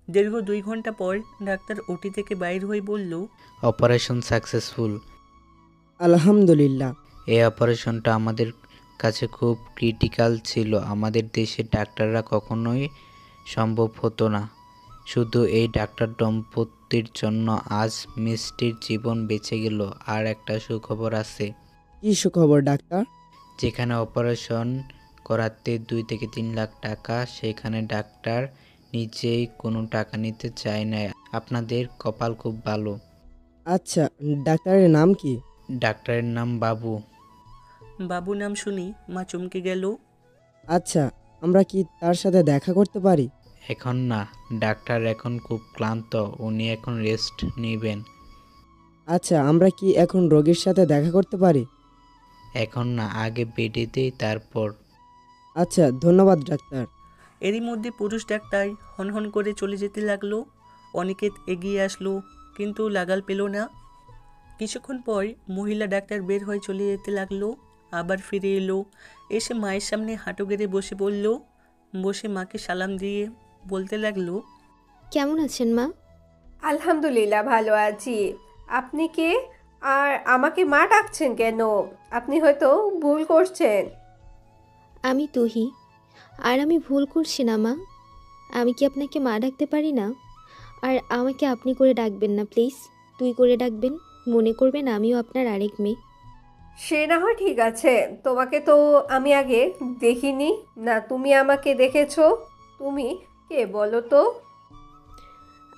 দীর্ঘ 2 ঘন্টা পর ডাক্তার ওটি থেকে বাইর হয়ে বলল, অপারেশন সাকসেসফুল। আলহামদুলিল্লাহ। এই অপারেশনটা আমাদের কাছে খুব ক্রিটিক্যাল ছিল। আমাদের দেশের ডাক্তাররা কখনোই সম্ভব হতো না। শুধু এই ডাক্তার দম্পতির জন্য আজ মিষ্টির জীবন বেঁচে গেল। আর একটা সুখবর আছে। কি সুখবর ডাক্তার? যেখানে অপারেশন করাতে 2 থেকে 3 লাখ টাকা, সেখানে ডাক্তার নিজেই কোনো টাকা নিতে চায় না। আপনাদের কপাল খুব ভালো। আচ্ছা, ডাক্তারের নাম কি? ডাক্তারের নাম বাবু। বাবু নাম শুনি মা চমকে গেল। আচ্ছা, আমরা কি তার সাথে দেখা করতে পারি? এখন না, ডাক্তার এখন খুব ক্লান্ত, উনি এখন রেস্ট নেবেন। আচ্ছা, আমরা কি এখন রোগীর সাথে দেখা করতে পারি? এখন না, আগে বেডে দেই তারপর। আচ্ছা, ধন্যবাদ ডাক্তার। এরই মধ্যে পুরুষ ডাক্তার হনহন করে চলে যেতে লাগলো। অনিকেত এগিয়ে আসলো, কিন্তু লাগাল পেল না। কিছুক্ষণ পর মহিলা ডাক্তার বের হয়ে চলে যেতে লাগলো। আবার ফিরে এলো, এসে মায়ের সামনে হাঁটু গেড়ে বসে পড়ল। বসে মাকে সালাম দিয়ে বলতে লাগলো, কেমন আছেন মা? আলহামদুলিল্লাহ, ভালো আছি। আপনি কে? আর আমাকে মা ডাকছেন কেন? আপনি হয়তো ভুল করছেন। আমি তুহি। আর আমি ভুল করছি না মা। আমি কি আপনাকে মা ডাকতে পারি না? আর আমাকে আপনি করে ডাকবেন না প্লিজ, তুই করে ডাকবেন। মনে করবেন আমিও আপনার আরেক মেয়ে। সে না হয় ঠিক আছে, তোমাকে তো আমি আগে দেখিনি। না তুমি আমাকে দেখেছো? তুমি কে বলো তো?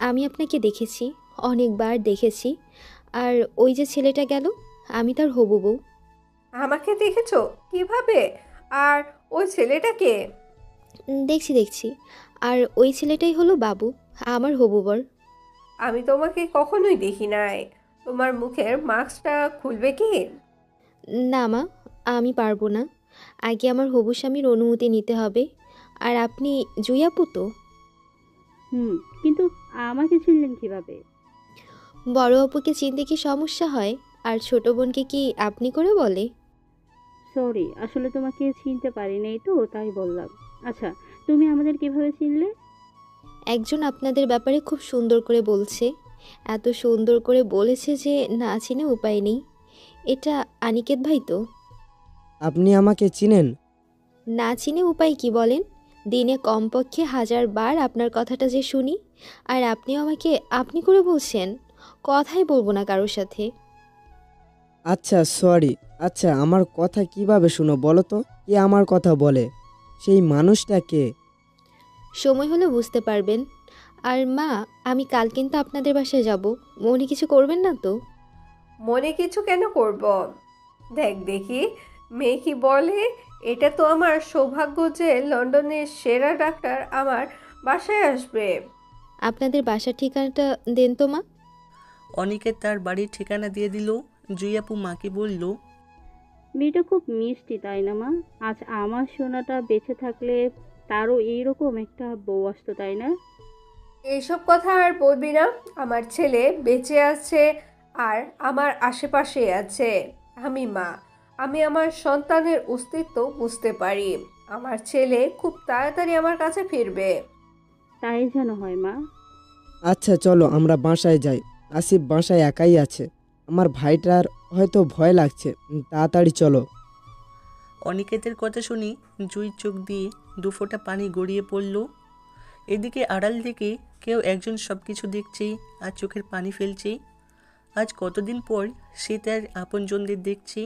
আমি আপনাকে দেখেছি, অনেকবার দেখেছি। আর ওই যে ছেলেটা গেল, আমি তার হবু বউ। আমাকে দেখেছো কিভাবে? আর ওই ছেলেটাকে? দেখছি। আর ওই ছেলেটাই হলো বাবু, আমার হবু বর। আমি তোমাকে কখনোই দেখি নাই। তোমার মুখের মাস্কটা খুলবে কি? না মা, আমি পারবো না। আগে আমার হবু স্বামীর অনুমতি নিতে হবে। আর আপনি জুইয়াপু তো? কিন্তু আমাকে চিনলেন কিভাবে? বড় আপুকে চিনতে কি সমস্যা হয়? আর ছোট বোনকে কি আপনি করে বলে? সরি, আসলে তোমাকে চিনতে পারি নাই তো, তাই বললাম। আচ্ছা, তুমি আমাদের কিভাবে চিনলে? একজন আপনাদের ব্যাপারে খুব সুন্দর করে বলছে। এত সুন্দর করে বলেছে যে না চিনে উপায় নেই। এটা আনিকেত ভাই তো? আপনি আমাকে চিনেন? না চিনে উপায় কি বলেন? দিনে কমপক্ষে 1000 বার আপনার কথাটা যে শুনি, আর আপনিও আমাকে আপনি করে বলছেন। কথাই বলবো না কারোর সাথে। আচ্ছা, সরি। আচ্ছা, আমার কথা কিভাবে শুনো বলো তো? কে আমার কথা বলে? সেই মানুষটা কে? সময় হলে বুঝতে পারবেন। আর মা, আমি কাল কিন্তু আপনাদের বাসায় যাব। মনে কিছু করবেন না তো? মনে কিছু কেন করব? দেখ দেখি মেয়ে কি বলে। এটা তো আমার সৌভাগ্য যে লন্ডনের সেরা ডাক্তার আমার বাসায় আসবে। আপনাদের বাসার ঠিকানাটা দেন তো মা। অনিকেত তার বাড়ির ঠিকানা দিয়ে দিল। জুইয়াপু মাকে বলল, মেয়েটা খুব মিষ্টি, তাই না মা? আজ আমার সোনাটা বেঁচে থাকলে তারও এইরকম একটা বউ আসতো, তাই না? এইসব কথা আর বলবি না। আমার ছেলে বেঁচে আছে আর আমার আশেপাশে আছে। আমি মা, আমি আমার সন্তানের অস্তিত্ব বুঝতে পারি। আমার ছেলে খুব তাড়াতাড়ি আমার কাছে ফিরবে। তাই যেন হয় মা। আচ্ছা চলো আমরা বাসায় যাই। আসিফ বাসায় একাই আছে। আমার ভাইটার হয়তো ভয় লাগছে। তাড়াতাড়ি চলো। অনিকেতের কথা শুনি জুই চোখ দিয়ে 2 ফোঁটা পানি গড়িয়ে পড়ল। এদিকে আড়াল থেকে কেউ একজন সব কিছু দেখছে আর চোখের পানি ফেলছে। আজ কতদিন পর সে তার আপনজনদের দেখছে।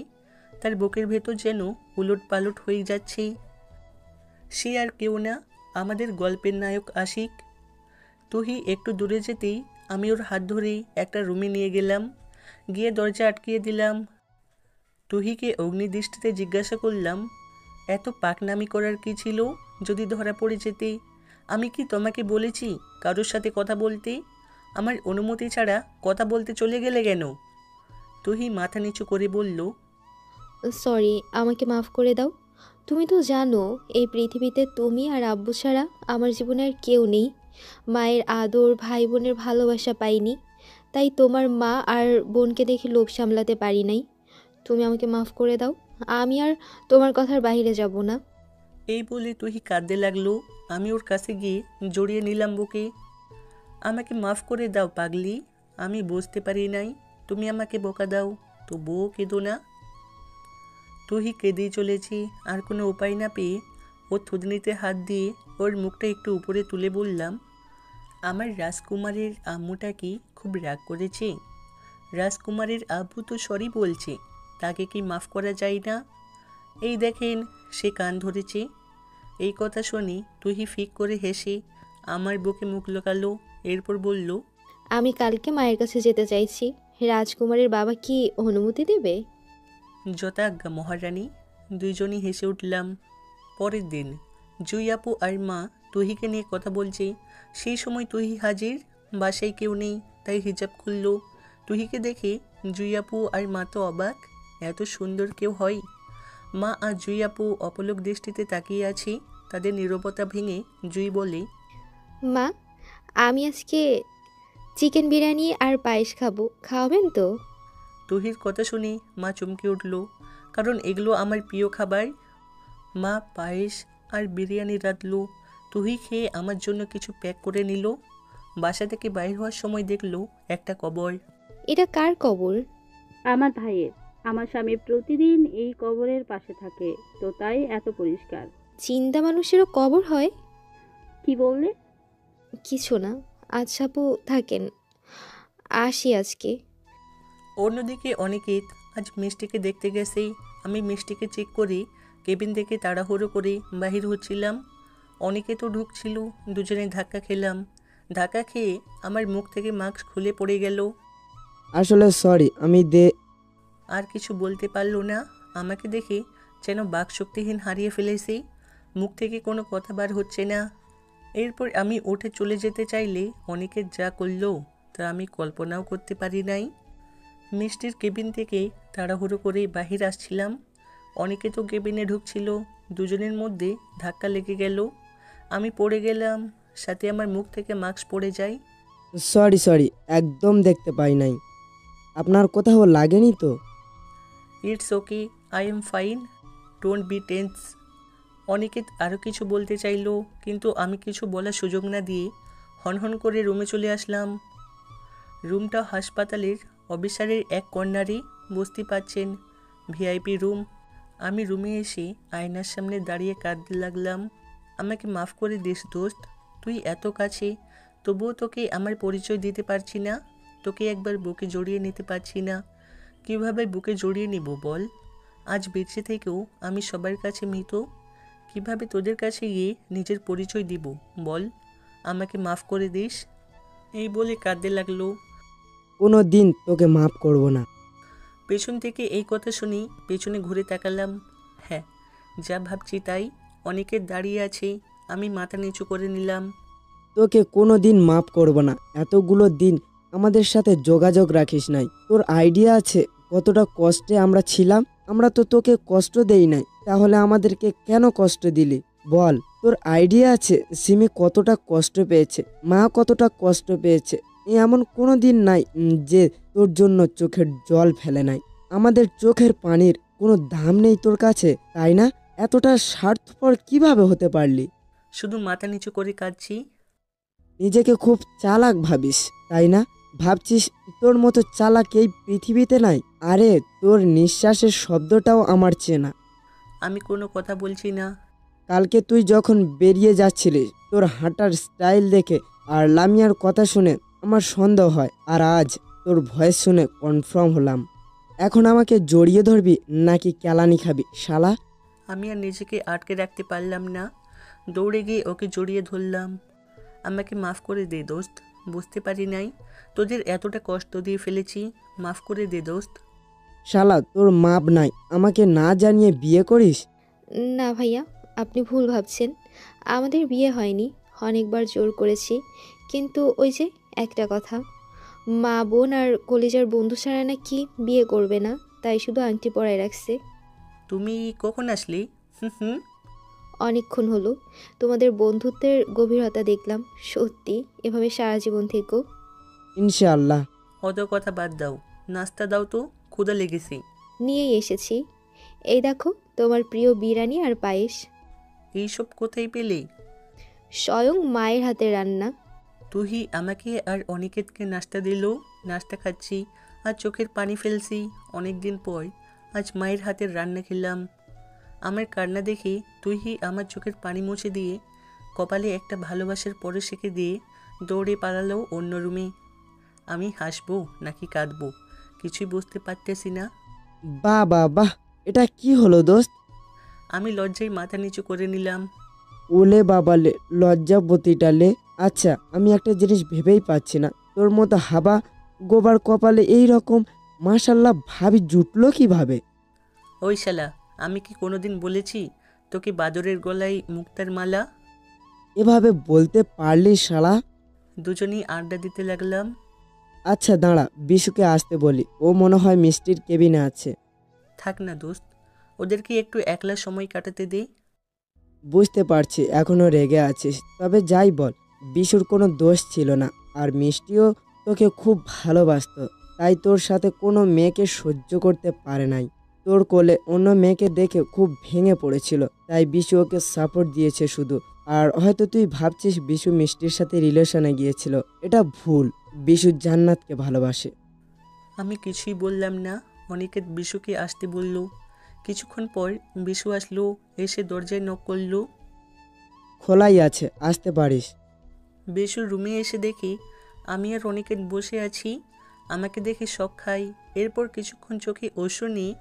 তার বুকের ভেতর যেন উলট পালট হয়ে যাচ্ছে। সে আর কেউ না, আমাদের গল্পের নায়ক আশিক। তুহি একটু দূরে যেতেই আমি ওর হাত ধরে একটা রুমে নিয়ে গেলাম। গিয়ে দরজা আটকিয়ে দিলাম। তুহিকে অগ্নিদৃষ্টিতে জিজ্ঞাসা করলাম, এত পাকনামি করার কি ছিল? যদি ধরা পড়ে যেতে? আমি কি তোমাকে বলেছি কারোর সাথে কথা বলতে? আমার অনুমতি ছাড়া কথা বলতে চলে গেলে কেন? তুহি মাথা নিচু করে বলল, সরি, আমাকে মাফ করে দাও। তুমি তো জানো এই পৃথিবীতে তুমি আর আব্বু ছাড়া আমার জীবনে আর কেউ নেই। মায়ের আদর, ভাই বোনের ভালোবাসা পাইনি, তাই তোমার মা আর বোনকে দেখে লোভ সামলাতে পারি নাই। তুমি আমাকে মাফ করে দাও। আমি আর তোমার কথার বাইরে যাব না। এই বলে তুহি কাঁদতে লাগলো। আমি ওর কাছে গিয়ে জড়িয়ে নিলাম বুকে। আমাকে মাফ করে দাও পাগলি, আমি বুঝতে পারি নাই, তুমি আমাকে বোকা দাও, তবুও কেঁদো না। তুই কেঁদেই চলেছি। আর কোনো উপায় না পেয়ে ওর থুতনিতে হাত দিয়ে ওর মুখটা একটু উপরে তুলে বললাম, আমার রাজকুমারের আম্মুটা কি খুব রাগ করেছে? রাজকুমারের আব্বু তো সরি বলছে, তাকে কি মাফ করা যায় না? এই দেখেন, সে কান ধরেছে। এই কথা শুনি তুহি ফিক করে হেসে আমার বুকে মুখ লুকালো, এরপর বলল, আমি কালকে মায়ের কাছে যেতে চাইছি। রাজকুমারের বাবা কি অনুমতি দেবে? যথাজ্ঞা মহারানী। দুইজনই হেসে উঠলাম। পরের দিন জুই আপু আর মা তুহিকে নিয়ে কথা বলছে। সেই সময় তুহি হাজির, বাসায় কেউ নেই, তাই হিজাব খুলল। তুহিকে দেখে জুই আপু আর মা তো অবাক, এত সুন্দর কেউ হয়? মা আর জুই আপু অপলক দৃষ্টিতে তাকিয়ে আছি। তাদের নীরবতা ভেঙে জুই বলে, মা, আমি আজকে চিকেন বিরিয়ানি আর পায়েস খাবো, খাওয়াবেন তো? তুহির কথা শুনে মা চমকে উঠল, কারণ এগুলো আমার প্রিয় খাবার। মা পায়েস আর বিরিয়ানি রাঁধলো। তুহি খেয়ে আমার জন্য কিছু প্যাক করে নিল। বাসা থেকে বাইর হওয়ার সময় দেখলো একটা কবর। এটা কার কবর? আমার ভাইয়ের। আমার স্বামী প্রতিদিন এই কবরের পাশে থাকে, তো তাই এত পরিষ্কার। চিন্তা মানুষেরও কবর হয়? কি বললে? কিছু না। আচ্ছা আপু, থাকেন, আসি আজকে। অন্যদিকে অনিকেত আজ মিষ্টিকে দেখতে গেছে। আমি মিষ্টিকে চেক করে কেবিন থেকে তাড়াহুড়ো করে বাহির হচ্ছিলাম। অনিকেতও ঢুকছিল, দুজনে ধাক্কা খেলাম। ধাক্কা খেয়ে আমার মুখ থেকে মাস্ক খুলে পড়ে গেল। আসলে সরি, আমি আর কিছু বলতে পারলো না। আমাকে দেখে যেন বাকশক্তিহীন হারিয়ে ফেলেছি। মুখ থেকে কোনো কথা বার হচ্ছে না। এরপর আমি উঠে চলে যেতে চাইলে অনেকের যা করলো তা আমি কল্পনাও করতে পারি নাই। মিষ্টির কেবিন থেকে তাড়াহুড়ো করে বাহির আসছিলাম। অনেকে তো কেবিনে ঢুকছিল। দুজনের মধ্যে ধাক্কা লেগে গেল। আমি পড়ে গেলাম, সাথে আমার মুখ থেকে মাস্ক পড়ে যায়। সরি, একদম দেখতে পাই নাই। আপনার কোথাও লাগেনি তো? It's okay, I am fine, don't be tense. Aniket আরও কিছু বলতে চাইলো, কিন্তু আমি কিছু বলার সুযোগ না দিয়ে হনহন করে রুমে চলে আসলাম। রুমটা হাসপাতালের অফিসারের এক কর্নারে, বুঝতে পারছেন, ভিআইপি রুম। আমি রুমে এসে আয়নার সামনে দাঁড়িয়ে কাঁদতে লাগলাম। আমাকে মাফ করে দিস দোস্ত, তুই এত কাছে, তবুও তোকে আমার পরিচয় দিতে পারছি না। তোকে একবার বুকে জড়িয়ে নিতে পারছি না। কীভাবে বুকে জড়িয়ে নিব বল? আজ বেঁচে থেকেও আমি সবার কাছে মৃত। কিভাবে তোদের কাছে গিয়ে নিজের পরিচয় দিব বল? আমাকে মাফ করে দিস। এই বলে কাঁদতে লাগলো। কোনো দিন তোকে মাফ করব না। পেছন থেকে এই কথা শুনি পেছনে ঘুরে তাকালাম। হ্যাঁ, যা ভাবছি তাই। অনেকে দাঁড়িয়ে আছে। আমি মাথা নিচু করে নিলাম। তোকে কোনো দিন মাফ করব না। এতগুলো দিন আমাদের সাথে যোগাযোগ রাখিস নাই। তোর আইডিয়া আছে কতটা কষ্টে আমরা ছিলাম? আমরা তো তোকে কষ্ট দেই নাই, তাহলে আমাদেরকে কেন কষ্ট দিলি বল? তোর আইডিয়া আছে সিমি কতটা কষ্ট পেয়েছে, মা কতটা কষ্ট পেয়েছে। এমন কোনো দিন নাই যে তোর জন্য চোখের জল ফেলে নাই। আমাদের চোখের পানির কোনো দাম নেই তোর কাছে, তাই না? এতটা স্বার্থপর কিভাবে হতে পারলি? শুধু মাথা নিচু করে কাঁদছি। নিজেকে খুব চালাক ভাবিস, তাই না? ভাবছিস তোর মতো চালাক এই পৃথিবীতে নাই? আরে তোর নিঃশ্বাসের শব্দটাও আমার চেনা। আমি কোনো কথা বলছি না। কালকে তুই যখন বেরিয়ে যাচ্ছিলিস, তোর হাঁটার স্টাইল দেখে আর লামিয়ার কথা শুনে আমার সন্দেহ হয়, আর আজ তোর ভয়েস শুনে কনফার্ম হলাম। এখন আমাকে জড়িয়ে ধরবি নাকি কেলানি খাবি শালা? আমি আর নিজেকে আটকে রাখতে পারলাম না, দৌড়ে গিয়ে ওকে জড়িয়ে ধরলাম। আমাকে মাফ করে দে দোস্ত, বুঝতে পারি নাই তোদের এতটা কষ্ট দিয়ে ফেলেছি। মাফ করে দে দোস্ত। শালা তোর মাপ নাই, আমাকে না জানিয়ে বিয়ে করিস? না ভাইয়া, আপনি ভুল ভাবছেন। আমাদের বিয়ে হয়নি, অনেকবার জোর করেছি, কিন্তু ওই যে একটা কথা, মা বোন আর কলেজের বন্ধু ছাড়া নাকি বিয়ে করবে না, তাই শুধু আংটি পরায় রাখছে। তুমি কখন আসলি? হুম। অনেকক্ষণ হলো। তোমাদের বন্ধুত্বের গভীরতা দেখলাম। সত্যি এভাবে সারা জীবন থেকো। ইনশাআল্লাহ। অত কথা বাদ দাও, নাস্তা দাও তো, ক্ষুধা লেগেছে। নিয়েই এসেছি। এই দেখো তোমার প্রিয় বিরিয়ানি আর পায়েস। এইসব কোথায় পেলে? স্বয়ং মায়ের হাতে রান্না। তুহি আমাকে আর অনিকেতকে নাস্তা দিল। নাস্তা খাচ্ছি আর চোখের পানি ফেলছি। অনেক দিন পর আজ মায়ের হাতের রান্না খেলাম। আমার কান্না দেখে তুহি আমার চোখের পানি মুছে দিয়ে কপালে একটা ভালোবাসার পরশ এঁকে দিয়ে দৌড়ে পালালো অন্য রুমে। আমি হাসবো নাকি কাঁদবো কিছুই বুঝতে পারতেছি না। বাহ বাহ বাহ, এটা কি হলো দোস্ত? আমি লজ্জায় মাথা নিচু করে নিলাম। ওলে বাবালে, লজ্জাবতীটালে। আচ্ছা, আমি একটা জিনিস ভেবেই পাচ্ছি না, তোর মতো হাবা গোবার কপালে এই রকম মাশাল্লাহ ভাবি জুটলো কিভাবে? ওই শালা, আমি কি কোনোদিন বলেছি তোকে বাদরের গলায় মুক্তার মালা? এভাবে বলতে পারলি শালা? দুজনেই আড্ডা দিতে লাগলাম। আচ্ছা দাঁড়া, বিশুকে আসতে বলি, ও মনে হয় মিষ্টির কেবিনে আছে। থাক না দোস্ত, ওদেরকে একটু একলা সময় কাটাতে দে। বুঝতে পারছি এখনো রেগে আছিস, তবে যাই বল, বিশুর কোনো দোষ ছিল না, আর মিষ্টিও তোকে খুব ভালোবাসতো, তাই তোর সাথে কোনো মেয়েকে সহ্য করতে পারে নাই। তোর কোলে অন্য মেয়েকে দেখে খুব ভেঙে পড়েছিল, তাই বিশু ওকে সাপোর্ট দিয়েছে শুধু। আর হয়তো তুই ভাবছিস বিশু মিষ্টির সাথে রিলেশনে গিয়েছিল, এটা ভুল। বিশু জান্নাতকে ভালোবাসে। আমি কিছুই বললাম না। অনিকেত বিশুকে আসতে বলল। কিছুক্ষণ পর বিশু আসলো, এসে দরজায় নক করলো। খোলাই আছে, আসতে পারিস। বিশুর রুমে এসে দেখি আমি আর অনিকেত বসে আছি। আমাকে দেখে শক খাই। এরপর কিছুক্ষণ চোখে অশ্রু নিয়ে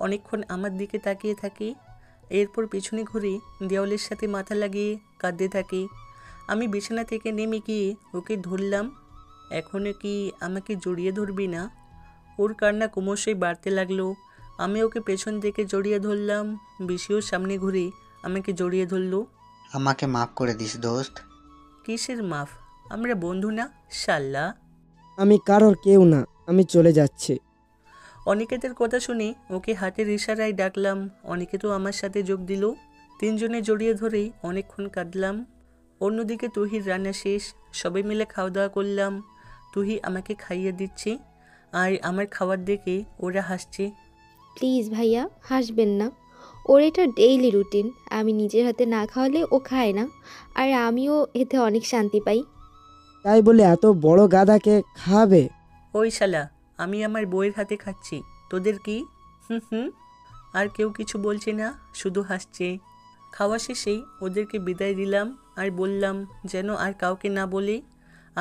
অনেকক্ষণ আমার দিকে তাকিয়ে থাকে। এরপর পিছনে ঘুরে দেওয়ালের সাথে মাথা লাগিয়ে কাঁদতে থাকে। আমি বিছানা থেকে নেমে গিয়ে ওকে ধরলাম। এখনও কি আমাকে জড়িয়ে ধরবি না? ওর কান্না ক্রমশই বাড়তে লাগলো। আমি ওকে পেছন থেকে জড়িয়ে ধরলাম। বিশিও সামনে ঘুরে আমাকে জড়িয়ে ধরলো। আমাকে মাফ করে দিস দোস্ত। কিসের মাফ? আমরা বন্ধু না শাল্লা? আমি কারোর কেউ না, আমি চলে যাচ্ছি। অনিকেতের কথা শুনে ওকে হাতের ইশারায় ডাকলাম। অনিকেতও আমার সাথে যোগ দিল। তিনজনে জড়িয়ে ধরে অনেকক্ষণ কাঁদলাম। অন্যদিকে তুহির রান্না শেষ, সবাই মিলে খাওয়া দাওয়া করলাম। তুহি আমাকে খাইয়ে দিচ্ছে আর আমার খাবার দেখে ওরা হাসছে। প্লিজ ভাইয়া, হাসবেন না। ওর এটা ডেইলি রুটিন। আমি নিজের হাতে না খাওয়ালে ও খায় না, আর আমিও এতে অনেক শান্তি পাই। তাই বলে এত বড় গাধাকে খাবে? ওই শালা, আমি আমার বউয়ের হাতে খাচ্ছি, তোদের কি? হুম হুম। আর কেউ কিছু বলছে না, শুধু হাসছে। খাওয়া শেষেই ওদেরকে বিদায় দিলাম আর বললাম যেন আর কাউকে না বলে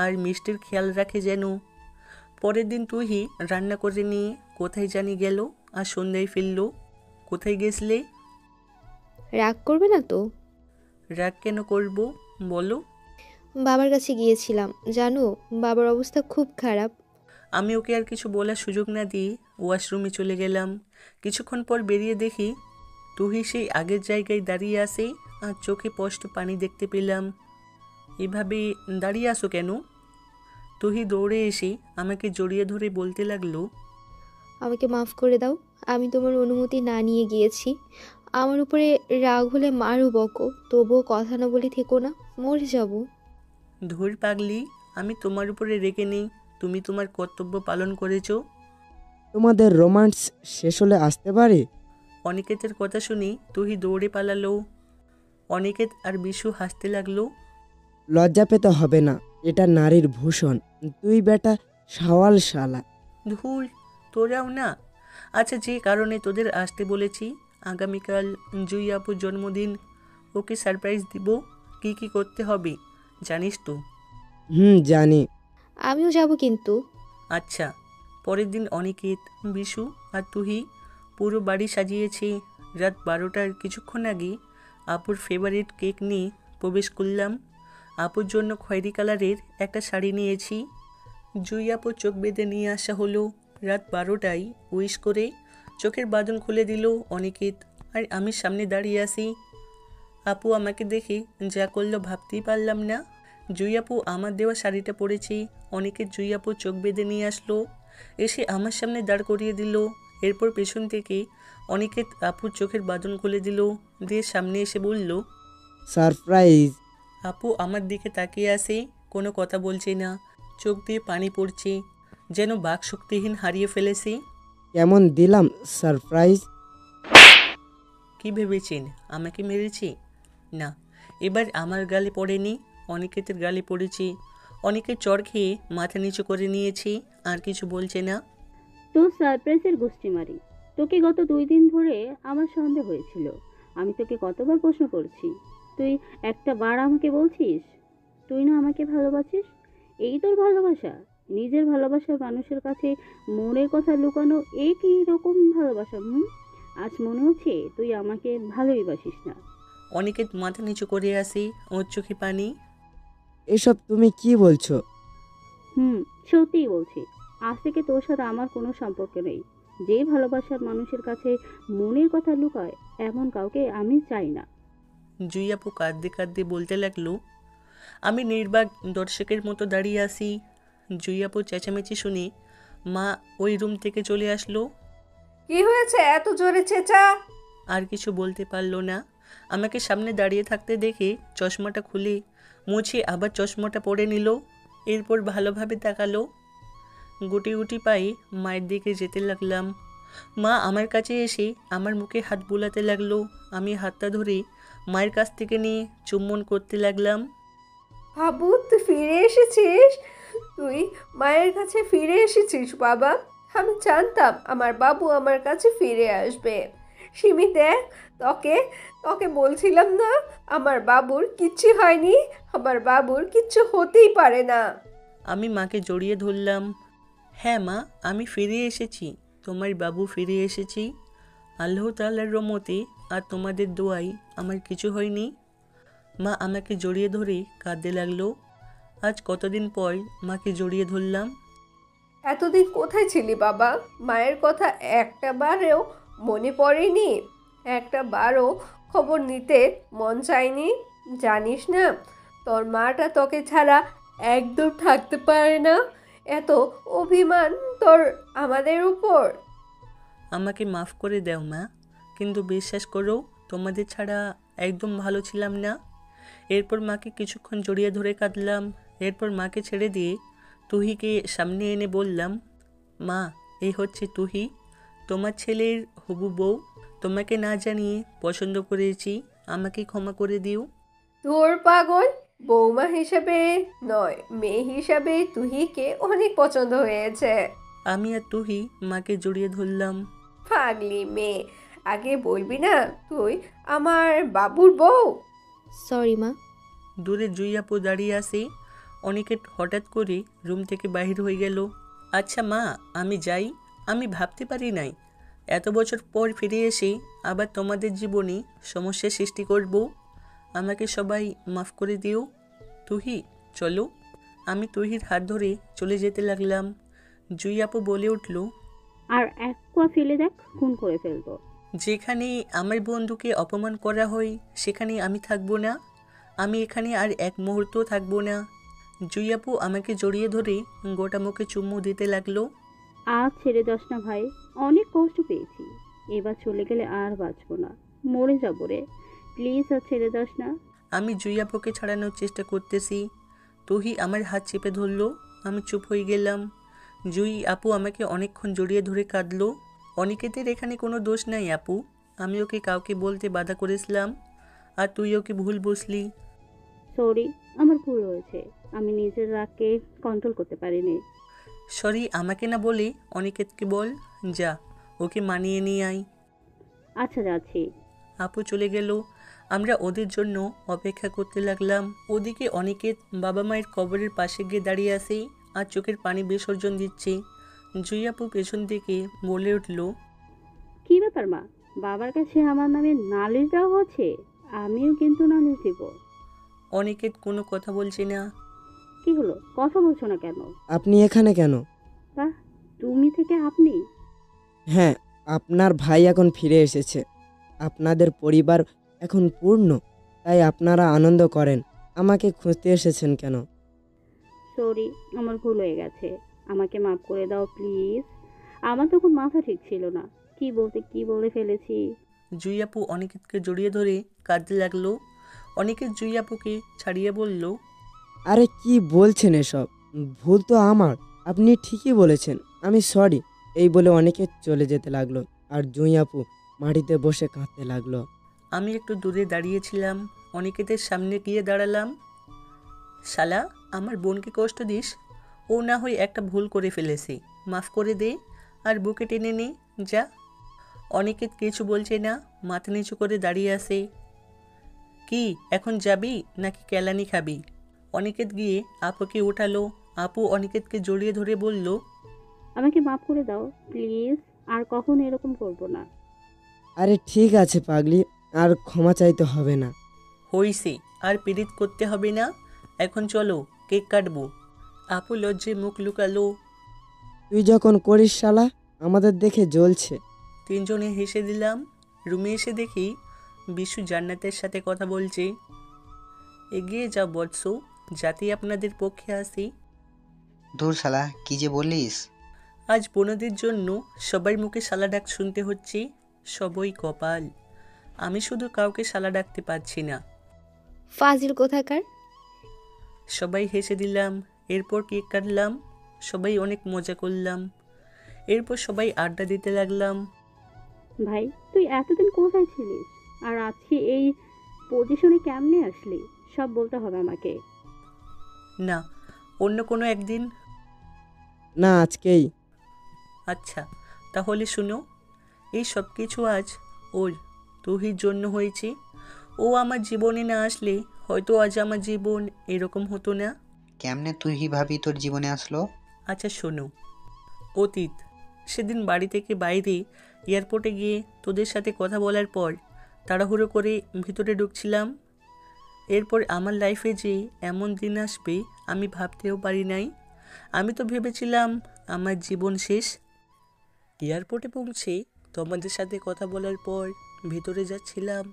আর মিষ্টির খেয়াল রাখে যেন। পরের দিন তুহি রান্না করে নিয়ে কোথায় জানি গেল আর সন্ধ্যায় ফিরল। কোথায় গেছলে? রাগ করবে না তো? রাগ কেন করব বলো? বাবার কাছে গিয়েছিলাম, জানো বাবার অবস্থা খুব খারাপ। আমি ওকে আর কিছু বলার সুযোগ না দিয়ে ওয়াশরুমে চলে গেলাম। কিছুক্ষণ পর বেরিয়ে দেখি তুহি সেই আগের জায়গায় দাঁড়িয়ে আসে আর চোখে স্পষ্ট পানি দেখতে পেলাম। এভাবে দাঁড়িয়ে আসো কেন? তুহি দৌড়ে এসে আমাকে জড়িয়ে ধরে বলতে লাগলো, আমাকে মাফ করে দাও, আমি তোমার অনুমতি না নিয়ে গিয়েছি। আমার উপরে রাগ হলে মারও বকো, তবুও কথা না বলে থেকো না, মরে যাব। ধুর পাগলি, আমি তোমার উপরে রেগে নেই, তুমি তোমার কর্তব্য পালন করেছ। তোমাদের রোমান্স শেষ হলে আসতে পারে? অনিকেতের কথা শুনে তুহি দৌড়ে পালালো। অনিকেত আর বিশু হাসতে লাগলো। লজ্জা পেতে হবে না, এটা নারীর ভূষণ। তুই বেটা সাওয়াল শালা। ধুর, তোরাও না। আচ্ছা, যে কারণে তোদের আসতে বলেছি, আগামীকাল জুই আপুর জন্মদিন, ওকে সারপ্রাইজ দিব। কি কি করতে হবে জানিস তো? জানি। আমিও যাব কিন্তু। আচ্ছা। পরের দিন অনিকেত, বিশু আর তুহি পুরো বাড়ি সাজিয়েছে। রাত 12টার কিছুক্ষণ আগে আপুর ফেভারিট কেক নিয়ে প্রবেশ করলাম। আপুর জন্য খয়েরি কালারের একটা শাড়ি নিয়েছি। জুই আপু চোখ বেঁধে নিয়ে আসা হলো। রাত 12টায় উইশ করে চোখের বাঁধন খুলে দিল অনিকেত, আর আমি সামনে দাঁড়িয়ে আসি। আপু আমাকে দেখে যা করলো ভাবতেই পারলাম না। জুই আপু আমার দেওয়া শাড়িটা পরেছে। অনিকেত জুই আপু চোখ বেঁধে নিয়ে আসলো, এসে আমার সামনে দাঁড় করিয়ে দিল। এরপর পেছন থেকে অনিকেত আপুর চোখের বাঁধন খুলে দিল, দিয়ে সামনে এসে বলল, সারপ্রাইজ। আপু আমার দিকে তাকিয়ে আসে, কোনো কথা বলছে না, চোখ দিয়ে পানি পড়ছে, যেন বাক শক্তিহীন হারিয়ে ফেলেছে। কেমন দিলাম সারপ্রাইজ? কি ভেবেছেন আমাকে মেরেছে? না, এবার আমার গালে পড়েনি, অনিকেতের গালে পড়েছে। অনেকের চড় খেয়ে মাথা নিচু করে নিয়েছি, আর কিছু বলছে না। তোর সারপ্রাইজের গোষ্ঠী মারি। তোকে গত 2 দিন ধরে আমার সন্দেহ হয়েছিল। আমি তোকে কতবার প্রশ্ন করছি, তুই একটা বার আমাকে বলছিস তুই না আমাকে ভালোবাসিস? এই তোর ভালোবাসা? নিজের ভালোবাসা মানুষের কাছে মনের কথা লুকানো, এই কি রকম ভালোবাসা? আজ মনে হচ্ছে তুই আমাকে ভালোই বাসিস না। অনেকের মাথা নিচু করে আসি, ওর চোখে পানি। এসব তুমি কি বলছো? সত্যিই বলছি। আজ থেকে তোর সাথে আমার কোনো সম্পর্ক নেই। যে ভালোবাসার মানুষের কাছে মনের কথা লুকায়, এমন কাউকে আমি চাই না। জুই আপু কাঁদতে কাঁদতে বলতে লাগলো। আমি নির্বাক দর্শকের মতো দাঁড়িয়ে আসি। জুই আপুর চেঁচামেচি শুনে মা ওই রুম থেকে চলে আসলো। কি হয়েছে এত জোরে চেঁচা? আর কিছু বলতে পারলো না। আমাকে সামনে দাঁড়িয়ে থাকতে দেখে চশমাটা খুলে মুছে আবার চশমাটা পরে নিল। এরপর ভালোভাবে তাকালো। গুটি গুটি পায়ে মায়ের দিকে যেতে লাগলাম। মা আমার কাছে এসে আমার মুখে হাত বুলাতে লাগলো। আমি হাতটা ধরে মায়ের কাছ থেকে নিয়ে চুম্বন করতে লাগলাম। বাবু, তুই ফিরে এসেছিস? তুই মায়ের কাছে ফিরে এসেছিস বাবা। আমি জানতাম আমার বাবু আমার কাছে ফিরে আসবে। সিমি দেখ, তোকে তোকে বলছিলাম না আমার বাবুর কিচ্ছু হয়নি, আমার বাবুর কিচ্ছু হতেই পারে না। আমি মাকে জড়িয়ে ধরলাম। হ্যাঁ মা, আমি ফিরে এসেছি, তোমার বাবু ফিরে এসেছি। আল্লাহ তাআলার রহমতে আর তোমাদের দোয়াই আমার কিছু হয়নি। মা আমাকে জড়িয়ে ধরে কাঁদতে লাগলো। আজ কতদিন পর মাকে জড়িয়ে ধরলাম। এতদিন কোথায় ছিলি বাবা? মায়ের কথা একটা বারেও মনে পড়েনি? একটা বারও খবর নিতে মন চায়নি? জানিস না তোর মাটা তোকে ছাড়া একদম থাকতে পারে না। এত অভিমান তোর আমাদের উপর। আমাকে মাফ করে দাও মা, কিন্তু বিশ্বাস করো তোমাদের ছাড়া একদম ভালো ছিলাম না। এরপর মাকে কিছুক্ষণ জড়িয়ে ধরে কাঁদলাম। এরপর মাকে ছেড়ে দিয়ে তুহিকে সামনে এনে বললাম, মা এই হচ্ছে তুহি, তোমার ছেলের হবু বউ। তোমাকে না জানিয়ে পছন্দ করেছি, আমাকে ক্ষমা করে দিও। তোর পাগল, বৌমা হিসাবে নয় মেয়ে হিসাবে তুহিকে অনেক পছন্দ হয়েছে। আমি আর তুহি মাকে জড়িয়ে ধরলাম। পাগলি মেয়ে, আগে বলবি না তুই আমার বাবুর বউ? সরি মা। দূরে জুই আপু দাঁড়িয়ে আসি। অনেকে হঠাৎ করে রুম থেকে বাহির হয়ে গেল। আচ্ছা মা, আমি যাই। আমি ভাবতে পারি নাই এত বছর পর ফিরে এসে আবার তোমাদের জীবনে সমস্যার সৃষ্টি করব। আমাকে সবাই মাফ করে দিও। তুহি চলো। আমি তুহির হাত ধরে চলে যেতে লাগলাম। জুই আপু বলে উঠল, আর এক কোয়া ফেলে দেখ, খুন করে ফেলবো। যেখানে আমার বন্ধুকে অপমান করা হয় সেখানে আমি থাকবো না। আমি এখানে আর এক মুহূর্ত থাকবো না। জুই আপু আমাকে জড়িয়ে ধরে গোটা মুখে চুম্মু দিতে লাগলো। আজ ছেড়ে যাস না ভাই, অনেক কষ্ট পেয়েছি। এবার চলে গেলে আর বাঁচবো না, মরে যাবো রে। প্লিজ আর ছেড়ে যাস না। আমি জুই আপুকে ছাড়ানোর চেষ্টা করতেছি। তুহি আমার হাত চেপে ধরলো। আমি চুপ হয়ে গেলাম। জুই আপু আমাকে অনেকক্ষণ জড়িয়ে ধরে কাঁদলো। অনিকেতের এখানে কোনো দোষ নাই আপু, আমি ওকে কাউকে বলতে বাধা করেছিলাম, আর তুই ওকে ভুল বুঝলি। সরি, আমার ভুল হয়েছে। আমি নিজের রাগকে কন্ট্রোল করতে পারিনি। সরি আমাকে না বলে অনিকেতকে বল। যা, ওকে মানিয়ে নিয়ে আয়। আচ্ছা যাচ্ছি। আপু চলে গেল। আমরা ওদের জন্য অপেক্ষা করতে লাগলাম। ওদিকে অনিকেত বাবা মায়ের কবরের পাশে গিয়ে দাঁড়িয়ে আসে আর চোখের পানি বিসর্জন দিচ্ছে। জুই আপু পেছন থেকে বলে উঠল, কি ব্যাপার মা, বাবার কাছে আমার নামে নালিশ দেওয়া হচ্ছে? আমিও কিন্তু নালিশ দিব। অনিকেত কোনো কথা বলছে না। কি হলো, কথা বলছো না কেন? আপনি এখানে কেন? বাহ, তুমি থেকে আপনি? হ্যাঁ, আপনার ভাই এখন ফিরে এসেছে। আপনাদের পরিবার এখন পূর্ণ, তাই আপনারা আনন্দ করেন। আমাকে খুঁজতে এসেছেন কেন? সরি, আমার ভুল হয়ে গেছে। আমাকে মাফ করে দাও প্লিজ। আমার তখন মাথা ঠিক ছিল না, কি বলে ফেলেছি। জুই আপু অনিকেতকে জড়িয়ে ধরে কাঁদতে লাগলো। অনিকেত জুই আপুকে ছাড়িয়ে বলল, আরে কি বলছেন এসব? ভুল তো আমার, আপনি ঠিকই বলেছেন, আমি সরি। এই বলে অনেকে চলে যেতে লাগলো, আর জুঁই আপু মাটিতে বসে কাঁদতে লাগলো। আমি একটু দূরে দাঁড়িয়েছিলাম। অনিকেতের সামনে গিয়ে দাঁড়ালাম। শালা আমার বোনকে কষ্ট দিস? ও না হয় একটা ভুল করে ফেলেছে, মাফ করে দে আর বুকে টেনে নে। যা। অনিকেত কিছু বলছে না, মাথা নিচু করে দাঁড়িয়ে আছে। কি এখন যাবি নাকি কেলানি খাবি? অনিকেত গিয়ে আপুকে উঠালো। আপু অনিকেতকে জড়িয়ে ধরে বলল, আমাকে মাফ করে দাও প্লিজ, আর কখনো এরকম করব না। আরে ঠিক আছে পাগলি, আর ক্ষমা চাইতে হবে না। হইছে, আর পীড়িত করতে হবে না। এখন চলো, কেক কাটবো। আপু লজ্জে মুখ লুকালো। তুই যখন করিস শালা, আমাদের দেখে জ্বলছে। তিনজনে হেসে দিলাম। রুমে এসে দেখি বিশু জান্নাতের সাথে কথা বলছে। এগিয়ে যাও বৎস, যাতে আপনাদের পক্ষে আসি। দূর শালা, কি যে বলিস? আজ বোনদের জন্য সবার মুখে শালা ডাক শুনতে হচ্ছে। সবই কপাল, আমি শুধু কাউকে শালা ডাকতে পারছি না। ফাজিল কোথাকার। সবাই হেসে দিলাম। এরপর কেক কাটলাম, সবাই অনেক মজা করলাম। এরপর সবাই আড্ডা দিতে লাগলাম। ভাই তুই এতদিন কোথায় ছিলিস, আর আজকে এই পজিশনে কেমনে আসলি? সব বলতে হবে আমাকে। না, অন্য কোনো একদিন। না, আজকেই। আচ্ছা, তাহলে শুনো, এই সব কিছু আজ ওর তুহির জন্য হয়েছে। ও আমার জীবনে না আসলে হয়তো আজ আমার জীবন এরকম হতো না। কেমনে তুই ভাবি তোর জীবনে আসলো? আচ্ছা শোনো, অতীত সেদিন বাড়ি থেকে বাইরে এয়ারপোর্টে গিয়ে তোদের সাথে কথা বলার পর তাড়াহুড়ো করে ভিতরে ঢুকছিলাম। এরপর আমার লাইফে যে এমন দিন আসবে আমি ভাবতেও পারি নাই। আমি তো ভেবেছিলাম আমার জীবন শেষ। এয়ারপোর্টে পৌঁছে তোমাদের সাথে কথা বলার পর ভিতরে যাচ্ছিলাম,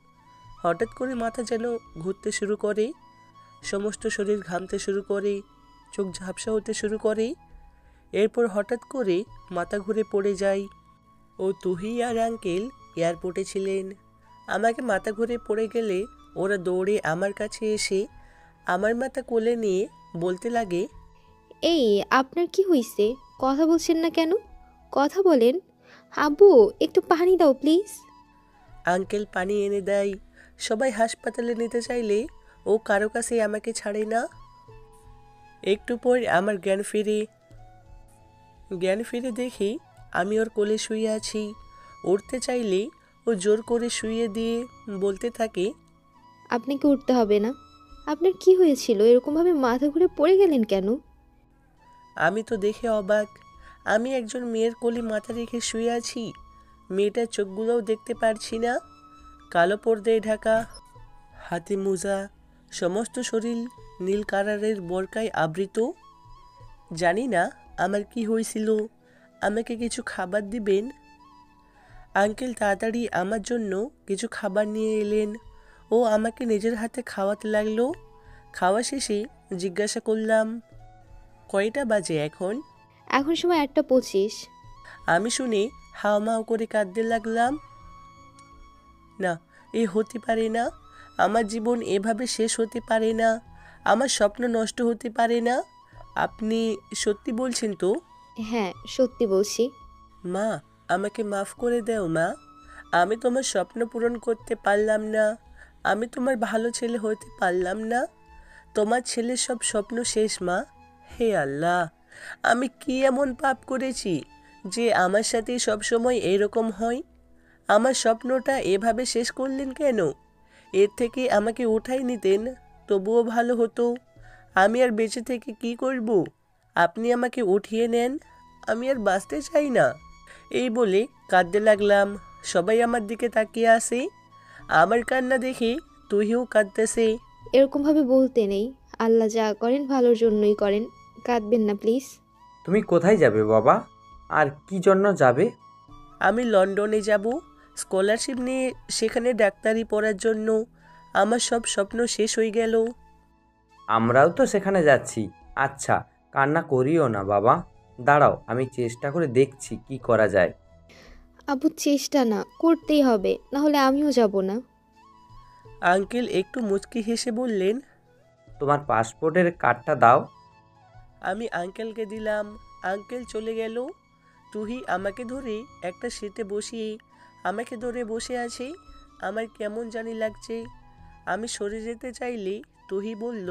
হঠাৎ করে মাথা যেন ঘুরতে শুরু করে, সমস্ত শরীর ঘামতে শুরু করে, চোখ ঝাপসা হতে শুরু করে। এরপর হঠাৎ করে মাথা ঘুরে পড়ে যায়। ও তুহি আর আঙ্কেল এয়ারপোর্টে ছিলেন। আমাকে মাথা ঘুরে পড়ে গেলে ওরা দৌড়ে আমার কাছে এসে আমার মাথা কোলে নিয়ে বলতে লাগে, এই আপনার কি হইছে? কথা বলছেন না কেন? কথা বলেন। আব্বু একটু পানি দাও প্লিজ। আঙ্কেল পানি এনে দেয়। সবাই হাসপাতালে নিতে চাইলে ও কারো কাছে আমাকে ছাড়ে না। একটু পর আমার জ্ঞান ফিরে দেখি আমি ওর কোলে শুয়ে আছি। উঠতে চাইলে ও জোর করে শুয়ে দিয়ে বলতে থাকে, আপনাকে উঠতে হবে না। আপনার কি হয়েছিল? এরকমভাবে মাথা ঘুরে পড়ে গেলেন কেন? আমি তো দেখে অবাক। আমি একজন মেয়ের কোলে মাথা রেখে শুয়ে আছি, মেয়েটার চোখগুলোও দেখতে পারছি না। কালো পর্দায় ঢাকা, হাতে মোজা, সমস্ত শরীর নীল কালারের বোরকায় আবৃত। জানি না আমার কি হয়েছিল। আমাকে কিছু খাবার দিবেন? আঙ্কেল তাড়াতাড়ি আমার জন্য কিছু খাবার নিয়ে এলেন। ও আমাকে নিজের হাতে খাওয়াতে লাগলো। খাওয়া শেষে জিজ্ঞাসা করলাম, কয়টা বাজে এখন? এখন সময় 1:25। আমি শুনে হাওমাও করে কাঁদতে লাগলাম। না, এ হতে পারে না। আমার জীবন এভাবে শেষ হতে পারে না। আমার স্বপ্ন নষ্ট হতে পারে না। আপনি সত্যি বলছেন তো? হ্যাঁ সত্যি বলছি। মা, আমাকে মাফ করে দাও মা। আমি তোমার স্বপ্ন পূরণ করতে পারলাম না। আমি তোমার ভালো ছেলে হতে পারলাম না। তোমার ছেলের সব স্বপ্ন শেষ মা। হে আল্লাহ, আমি কি এমন পাপ করেছি যে আমার সাথে সবসময় এরকম হয়? আমার স্বপ্নটা এভাবে শেষ করলেন কেন? এর থেকে আমাকে উঠাই নিতেন, তবুও ভালো হতো। আমি আর বেঁচে থেকে কি করব? আপনি আমাকে উঠিয়ে নেন, আমি আর বাঁচতে চাই না। এই বলে কাঁদতে লাগলাম। সবাই আমার দিকে তাকিয়ে আসে। আমার কান্না দেখে তুহিও কাঁদতেছে। এরকমভাবে বলতে নেই। আল্লাহ যা করেন ভালোর জন্যই করেন। কাঁদবেন না প্লিজ। তুমি কোথায় যাবে বাবা, আর কি জন্য যাবে? আমি লন্ডনে যাব স্কলারশিপ নিয়ে, সেখানে ডাক্তারি পড়ার জন্য। আমার সব স্বপ্ন শেষ হয়ে গেল। আমরাও তো সেখানে যাচ্ছি। আচ্ছা, কান্না করিও না বাবা, দাঁড়াও, আমি চেষ্টা করে দেখছি কি করা যায়। আব্বু চেষ্টা না করতেই হবে, না হলে আমিও যাব না। আঙ্কেল একটু মুচকি হেসে বললেন, তোমার পাসপোর্টের কার্ডটা দাও। আমি আঙ্কেলকে দিলাম। আঙ্কেল চলে গেল। তুহি আমাকে ধরে একটা সিটে বসিয়ে আমাকে ধরে বসে আছে। আমার কেমন জানি লাগছে। আমি সরে যেতে চাইলে তুহি বলল,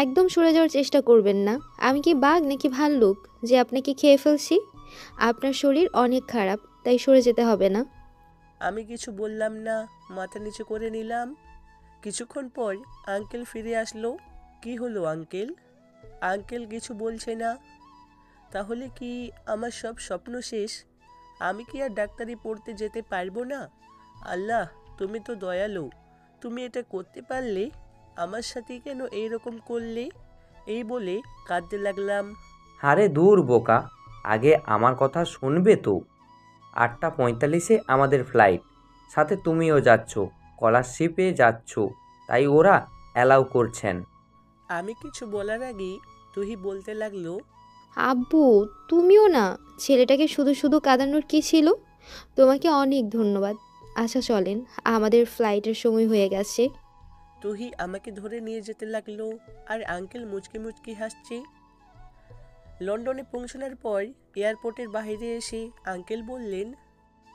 একদম সরে যাওয়ার চেষ্টা করবেন না। আমি কি বাঘ নাকি ভাল্লুক যে আপনাকে খেয়ে ফেলছি? আপনার শরীর অনেক খারাপ, তাই সরে যেতে হবে না। আমি কিছু বললাম না, মাথা নিচু করে নিলাম। কিছুক্ষণ পর আঙ্কেল ফিরে আসলো। কি হলো আঙ্কেল? আঙ্কেল কিছু বলছে না। তাহলে কি আমার সব স্বপ্ন শেষ? আমি কি আর ডাক্তারি পড়তে যেতে পারবো না? আল্লাহ, তুমি তো দয়ালু। তুমি এটা করতে পারলে, আমার সাথে কেন এইরকম করলে? এই বলে কাঁদতে লাগলাম। আরে দূর বোকা, আগে আমার কথা শুনবে তো। 8:45-এ আমাদের ফ্লাইট, সাথে তুমিও যাচ্ছ, স্কলারশিপে যাচ্ছ, তাই ওরা অ্যালাউ করছেন। আমি কিছু বলার আগেই তুহি বলতে লাগলো, আব্বু, তুমিও না। ছেলেটাকে শুধু শুধু কাঁদানোর কি ছিল? তোমাকে অনেক ধন্যবাদ। আচ্ছা চলেন, আমাদের ফ্লাইটের সময় হয়ে গেছে। তুহি আমাকে ধরে নিয়ে যেতে লাগলো আর আঙ্কেল মুচকি মুচকি হাসছে। লন্ডনে পৌঁছানোর পর এয়ারপোর্টের বাইরে এসে আঙ্কেল বললেন,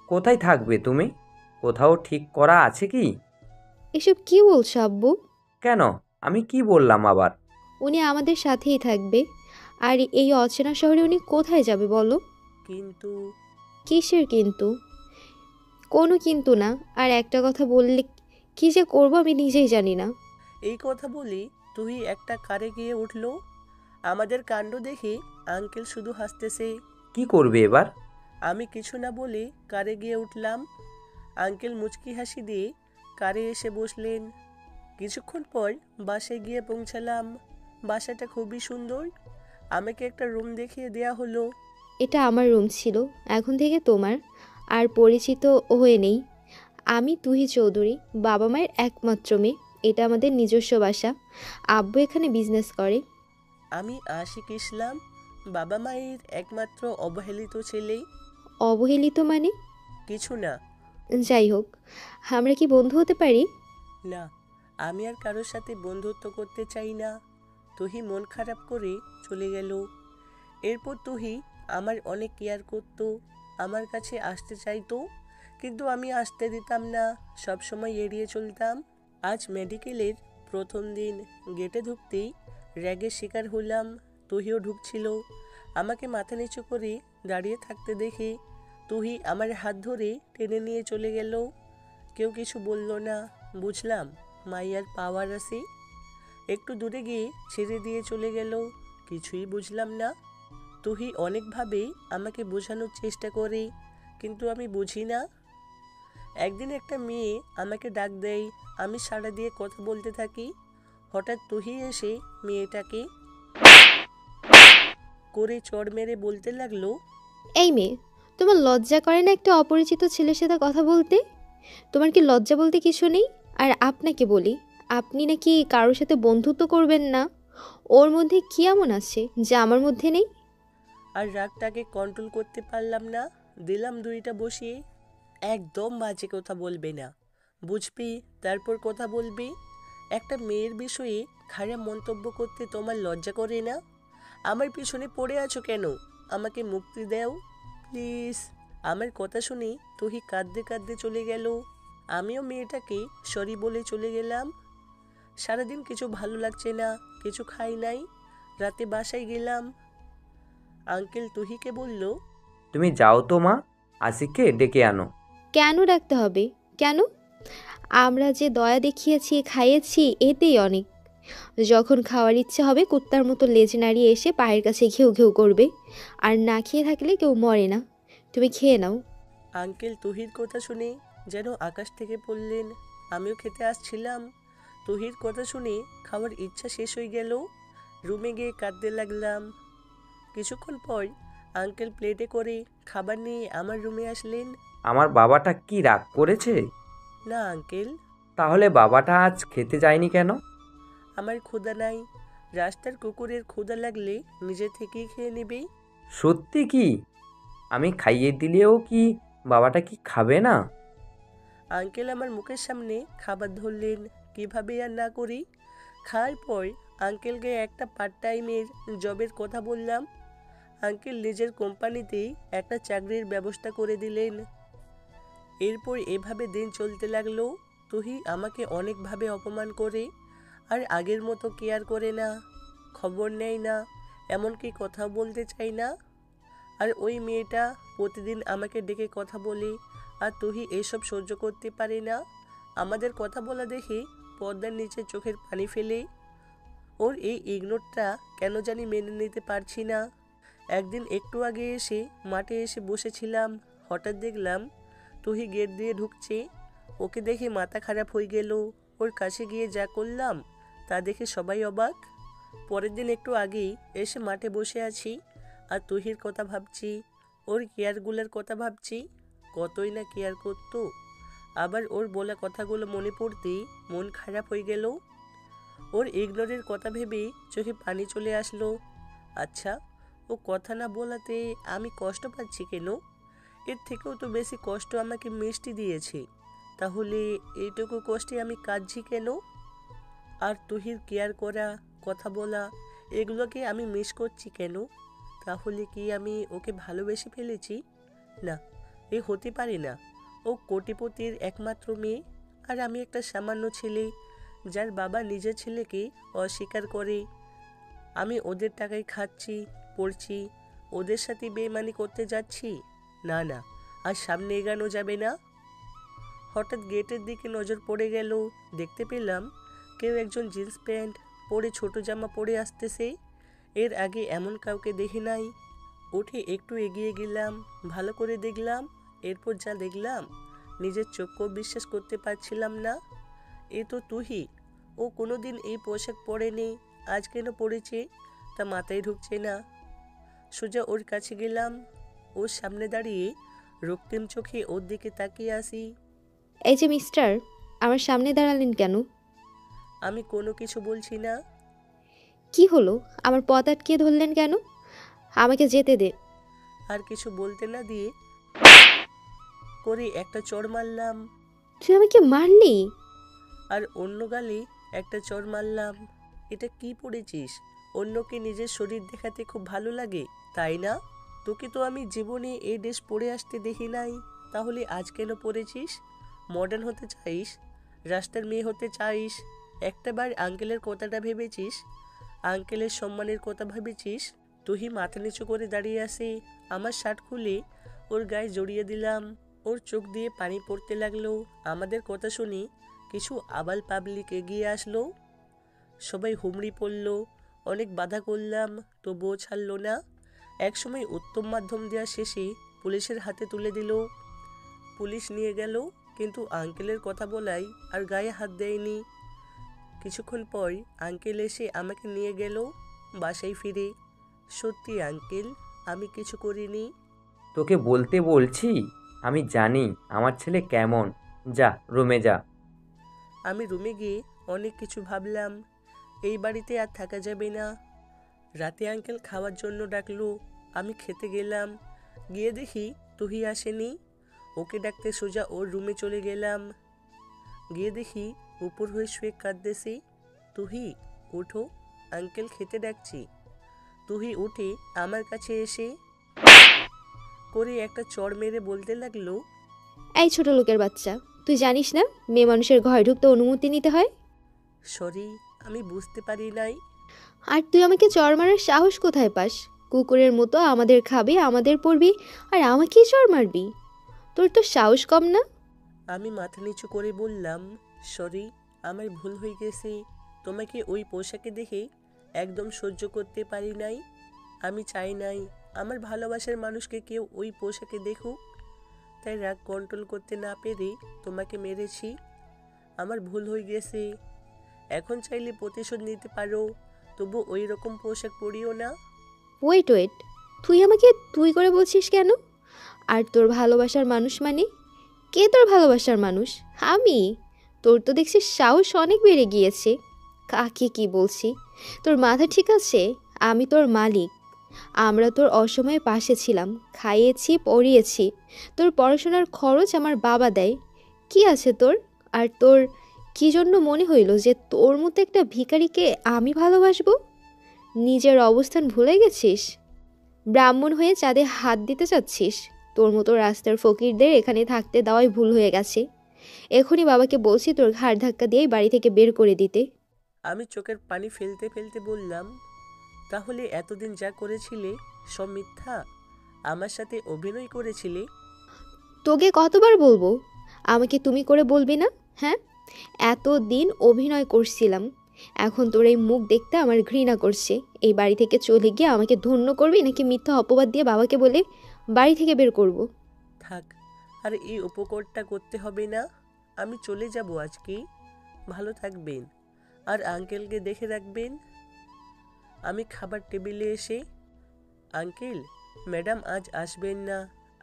কোথায় থাকবে তুমি? কোথাও ঠিক করা আছে কি? এসব কি বলছো আব্বু? কেন, আমি কি বললাম আবার? উনি আমাদের সাথেই থাকবে। আর এই অচেনা শহরে উনি কোথায় যাবে বলো? কিন্তু কিসের কিন্তু? কোনো কিন্তু না। আর একটা কথা বললে কি যে করবো আমি নিজেই জানি না। এই কথা বলে তুহি একটা কারে গিয়ে উঠল। আমাদের কাণ্ড দেখে আঙ্কেল শুধু হাসতেছে। কি করবে এবার? আমি কিছু না বলে কারে গিয়ে উঠলাম। আঙ্কেল মুচকি হাসি দিয়ে কারে এসে বসলেন। কিছুক্ষণ পর বাসায় গিয়ে পৌঁছালাম। বাসাটা খুবই সুন্দর। আমাকে একটা রুম দেখিয়ে দেয়া হলো। এটা আমার রুম ছিল, এখন থেকে তোমার। আর পরিচিত হয়ে নেই, আমি তুহি চৌধুরী, বাবা মায়ের একমাত্র মেয়ে। এটা আমাদের নিজস্ব বাসা। আব্বু এখানে বিজনেস করে। আমি আশিক ইসলাম, বাবা মায়ের একমাত্র অবহেলিত ছেলে। অবহেলিত মানে? কিছু না। যাই হোক, আমরা কি বন্ধু হতে পারি? না, আমি আর কারোর সাথে বন্ধুত্ব করতে চাই না। তুহি মন খারাপ করে চলে গেল। এরপর তুহি আমার অনেক কেয়ার করত, আমার কাছে আসতে চাইতো, কিন্তু আমি আসতে দিতাম না, সবসময় এড়িয়ে চলতাম। আজ মেডিকেলের প্রথম দিন, গেটে ঢুকতেই র্যাগের শিকার হলাম। তুহিও ঢুকছিল। আমাকে মাথা নিচু করে দাঁড়িয়ে থাকতে দেখে তুহি আমার হাত ধরে টেনে নিয়ে চলে গেল। কেউ কিছু বলল না। বুঝলাম মাইয়ার পাওয়ার আছে। একটু দূরে গিয়ে ছেড়ে দিয়ে চলে গেল। কিছুই বুঝলাম না। তুহি অনেকভাবে আমাকে বোঝানোর চেষ্টা করে, কিন্তু আমি বুঝি না। একদিন একটা মেয়ে আমাকে ডাক দেয়, আমি সাড়া দিয়ে কথা বলতে থাকি। হঠাৎ তুহি এসে মেয়েটাকে করে চড় মেরে বলতে লাগলো, এই মেয়ে, তোমার লজ্জা করে না একটা অপরিচিত ছেলের সাথে কথা বলতে? তোমার কি লজ্জা বলতে কিছু নেই? আর আপনাকে বলি, আপনি নাকি কারোর সাথে বন্ধুত্ব করবেন না। ওর মধ্যে কি এমন আছে যা আমার মধ্যে নেই? আর রাগটাকে কন্ট্রোল করতে পারলাম না, দিলাম দুইটা বসিয়ে। একদম বাজে কথা বলবে না, বুঝবি? তারপর কথা বলবি। একটা মেয়ের বিষয়ে খারাপ মন্তব্য করতে তোমার লজ্জা করে না? আমার পিছনে পড়ে আছো কেন? আমাকে মুক্তি দাও প্লিজ। আমার কথা শুনে তুহি কাঁদতে কাঁদতে চলে গেল। আমিও মেয়েটাকে সরি বলে চলে গেলাম। সারাদিন কিছু ভালো লাগছে না, কিছু খাই নাই। রাতে বাসায় গেলাম। আঙ্কেল তুহিকে বলল, তুমি যাও তো মা, আশিককে ডেকে আনো। কেন রাখতে হবে? কেন? আমরা যে দয়া দেখিয়েছি, খাইয়েছি, এতেই অনেক। যখন খাওয়ার ইচ্ছে হবে কুত্তার মতো লেজ নাড়িয়ে এসে পায়ের কাছে ঘেউ ঘেউ করবে। আর না খেয়ে থাকলে কেউ মরে না। তুমি খেয়ে নাও। আঙ্কেল তুহির কথা শুনে যেন আকাশ থেকে পড়লেন। আমিও খেতে আসছিলাম। তুহির কথা শুনে খাওয়ার ইচ্ছা শেষ হয়ে গেল। রুমে গিয়ে কাঁদতে লাগলাম। কিছুক্ষণ পর আঙ্কেল প্লেটে করে খাবার নিয়ে আমার রুমে আসলেন। আমার বাবাটা কি রাগ করেছে? না আঙ্কেল, তাহলে বাবাটা আজ খেতে যায়নি কেন? আমার ক্ষুধা নাই। রাস্তার কুকুরের ক্ষুধা লাগলে নিজে থেকেই খেয়ে নেবে। সত্যি কি? আমি খাইয়ে দিলেও কি বাবাটা কি খাবে না? আঙ্কেল আমার মুখের সামনে খাবার ধরলেন, কিভাবে আর না করি। খাওয়ার পর আঙ্কেলকে একটা পার্ট টাইমের জবের কথা বললাম। আঙ্কেল নিজের কোম্পানিতেই একটা চাকরির ব্যবস্থা করে দিলেন। এরপর এভাবে দিন চলতে লাগলো। তুহি আমাকে অনেকভাবে অপমান করে। আর আগের মতো কেয়ার করে না, খবর নেয় না, এমনকি কথা বলতে চাই না। আর ওই মেয়েটা প্রতিদিন আমাকে ডেকে কথা বলে, আর তুহি এসব সহ্য করতে পারে না। আমাদের কথা বলা দেখে পর্দার নিচে চোখের পানি ফেলে। ওর এই ইগনোরটা কেন জানি মেনে নিতে পারছি না। একদিন একটু আগে এসে মাঠে এসে বসেছিলাম, হঠাৎ দেখলাম তুহি গেট দিয়ে ঢুকছে। ওকে দেখে মাথা খারাপ হয়ে গেল। ওর কাছে গিয়ে যা করলাম তা দেখে সবাই অবাক। পরের দিন একটু আগেই এসে মাঠে বসে আছি, আর তুহির কথা ভাবছি, ওর কেয়ারগুলোর কথা ভাবছি। কতই না কেয়ার করতো। আবার ওর বলা কথাগুলো মনে পড়তেই মন খারাপ হয়ে গেল। ওর ইগনোরের কথা ভেবে চোখে পানি চলে আসলো। আচ্ছা, ও কথা না বলাতে আমি কষ্ট পাচ্ছি কেন? এর থেকেও তো বেশি কষ্ট আমাকে মিষ্টি দিয়েছে। তাহলে এইটুকু কষ্টে আমি কাঁদছি কেন? আর তুহির কেয়ার করা, কথা বলা, এগুলোকে আমি মিস করছি কেন? তাহলে কি আমি ওকে ভালোবেসে ফেলেছি? না, এ হতে পারে না। ও কোটিপতির একমাত্র মেয়ে, আর আমি একটা সামান্য ছেলে যার বাবা নিজের ছেলেকে অস্বীকার করে। আমি ওদের টাকায় খাচ্ছি, পড়ছি, ওদের সাথে বেইমানি করতে যাচ্ছি। না না, আর সামনে এগানো যাবে না। হঠাৎ গেটের দিকে নজর পড়ে গেল। দেখতে পেলাম কেউ একজন জিন্স প্যান্ট পরে ছোট জামা পরে আসতেছে। এর আগে এমন কাউকে দেখি নাই। উঠে একটু এগিয়ে গেলাম, ভালো করে দেখলাম। এরপর যা দেখলাম নিজের চোখকেও বিশ্বাস করতে পারছিলাম না। এ তো তুহি। ও কোনোদিন এই পোশাক পরেনি, আজ কেন পরেছে তা মাথায় ঢুকছে না। সোজা ওর কাছে গেলাম, ওর সামনে দাঁড়িয়ে রক্তিম চোখে ওর দিকে তাকিয়ে আসি। এই যে মিস্টার, আমার সামনে দাঁড়ালেন কেন? আমি কোনো কিছু বলছি না। কি হলো? আমার পথ আটকে ধরলেন কেন? আমাকে যেতে দে। আর কিছু বলতে না দিয়ে করে একটা চড় মারলাম, তুই আমাকে মারলি? আর অন্য গালে একটা চড় মারলাম। এটা কি পড়েছিস? অন্যকে নিজের শরীর দেখাতে খুব ভালো লাগে, তাই না? তোকে তো আমি জীবনে এই ড্রেস পরে আসতে দেখি নাই, তাহলে আজ কেন পরেছিস? মডার্ন হতে চাইস? রাস্তার মেয়ে হতে চাইস? একটাবার আঙ্কেলের কথাটা ভেবেছিস? আঙ্কেলের সম্মানের কথা ভেবেছিস? তুই মাথা নিচু করে দাঁড়িয়ে আসে। আমার শার্ট খুলে ওর গায়ে জড়িয়ে দিলাম। ওর চোখ দিয়ে পানি পড়তে লাগলো। আমাদের কথা শুনে কিছু আবাল পাবলিক এগিয়ে আসলো। সবাই হুমড়ি পড়ল। অনেক বাধা করলাম, তবুও ছাড়লো না। একসময় উত্তম মাধ্যম দেওয়া শেষে পুলিশের হাতে তুলে দিল। পুলিশ নিয়ে গেল, কিন্তু আঙ্কেলের কথা বলাই আর গায়ে হাত দেয়নি। কিছুক্ষণ পর আঙ্কেল এসে আমাকে নিয়ে গেল বাসায় ফিরে। সত্যি আঙ্কেল, আমি কিছু করিনি। তোকে বলতে বলছি, আমি জানি আমার ছেলে কেমন। যা রুমে যা। আমি রুমে গিয়ে অনেক কিছু ভাবলাম। এই বাড়িতে আর থাকা যাবে না। রাতে আঙ্কেল খাওয়ার জন্য ডাকলো। আমি খেতে গেলাম। গিয়ে দেখি তুহি আসেনি। ওকে ডাকতে সোজা ওর রুমে চলে গেলাম। গিয়ে দেখি উপর হয়ে শুয়ে কাঁদতেছি। তুহি, উঠো, আঙ্কেল খেতে ডাকছি। তুহি উঠে আমার কাছে এসে করে একটা চড় মেরে বলতে লাগলো, এই ছোট লোকের বাচ্চা, তুই জানিস না মেয়ে মানুষের ঘরে ঢুকতে অনুমতি নিতে হয়? সরি, আমি বুঝতে পারি নাই। আর তুই আমাকে চড় মারার সাহস কোথায় পাস? কুকুরের মতো আমাদের খাবি, আমাদের পড়বি, আর আমাকেই চড় মারবি? তোর তো সাহস কম না? আমি মাথা নিচু করে বললাম, সরি, আমার ভুল হয়ে গেছে। তোমাকে ওই পোশাকে দেখে একদম সহ্য করতে পারি নাই। আমি চাই নাই আমার ভালোবাসার মানুষকে কেউ ওই পোশাকে দেখুক, তাই রাগ কন্ট্রোল করতে না পেরে তোমাকে মেরেছি। আমার ভুল হয়ে গেছে। এখন চাইলে প্রতিশোধ নিতে পারো, তবু ওই রকম পোশাক পরিও না। ওয়েট ওয়েট, তুই আমাকে তুই করে বলছিস কেন? আর তোর ভালোবাসার মানুষ মানে? কে তোর ভালোবাসার মানুষ? আমি? তোর তো দেখছি সাহস অনেক বেড়ে গিয়েছে। কাকে কি বলছি? তোর মাথা ঠিক আছে? আমি তোর মালিক। আমরা তোর অসময়ে পাশে ছিলাম, খাইয়েছি, পড়িয়েছি। তোর পড়াশোনার খরচ আমার বাবা দেয়। কি আছে তোর? আর তোর কি জন্য মনে হইল যে তোর মতো একটা ভিখারিকে আমি ভালোবাসবো? নিজের অবস্থান ভুলে গেছিস? ব্রাহ্মণ হয়ে চাঁদে হাত দিতে চাচ্ছিস? তোর মতো রাস্তার ফকিরদের এখানে থাকতে দেওয়াই ভুল হয়ে গেছে। এখনই বাবাকে বলছি তোর ঘাড় ধাক্কা দিয়েই বাড়ি থেকে বের করে দিতে। আমি চোখের পানি ফেলতে ফেলতে বললাম, তাহলে এতদিন যা করেছিলে সব মিথ্যা? আমার সাথে অভিনয় করেছিলে? তোকে কতবার বলবো আমাকে তুমি করে বলবি না? হ্যাঁ, এতদিন অভিনয় করছিলাম, এখন তোর এই মুখ দেখতে আমার ঘৃণা করছে। এই বাড়ি থেকে চলে গিয়ে আমাকে ধন্য করবি নাকি মিথ্যা অপবাদ দিয়ে বাবাকে বলে বাড়ি থেকে বের করব? থাক, আর এই উপকারটা করতে হবে না। আমি চলে যাব আজকে। ভালো থাকবেন আর আঙ্কেলকে দেখে রাখবেন। আমি খাবার টেবিলে এসে, আঙ্কেল, ম্যাডাম আজ আসবেন না,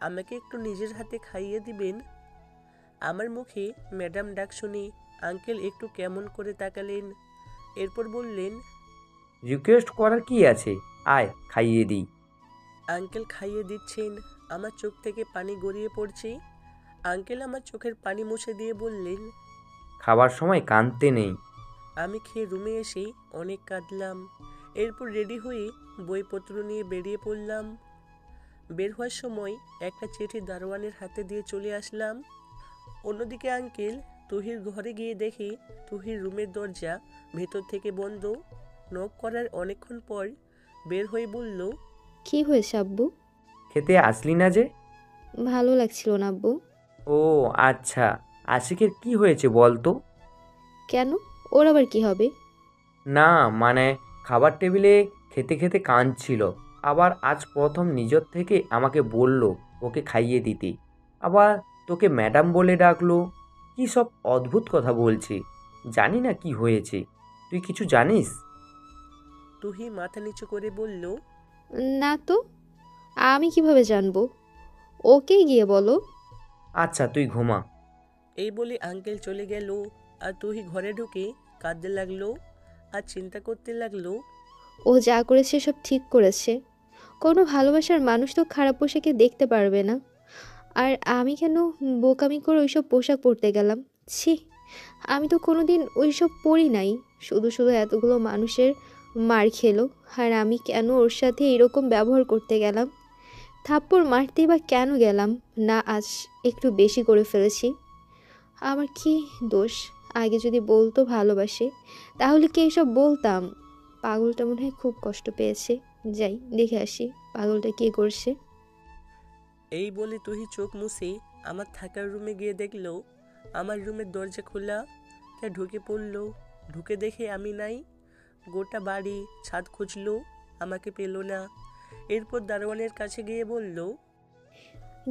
আমাকে একটু নিজের হাতে খাইয়ে দিবেন। আমার মুখে ম্যাডাম ডাক শুনে আঙ্কেল একটু কেমন করে তাকালেন, এরপর বললেন, রিকোয়েস্ট করার কি আছে, আয় খাইয়ে দিই। আঙ্কেল খাইয়ে দিচ্ছেন, আমার চোখ থেকে পানি গড়িয়ে পড়ছে। আঙ্কেল আমার চোখের পানি মুছে দিয়ে বললেন, খাবার সময় কাঁদতে নেই। আমি খেয়ে রুমে এসে অনেক কাঁদলাম। এরপর রেডি হয়ে বইপত্র নিয়ে বেরিয়ে পড়লাম। বের হওয়ার সময় একটা চিঠি দারোয়ানের হাতে দিয়ে চলে আসলাম। অন্যদিকে আঙ্কেল তুহির ঘরে গিয়ে দেখে তুহির রুমের দরজা ভেতর থেকে বন্ধ। নক করার অনেকক্ষণ পর বের হয়ে বলল, কি হয়েছে আব্বু? খেতে আসলি না যে? ভালো লাগছিল না আব্বু। ও আচ্ছা, আশিকের কি হয়েছে বল তো? কেন, ওর আবার কি হবে? না মানে খাবার টেবিলে খেতে খেতে কাঁদছিল, আবার আজ প্রথম নিজের থেকে আমাকে বলল ওকে খাইয়ে দিতে, আবার তোকে ম্যাডাম বলে ডাকলো। কি সব অদ্ভুত কথা বলছে, জানি না কি হয়েছে। তুই কিছু জানিস? তুহি মাথা নিচু করে বলল, না তো, আমি কিভাবে জানবো? ওকে গিয়ে বলো। আচ্ছা তুই ঘুমা। এই বলে আঙ্কেল চলে গেল। আর তুহি ঘরে ঢুকে কাঁদতে লাগলো আর চিন্তা করতে লাগলো। ও যা করেছে সব ঠিক করেছে। কোনো ভালোবাসার মানুষ তো খারাপ পোশাকে দেখতে পারবে না। আর আমি কেন বোকামি করে ওইসব পোশাক পরতে গেলাম? ছি, আমি তো কোনোদিন ওইসব পরি নাই। শুধু শুধু এতগুলো মানুষের মার খেলো, আর আমি কেন ওর সাথে এরকম ব্যবহার করতে গেলাম? থাপ্পড় মারতেই বা কেন গেলাম না? আজ একটু বেশি করে ফেলেছি। আমার কি দোষ? আগে যদি বলতো ভালোবাসে, তাহলে কি এসব বলতাম? পাগলটা মনে হয় খুব কষ্ট পেয়েছে। যাই দেখে আসি পাগলটা কি করছে। এই বলে তুহি চোখ মুছে আমার থাকার রুমে গিয়ে দেখলো আমার রুমের দরজা খোলা। তা ঢুকে পড়লো। ঢুকে দেখে আমি নাই। গোটা বাড়ি ছাদ খুঁজলো, আমাকে পেল না। এরপর দারোয়ানের কাছে গিয়ে বলল,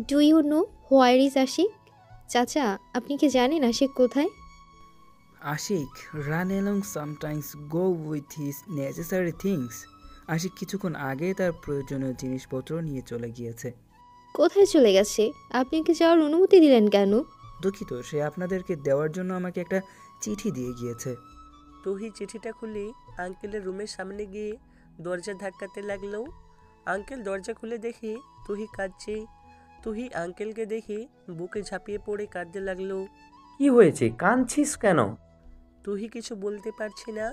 do you know where is Ashiq? চাচা, আপনি কি জানেন আশিক কোথায়? Ashiq run along sometimes go with his necessary things. Ashiq কিছুক্ষণ আগে তার প্রয়োজনীয় জিনিসপত্র নিয়ে চলে গিয়েছে। কোথায় চলে গেছে? আপনি কি যাওয়ার অনুমতি দিলেন কেন? দুঃখিত, সে আপনাদেরকে দেওয়ার জন্য আমাকে একটা চিঠি দিয়ে গিয়েছে। তুহি চিঠিটা খুলে আঙ্কেলের রুমের সামনে গিয়ে দরজা ধাক্কাতে লাগলো। আঙ্কেল দরজা খুলে দেখে তুহি কাঁদছে। তুহি আঙ্কেলকে দেখে বুকে ঝাঁপিয়ে পড়ে কাঁদতে লাগলো। কি হয়েছে, কাঁদছিস কেন? তুহি কিছু বলতে পারছি না।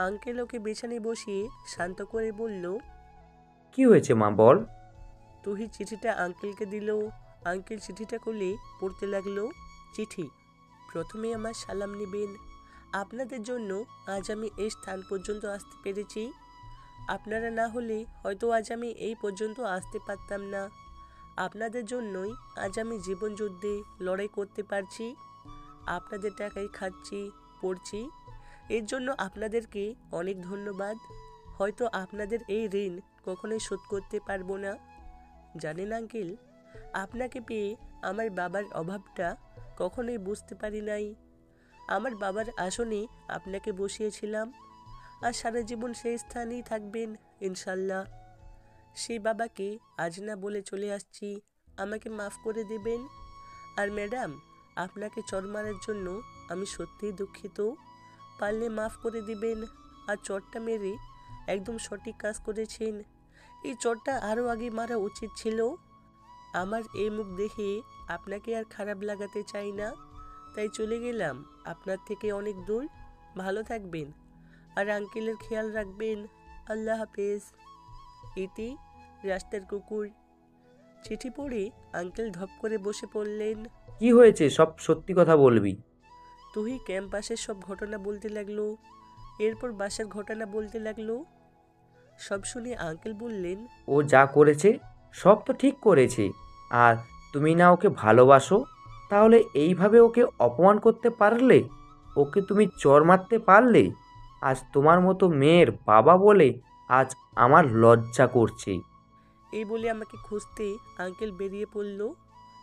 আঙ্কেল ওকে বিছানায় বসিয়ে শান্ত করে বলল, কি হয়েছে মা বল। তুহি চিঠিটা আঙ্কেলকে দিল। আঙ্কেল চিঠিটা খুলে পড়তে লাগলো। চিঠি, প্রথমে আমার সালাম নেবেন। আপনাদের জন্য আজ আমি এই স্থান পর্যন্ত আসতে পেরেছি। আপনারা না হলে হয়তো আজ আমি এই পর্যন্ত আসতে পারতাম না। আপনাদের জন্যই আজ আমি জীবনযুদ্ধে লড়াই করতে পারছি। আপনাদের টাকায় খাচ্ছি, পড়ছি। এর জন্য আপনাদেরকে অনেক ধন্যবাদ। হয়তো আপনাদের এই ঋণ কখনোই শোধ করতে পারবো না। জানেন আঙ্কেল, আপনাকে পেয়ে আমার বাবার অভাবটা কখনোই বুঝতে পারি নাই। আমার বাবার আসনে আপনাকে বসিয়েছিলাম, আর সারা জীবন সেই স্থানেই থাকবেন ইনশাল্লাহ। সেই বাবাকে আজ না বলে চলে আসছি, আমাকে মাফ করে দেবেন। আর ম্যাডাম, আপনাকে চড় মারার জন্য আমি সত্যিই দুঃখিত। পারলে মাফ করে দিবেন। আর চড়টা মেরে একদম সঠিক কাজ করেছেন। এই চড়টা আরও আগে মারা উচিত ছিল। আমার এই মুখ দেখে আপনাকে আর খারাপ লাগাতে চাই না, তাই চলে গেলাম আপনার থেকে অনেক দূর। ভালো থাকবেন আর আঙ্কেলের খেয়াল রাখবেন। আল্লাহ হাফেজ। ইতি রাস্তার কুকুর। চিঠি পড়ে আঙ্কেল ধপ করে বসে পড়লেন। কি হয়েছে, সব সত্যি কথা বলবি। তুহি ক্যাম্পাসের সব ঘটনা বলতে লাগলো। এরপর বাসার ঘটনা বলতে লাগলো। সব শুনে আঙ্কেল বললেন, ও যা করেছে সব তো ঠিক করেছে। আর তুমি না ওকে ভালোবাসো, তাহলে এইভাবে ওকে অপমান করতে পারলে? ওকে তুমি চর মারতে পারলে? আজ তোমার মতো মেয়ের বাবা বলে আজ আমার লজ্জা করছে। এই বলে আমাকে খুঁজতে আঙ্কেল বেরিয়ে পড়ল,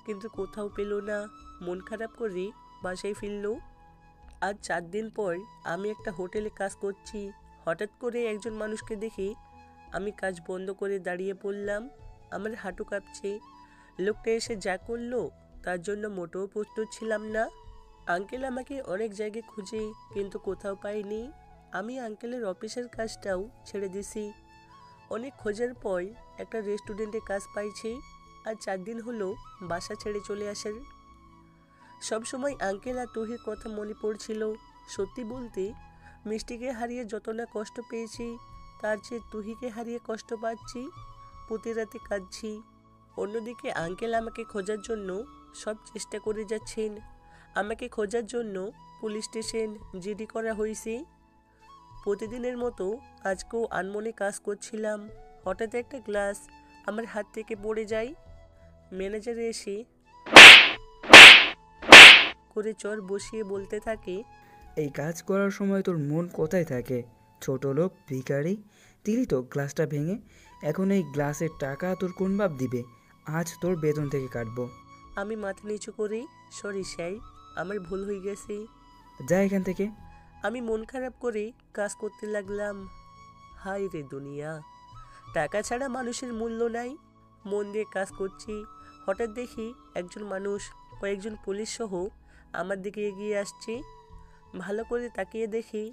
কিন্তু কোথাও পেল না। মন খারাপ করে বাসায় ফিরল। আজ 4 দিন পর আমি একটা হোটেলে কাজ করছি। হঠাৎ করে একজন মানুষকে দেখে আমি কাজ বন্ধ করে দাঁড়িয়ে পড়লাম। আমার হাঁটু কাঁপছে। লোকটা এসে যা করলো তার জন্য মোটেও প্রস্তুত ছিলাম না। আঙ্কেল আমাকে অনেক জায়গায় খুঁজে কিন্তু কোথাও পাইনি। আমি আঙ্কেলের অফিসের কাজটাও ছেড়ে দিছি। অনেক খোঁজার পর একটা রেস্টুরেন্টে কাজ পাইছি। আর 4 দিন হলো বাসা ছেড়ে চলে আসার। সবসময় আঙ্কেল আর তুহির কথা মনে পড়ছিল। সত্যি বলতে মিষ্টিকে হারিয়ে যত না কষ্ট পেয়েছি, তার চেয়ে তুহিকে হারিয়ে কষ্ট পাচ্ছি। প্রতি রাতে কাঁদছি। অন্যদিকে আঙ্কেল আমাকে খোঁজার জন্য সব চেষ্টা করে যাচ্ছেন। আমাকে খোঁজার জন্য পুলিশ স্টেশন জিডি করা হয়েছে। প্রতিদিনের মতো আজকেও আনমনে কাজ করছিলাম। হঠাৎ একটা গ্লাস আমার হাত থেকে পড়ে যায়। ম্যানেজার এসে করে চর বসিয়ে বলতে থাকে, এই কাজ করার সময় তোর মন কোথায় থাকে? ছোট লোক, ভিখারি দিলি তো গ্লাসটা ভেঙে। এখন এই গ্লাসের টাকা তোর কোন বাপ দিবে? আজ তোর বেতন থেকে কাটবো। আমি মাথা নিচু করে, সরি স্যার, আমার ভুল হয়ে গেছে। যা এখান থেকে। আমি মন খারাপ করে কাজ করতে লাগলাম। হায় রে দুনিয়া, টাকা ছাড়া মানুষের মূল্য নাই। মন দিয়ে কাজ করছি। হঠাৎ দেখি একজন মানুষ কয়েকজন পুলিশ সহ আমার দিকে এগিয়ে আসছে। ভালো করে তাকিয়ে দেখি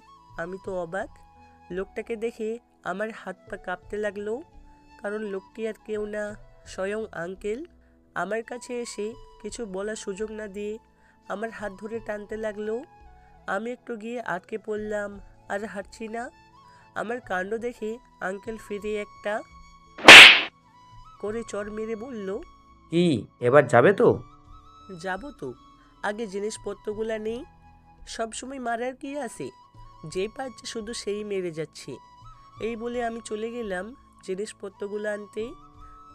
আমি তো অবাক। লোকটাকে দেখে আমার হাত পা কাঁপতে লাগলো, কারণ লোকটি আর কেউ না, স্বয়ং আঙ্কেল। আমার কাছে এসে কিছু বলার সুযোগ না দিয়ে আমার হাত ধরে টানতে লাগলো। আমি একটু গিয়ে আটকে পড়লাম, আর হাঁটছি না। আমার কাণ্ড দেখে আঙ্কেল ফিরে একটা করে চড় মেরে বলল, কি এবার যাবে তো? যাবো তো, আগে জিনিসপত্রগুলো নেই। সবসময় মারার কি আছে? যে পাচ্ছে শুধু সেই মেরে যাচ্ছে। এই বলে আমি চলে গেলাম জিনিসপত্রগুলো আনতে।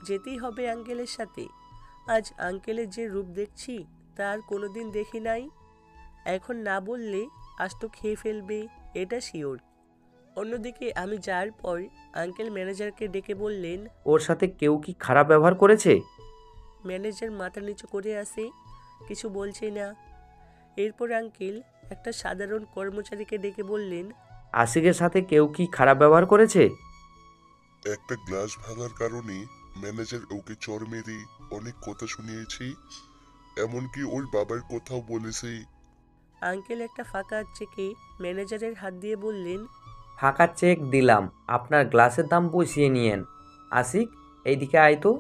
যেতেই হবে আঙ্কেলের সাথে। আজ আঙ্কেলের যে রূপ দেখছি তা আর কোনোদিন দেখি নাই। এখন না বললে আজ তো খেয়ে ফেলবে, এটা শিওর। অন্যদিকে আমি যাওয়ার পর আঙ্কেল ম্যানেজারকে ডেকে বললেন, ওর সাথে কেউ কি খারাপ ব্যবহার করেছে? ম্যানেজার মাথা নিচু করে আসে, কিছু বলছে না। এরপর আঙ্কেল একটা সাধারণ কর্মচারীকে ডেকে বললেন, আশিকের সাথে কেউ কি খারাপ ব্যবহার করেছে? একটা গ্লাস ভাঙার কারণে ম্যানেজার ওকে চর মেরে অনেক কথা শুনিয়েছি, এমনকি ওর বাবার কথাও বলেছে। আঙ্কেল একটা ফাঁকা চেকে ম্যানেজারের হাত দিয়ে বললেন, ফাঁকা চেক দিলাম, আপনার গ্লাসের দাম পুষিয়ে নিয়েন। আশিক, এইদিকে আয় তো।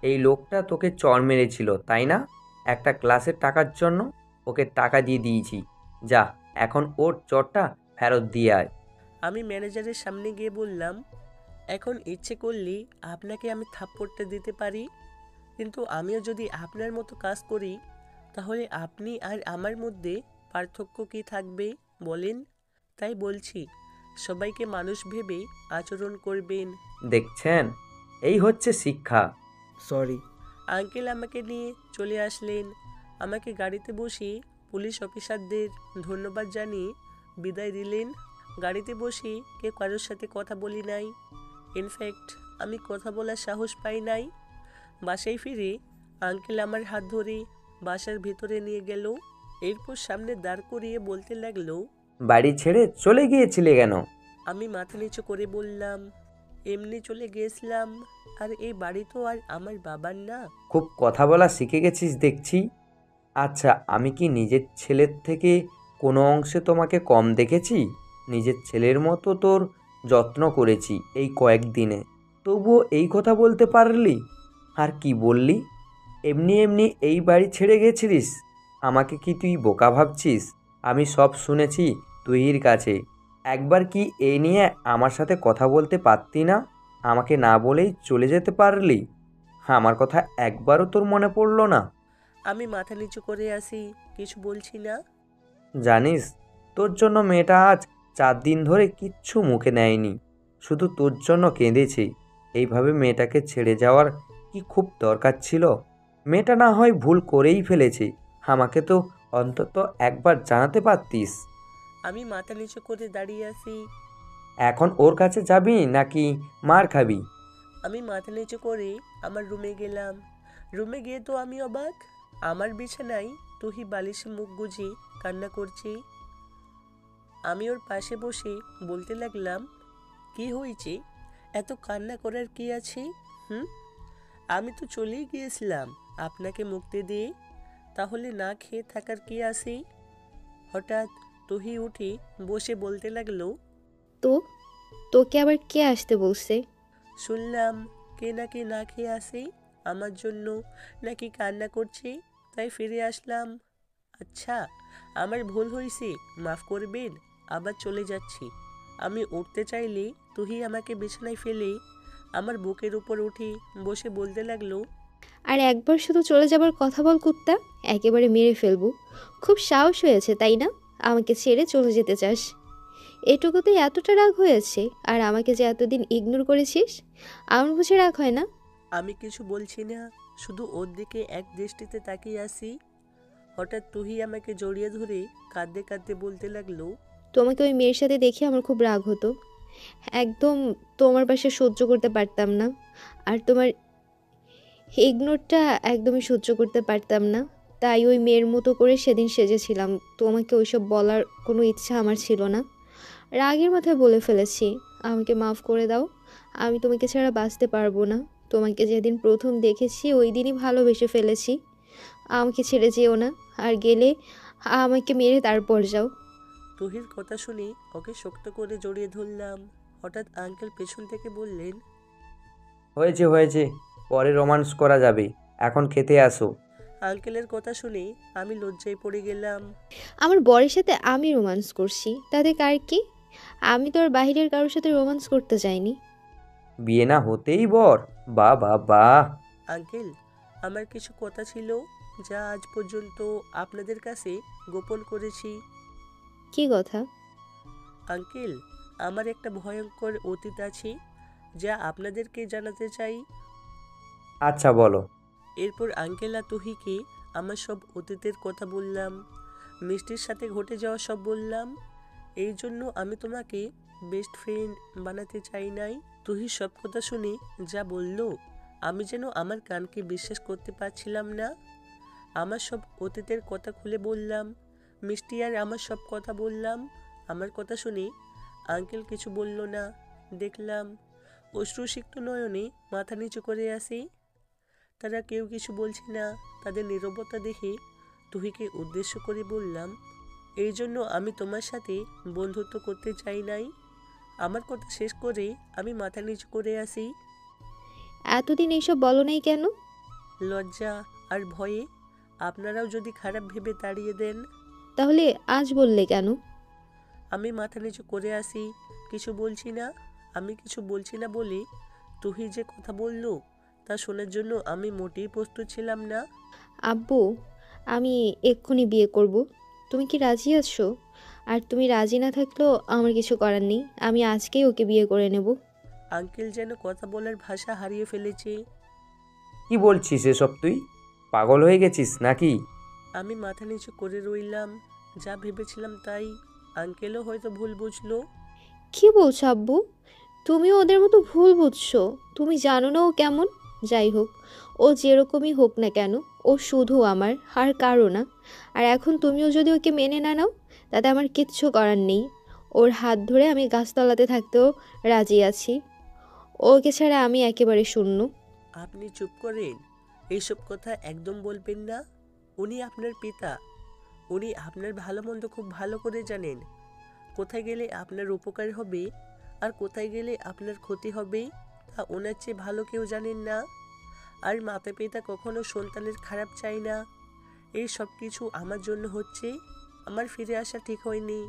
এই লোকটা তোকে চড় মেরেছিল তাই না? একটা গ্লাসের টাকার জন্য ওকে টাকা দিয়ে দিয়েছি। যা, এখন ওর চড়টা ফেরত দিয়ে আয়। আমি ম্যানেজারের সামনে গিয়ে বললাম, এখন ইচ্ছে করলে আপনাকে আমি থাপ্পড়টা দিতে পারি, কিন্তু আমিও যদি আপনার মতো কাজ করি তাহলে আপনি আর আমার মধ্যে পার্থক্য কি থাকবে বলেন? তাই বলছি, সবাইকে মানুষ ভেবে আচরণ করবেন। দেখছেন, এই হচ্ছে শিক্ষা। সরি। আঙ্কেল আমাকে নিয়ে চলে আসলেন। আমাকে গাড়িতে বসিয়ে পুলিশ অফিসারদের ধন্যবাদ জানিয়ে বিদায় দিলেন। গাড়িতে বসে কেউ কারোর সাথে কথা বলি নাই। ইনফ্যাক্ট আমি কথা বলার সাহস পাই নাই। বাসায় ফিরে আঙ্কেল আমার হাত ধরে বাসার ভিতরে নিয়ে গেল। এরপর সামনে দাঁড় করিয়ে বলতে লাগলো, বাড়ি ছেড়ে চলে গিয়েছিলে কেন? আমি মাথা নিচু করে বললাম, এমনি চলে গিয়েছিলাম, আর এই বাড়ি তো আর আমার বাবার না। খুব কথা বলা শিখে গেছিস দেখছি। আচ্ছা, আমি কি নিজের ছেলের থেকে কোনো অংশে তোমাকে কম দেখেছি? নিজের ছেলের মতো তোর যত্ন করেছি এই কয়েকদিনে, তবুও এই কথা বলতে পারলি? আর কি বললি? এমনি এমনি এই বাড়ি ছেড়ে গেছিলিস? আমাকে কি তুই বোকা ভাবছিস? আমি সব শুনেছি তুহির কাছে। একবার কি এ নিয়ে আমার সাথে কথা বলতে পারতি না? আমাকে না বলেই চলে যেতে পারলি? আমার কথা একবারও তোর মনে পড়লো না? আমি মাথা নিচু করে আসি, কিছু বলছি না। জানিস, তোর জন্য মেয়েটা আজ 4 দিন ধরে কিচ্ছু মুখে নেয়নি, শুধু তোর জন্য কেঁদেছে। এইভাবে মেয়েটাকে ছেড়ে যাওয়ার কি খুব দরকার ছিল? মেয়েটা না হয় ভুল করেই ফেলেছে, আমাকে তো অন্তত একবার জানাতে পারতিস। আমি মাথা নিচু করে দাঁড়িয়ে আছি। এখন ওর কাছে যাবি নাকি মার খাবি? আমি মাথা নিচু করে আমার রুমে গেলাম। রুমে গিয়ে তো আমি অবাক, আমার বিছানায় তুহি বালিশে মুখ গুজে কান্না করছে। আমি ওর পাশে বসে বলতে লাগলাম, কি হয়েছে? এত কান্না করার কি আছে? আমি তো চলেই গিয়েছিলাম আপনাকে মুক্তি দিয়ে, তাহলে না খেয়ে থাকার কি আছে? হঠাৎ তুহি উঠে বসে বলতে লাগলো, তো তোকে আবার কে আসতে বলছে? শুনলাম কে নাকি না খেয়ে আসে, আমার জন্য নাকি কান্না করছে, তাই ফিরে আসলাম। আচ্ছা, আমার ভুল হয়েছে, মাফ করবেন, আবার চলে যাচ্ছি। আমি উঠতে চাইলে তুহি আমাকে বিছানায় ফেলে আমার বুকের উপর উঠে বসে বলতে লাগলো, আর একবার শুধু চলে যাবার কথা বল কুত্তা, একেবারে মেরে ফেলবো। খুব সাহস হয়েছে তাই না? আমাকে ছেড়ে চলে যেতে চাস? এটুকুতেই এতটা রাগ হয়েছে? আর আমাকে যে এতদিন ইগনোর করেছিস, আমার বুঝে রাগ হয় না? আমি কিছু বলছি না, শুধু ওর দিকে এক দৃষ্টিতে তাকিয়ে আসি। হঠাৎ তুহি আমাকে জড়িয়ে ধরে কাঁদতে কাঁদতে বলতে লাগলো, তোমাকে ওই মেয়ের সাথে দেখে আমার খুব রাগ হতো, একদম তোমার পাশে সহ্য করতে পারতাম না। আর তোমার ইগনোরটা একদমই সহ্য করতে পারতাম না, তাই ওই মেয়ের মতো করে সেদিন সেজেছিলাম। তোমাকে ওইসব বলার কোনো ইচ্ছা আমার ছিল না, রাগের মাথায় বলে ফেলেছি। আমাকে মাফ করে দাও, আমি তোমাকে ছাড়া বাঁচতে পারবো না। তোমাকে যেদিন প্রথম দেখেছি ওই দিনই ভালোবেসে ফেলেছি। আমাকে ছেড়ে যেও না, আর গেলে আমাকে মেরে তারপর যাও। তুহির কথা শুনে ওকে শক্ত করে জড়িয়ে ধরলাম। হঠাৎ আঙ্কেল পেছন থেকে বললেন, হয়েছে হয়েছে, পরে রোমান্স করা যাবে, এখন খেতে আসো। আঙ্কেলের কথা শুনে আমি লজ্জায় পড়ে গেলাম। আমার বরের সাথে আমি রোমান্স করছি, তাতে কার কি? আমি তো আর বাহিরের কারোর সাথে রোমান্স করতে যাইনি। বিয়ে না হতেই বর? বাহ বাহ বাহ। আঙ্কেল, আমার কিছু কথা ছিল যা আজ পর্যন্ত আপনাদের কাছে গোপন করেছি। কি কথা? আঙ্কেল, আমার একটা ভয়ঙ্কর অতীত আছে যা আপনাদেরকে জানাতে চাই। আচ্ছা বলো। এরপর আঙ্কেল আর তুহিকে আমার সব অতীতের কথা বললাম, মিষ্টির সাথে ঘটে যাওয়া সব বললাম। এই জন্য আমি তোমাকে বেস্ট ফ্রেন্ড বানাতে চাই নাই। তুহি সব কথা শুনে যা বলল, আমি যেন আমার কানকে বিশ্বাস করতে পারছিলাম না। আমার সব অতীতের কথা খুলে বললাম, মিষ্টি আর আমার সব কথা বললাম। আমার কথা শুনে আঙ্কেল কিছু বলল না। দেখলাম অশ্রুসিক্ত নয়নে মাথা নিচু করে আসি। তারা কেউ কিছু বলছে না। তাদের নীরবতা দেখে তুহিকে উদ্দেশ্য করে বললাম, এই জন্য আমি তোমার সাথে বন্ধুত্ব করতে চাই নাই। আমার কথা শেষ করে আমি মাথা নিচু করে আসি। এতদিন এইসব বলো নাই কেন? লজ্জা আর ভয়ে, আপনারাও যদি খারাপ ভেবে তাড়িয়ে দেন। তাহলে আজ বললে কেন? আমি মাথা নিচু করে আসি, কিছু বলছি না। আমি কিছু বলছি না বলে তুহি যে কথা বলল তা শোনার জন্য আমি মোটেই প্রস্তুত ছিলাম না। আব্বু, আমি এক্ষুনি বিয়ে করব, তুমি কি রাজি আছো? আর তুমি রাজি না থাকলেও আমার কিছু করার নেই, আমি আজকেই ওকে বিয়ে করে নেব। আঙ্কেল যেন কথা বলার ভাষা হারিয়ে ফেলেছে। কি বলছিস এসব? তুই পাগল হয়ে গেছিস নাকি? আমি মাথা নিচু করে রইলাম। যা ভেবেছিলাম তাই। আঙ্কেলও হয়তো ভুল বুঝলো। কি বলছো আব্বু? তুমিও ওদের মতো ভুল বুঝছো। তুমি জানো না ও কেমন। যাই হোক, ও যেরকমই হোক না কেন, ও শুধু আমার, আর কারো না। আর এখন তুমিও যদি ওকে মেনে না নাও, তাতে আমার কিচ্ছু করার নেই। ওর হাত ধরে আমি গাছতলাতে থাকতেও রাজি আছি। ওকে ছাড়া আমি একেবারে শূন্য। আপনি চুপ করেন, এইসব কথা একদম বলবেন না। উনি আপনার পিতা, উনি আপনার ভালো মন্দ খুব ভালো করে জানেন। কোথায় গেলে আপনার উপকার হবে আর কোথায় গেলে আপনার ক্ষতি হবে তা ওনার চেয়ে ভালো কেউ জানেন না। আর মাতা পিতা কখনো সন্তানের খারাপ চায় না। এই সব কিছু আমার জন্য হচ্ছে। আমার ফিরে আসা ঠিক হয়নি,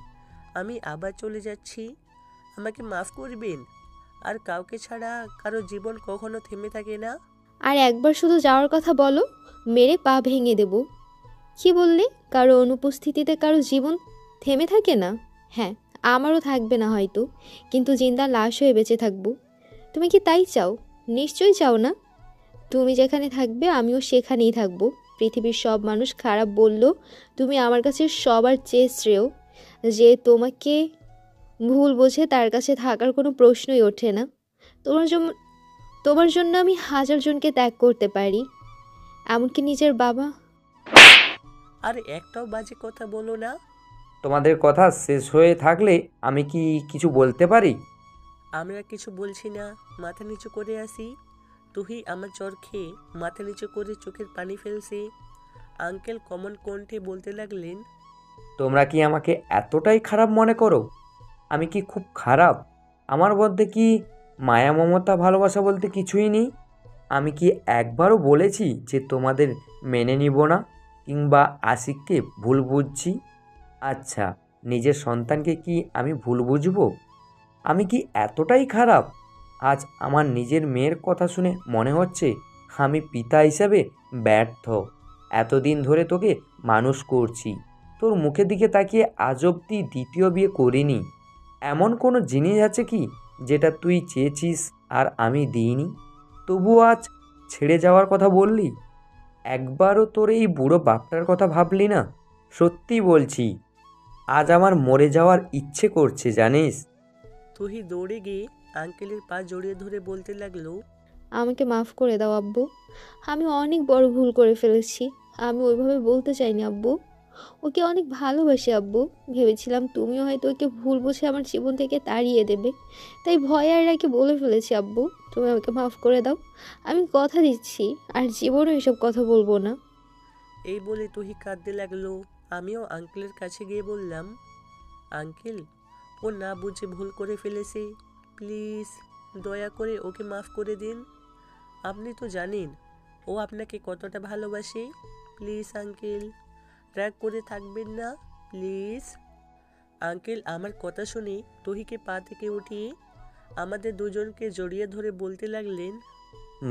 আমি আবার চলে যাচ্ছি। আমাকে মাফ করবেন। আর কাউকে ছাড়া কারো জীবন কখনো থেমে থাকে না। আর একবার শুধু যাওয়ার কথা বলো, মেরে পা ভেঙে দেব। কি বললে? কারো অনুপস্থিতিতে কারো জীবন থেমে থাকে না? হ্যাঁ, আমারও থাকবে না হয়তো, কিন্তু জিন্দা লাশ হয়ে বেঁচে থাকবো। তুমি কি তাই চাও? নিশ্চয়ই চাও না? তুমি যেখানে থাকবে আমিও সেখানেই থাকবো। পৃথিবীর সব মানুষ খারাপ বললেও তুমি আমার কাছে সবার চেয়ে শ্রেয়। যে তোমাকে ভুল বোঝে তার কাছে থাকার কোনো প্রশ্নই ওঠে না। তোমার জন্য তোমার জন্য আমি হাজার জনকে ত্যাগ করতে পারি, এমনকি নিজের বাবা। আর একটাও বাজে কথা বলো না। তোমাদের কথা শেষ হয়ে থাকলে আমি কি কিছু বলতে পারি? আমরা কিছু বলছি না, মাথা নিচু করে আসি। তুহি আমার জ্বর খেয়ে মাথা নিচু করে চোখের পানি ফেলছে। আঙ্কেল কমন কণ্ঠে বলতে লাগলেন, তোমরা কি আমাকে এতটাই খারাপ মনে করো? আমি কি খুব খারাপ? আমার মধ্যে কি মায়া মমতা ভালোবাসা বলতে কিছুই নেই? আমি কি একবারও বলেছি যে তোমাদের মেনে নিব না কিংবা আশিককে ভুল বুঝছি? আচ্ছা, নিজের সন্তানকে কি আমি ভুল বুঝবো? আমি কি এতটাই খারাপ? আজ আমার নিজের মেয়ের কথা শুনে মনে হচ্ছে আমি পিতা হিসাবে ব্যর্থ। এতদিন ধরে তোকে মানুষ করছি, তোর মুখের দিকে তাকিয়ে আজ অবধি দ্বিতীয় বিয়ে করিনি। এমন কোনো জিনিস আছে কি যেটা তুই চেয়েছিস আর আমি দিইনি? তবুও আজ ছেড়ে যাওয়ার কথা বললি। একবারও তোর এই বুড়ো বাপটার কথা ভাবলি না? সত্যি বলছি, আজ আমার মরে যাওয়ার ইচ্ছে করছে জানিস। তুহি দৌড়ে গিয়ে আঙ্কেলের পা জড়িয়ে ধরে বলতে লাগলো, আমাকে মাফ করে দাও আব্বু। আমি অনেক বড় ভুল করে ফেলেছি। আমি ওইভাবে বলতে চাইনি আব্বু। ওকে অনেক ভালোবাসি আব্বু। ভেবেছিলাম তুমিও হয়তো ওকে ভুল বুঝে আমার জীবন থেকে তাড়িয়ে দেবে, তাই ভয় আর রাগে বলে ফেলেছি আব্বু। তুমি আমাকে মাফ করে দাও। আমি কথা দিচ্ছি আর জীবনও এসব কথা বলবো না। এই বলে তুহি কাঁদতে লাগলো। আমিও আঙ্কেলের কাছে গিয়ে বললাম, আঙ্কেল, ও না বুঝে ভুল করে ফেলেছে, প্লিজ দয়া করে ওকে মাফ করে দিন। আপনি তো জানেন ও আপনাকে কতটা ভালোবাসে। প্লিজ আঙ্কেল, রাগ করে থাকবেন না, প্লিজ। আঙ্কেল আমার কথা শুনে তুহিকে পা থেকে উঠিয়ে আমাদের দুজনকে জড়িয়ে ধরে বলতে লাগলেন,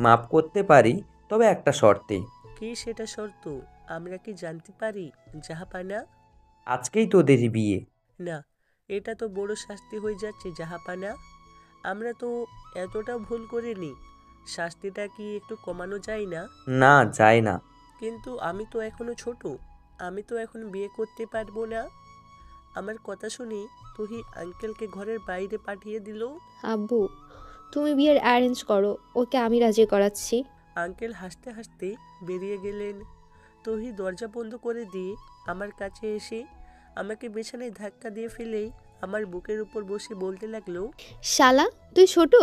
মাপ করতে পারি, তবে একটা শর্তে। কি সেটা শর্ত? আমরা কি জানতে পারি জাহাপানা? আজকেই তোদের বিয়ে। না, এটা তো বড় শাস্তি হয়ে যাচ্ছে জাহাপানা। আমরা তো এতটাও ভুল করিনি, শাস্তিটা কি একটু কমানো যায় না? না, যায় না। কিন্তু আমি তো এখনো ছোট, আমি তো এখন বিয়ে করতে পারবো না। আমার কথা শুনে তুহি আঙ্কেলকে ঘরের বাইরে পাঠিয়ে দিল। আব্বু, তুমি বিয়ের অ্যারেঞ্জ করো, ওকে আমি রাজি করাচ্ছি। আঙ্কেল হাসতে হাসতে বেরিয়ে গেলেন। তুহি দরজা বন্ধ করে দিয়ে আমার কাছে এসে আমাকে বিছানায় ধাক্কা দিয়ে ফেলেই আমার বুকের উপর বসে বলতে লাগলো, শালা, তুই ছোট,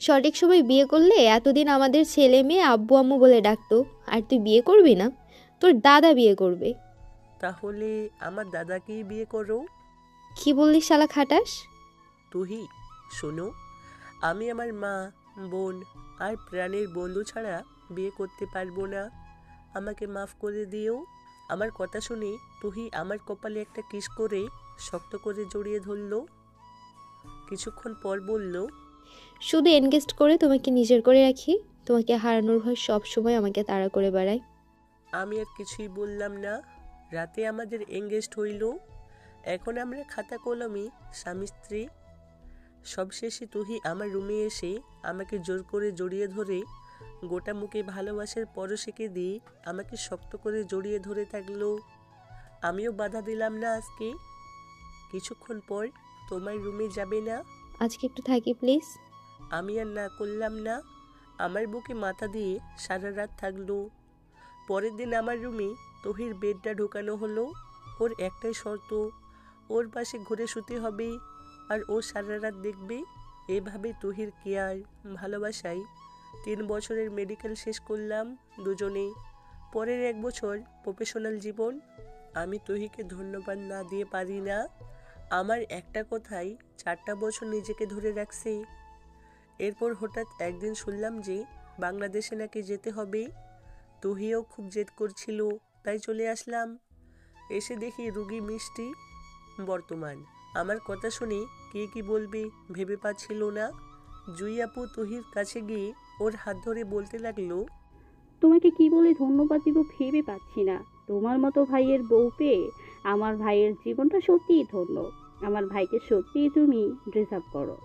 সঠিক সময় বিয়ে করলে এতদিন আমাদের ছেলে মেয়ে আব্বু আম্মু বলে ডাকতো। আর তুই বিয়ে করবি না, তোর দাদা বিয়ে করবে। তাহলে আমার দাদাকেই বিয়ে করো। কি বললি শালা খাটাস? তুহি শোনো, আমি আমার মা, বোন আর প্রাণের বন্ধু ছাড়া বিয়ে করতে পারবো না। আমাকে মাফ করে দিও। আমার কথা শুনে তুহি আমার কপালে একটা কিস করে শক্ত করে জড়িয়ে ধরলো। কিছুক্ষণ পর বলল, শুধু এনগেজড করে তোমাকে নিজের করে রাখি, তোমাকে হারানোর ভয় সবসময় আমাকে তাড়া করে বেড়ায়। আমি আর কিছুই বললাম না। রাতে আমাদের এঙ্গেজড হইল। এখন আমরা খাতা কলমে স্বামী স্ত্রী। সবশেষে তুহি আমার রুমে এসে আমাকে জোর করে জড়িয়ে ধরে গোটা মুখে ভালোবাসার পরশিকে দিয়ে আমাকে শক্ত করে জড়িয়ে ধরে থাকলো। আমিও বাধা দিলাম না আজকে। কিছুক্ষণ পর, তোমার রুমে যাবে না? আজকে একটু থাকি প্লিজ। আমি আর না করলাম না। আমার বুকে মাথা দিয়ে সারা রাত থাকলো। পরের দিন আমার রুমে তহির বেডটা ঢোকানো হলো। ওর একটাই শর্ত, ওর পাশে ঘুরে শুতে হবে আর ও সারা রাত দেখবে। এভাবে তহির কেয়ার, ভালোবাসায় 3 বছরের মেডিকেল শেষ করলাম দুজনে। পরের 1 বছর প্রফেশনাল জীবন। আমি তহিকে ধন্যবাদ না দিয়ে পারি না। আমার একটা কথাই 4টা বছর নিজেকে ধরে রাখছে। এরপর হঠাৎ একদিন শুনলাম যে বাংলাদেশে নাকি যেতে হবে। তুহিও খুব জেদ করছিল, তাই চলে আসলাম। এসে দেখি রুগী মিষ্টি বর্তমান। আমার কথা শুনে কে কি বলবে ভেবে পাচ্ছিল না। জুই আপু তুহির কাছে গিয়ে ওর হাত ধরে বলতে লাগলো, তোমাকে কি বলে ধন্যবাদ দিব ভেবে পাচ্ছি না। তোমার মতো ভাইয়ের বউ পেয়ে আমার ভাইয়ের জীবনটা সত্যিই ধন্য। আমার ভাইকে সত্যিই তুমি ডিজার্ভ করো।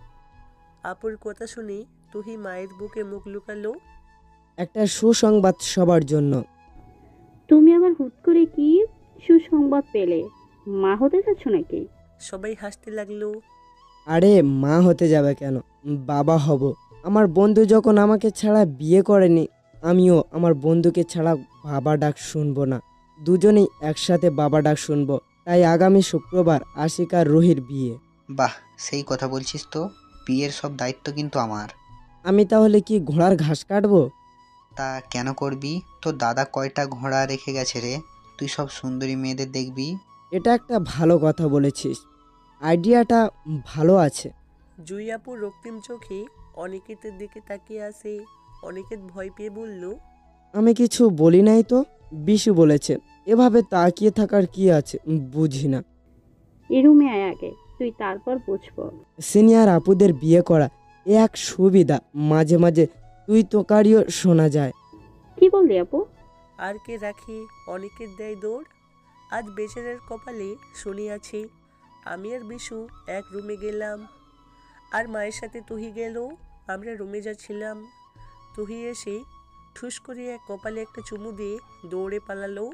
আপুর কথা শুনে তুহি মায়ের বুকে মুখ লুকালো। একটা সুসংবাদ সবার জন্য। তুমি আবার হুট করে কি সুসংবাদ পেলে? মা হতে যাচ্ছ নাকি? সবাই হাসতে লাগলো। আরে মা হতে যাবে কেন, বাবা হব। আমার বন্ধু যখন আমাকে ছাড়া বিয়ে করেনি, আমিও আমার বন্ধুকে ছাড়া বাবা ডাক শুনবো না। দুজনেই একসাথে বাবা ডাক শুনবো। তাই আগামী শুক্রবার আশিকা আর রুহির বিয়ে। বাহ, সেই কথা বলছিস তো। বিয়ের সব দায়িত্ব কিন্তু আমার। আমি তাহলে কি ঘোড়ার ঘাস কাটবো? তা কেন করবি? তোর দাদা কয়টা ঘোড়া রেখে গেছে রে? তুই সব সুন্দরী মেয়েদের দেখবি। এটা একটা ভালো কথা বলেছিস, আইডিয়াটা ভালো আছে। জুই আপু রক্তিম চোখে অনিকেতের দিকে তাকিয়ে আসে। অনিকেত ভয় পেয়ে বলল, আমি কিছু বলি নাই তো। বিশু বলেছে। এভাবে তাকিয়ে থাকার কি আছে বুঝি না। এ রুমে আয় আগে, তুই তারপর বুঝবো। সিনিয়র আপুদের বিয়ে করা এ এক সুবিধা। মাঝে মাঝে তুই তোকারিও শোনা যায়। কি বললি আপু? আর কে রাখি, অনিকেত দেয় দৌড়। আজ বেচারের কপালে শনি আছে। আমি আর বিশু এক রুমে গেলাম, আর মায়ের সাথে তুহি গেল। আমরা রুমে যাচ্ছিলাম, তুহি এসে ঠুস করে এক কপালে একটা চুমু দিয়ে দৌড়ে পালালো।